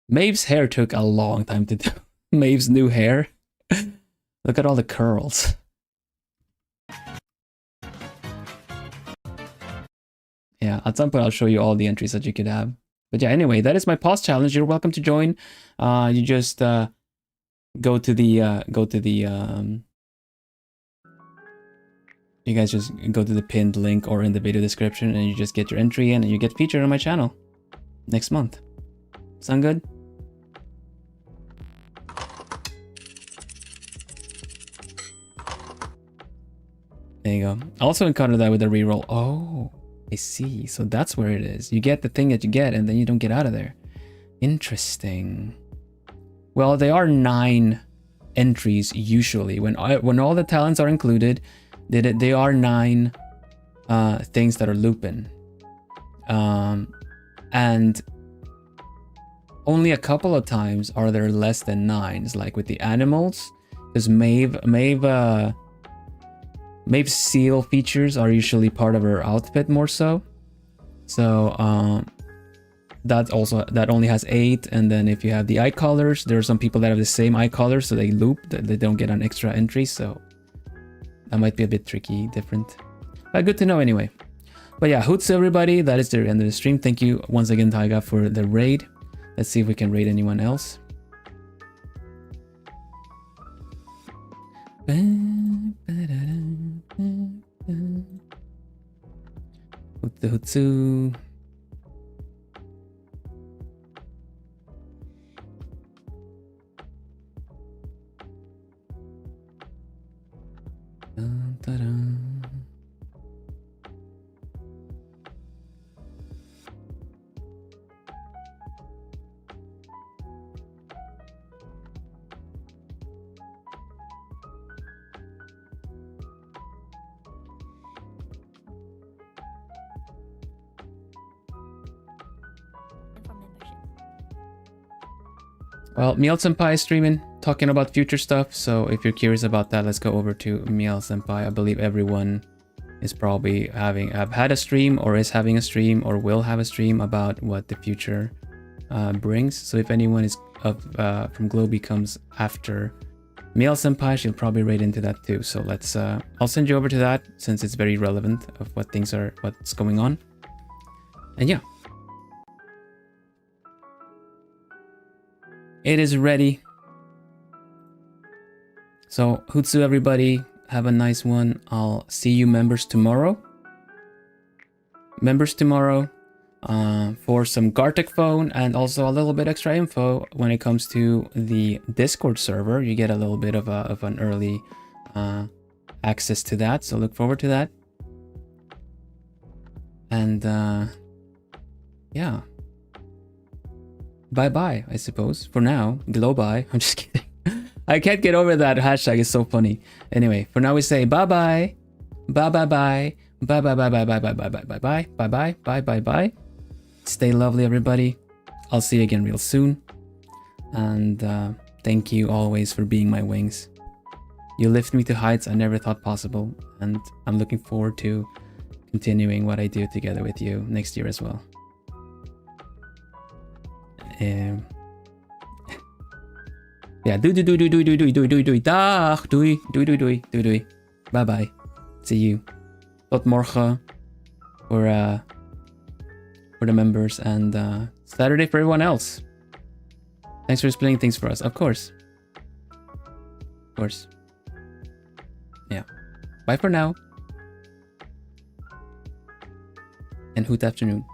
Speaker 1: Maeve's hair took a long time to do. Maeve's new hair. Look at all the curls. Yeah, at some point I'll show you all the entries that you could have. But yeah, anyway, that is my pause challenge. You're welcome to join. You just go to the you guys just go to the pinned link or in the video description, and you just get your entry in and you get featured on my channel next month. Sound good? There you go. I also encountered that with a reroll. Oh, I see. So that's where it is. You get the thing that you get and then you don't get out of there. Interesting. Well, there are 9 entries usually. When all the talents are included, they are 9 things that are looping. And only a couple of times are there less than 9s, like with the animals, because Mave's seal features are usually part of her outfit more so. So that only has 8, and then if you have the eye colors, there are some people that have the same eye colors, so they loop, they don't get an extra entry, so that might be a bit tricky, different. But good to know anyway. But yeah, hoots everybody, that is the end of the stream. Thank you once again, Taiga, for the raid. Let's see if we can raid anyone else. Hutsu. Well, Miel Senpai is streaming, talking about future stuff, so if you're curious about that, let's go over to Miel Senpai. I believe everyone is probably have had a stream, or is having a stream, or will have a stream about what the future brings. So if anyone is from Globie comes after Miel Senpai, she'll probably raid into that too. So let's I'll send you over to that, since it's very relevant of what's going on. And yeah. It is ready. So, Hutsu everybody, have a nice one. I'll see you members tomorrow. For some Gartic phone and also a little bit extra info when it comes to the Discord server. You get a little bit of an early access to that, so look forward to that. And yeah. Bye-bye, I suppose. For now, globie. I'm just kidding. I can't get over that hashtag. It's so funny. Anyway, for now we say bye-bye. Bye-bye-bye. Bye-bye-bye-bye-bye-bye-bye-bye. Bye-bye. Bye-bye-bye. Stay lovely, everybody. I'll see you again real soon. And thank you always for being my wings. You lift me to heights I never thought possible. And I'm looking forward to continuing what I do together with you next year as well. Yeah, do. Bye bye. See you. Tot morgen for the members, and Saturday for everyone else. Thanks for explaining things for us. Of course. Yeah. Bye for now. And hoot afternoon.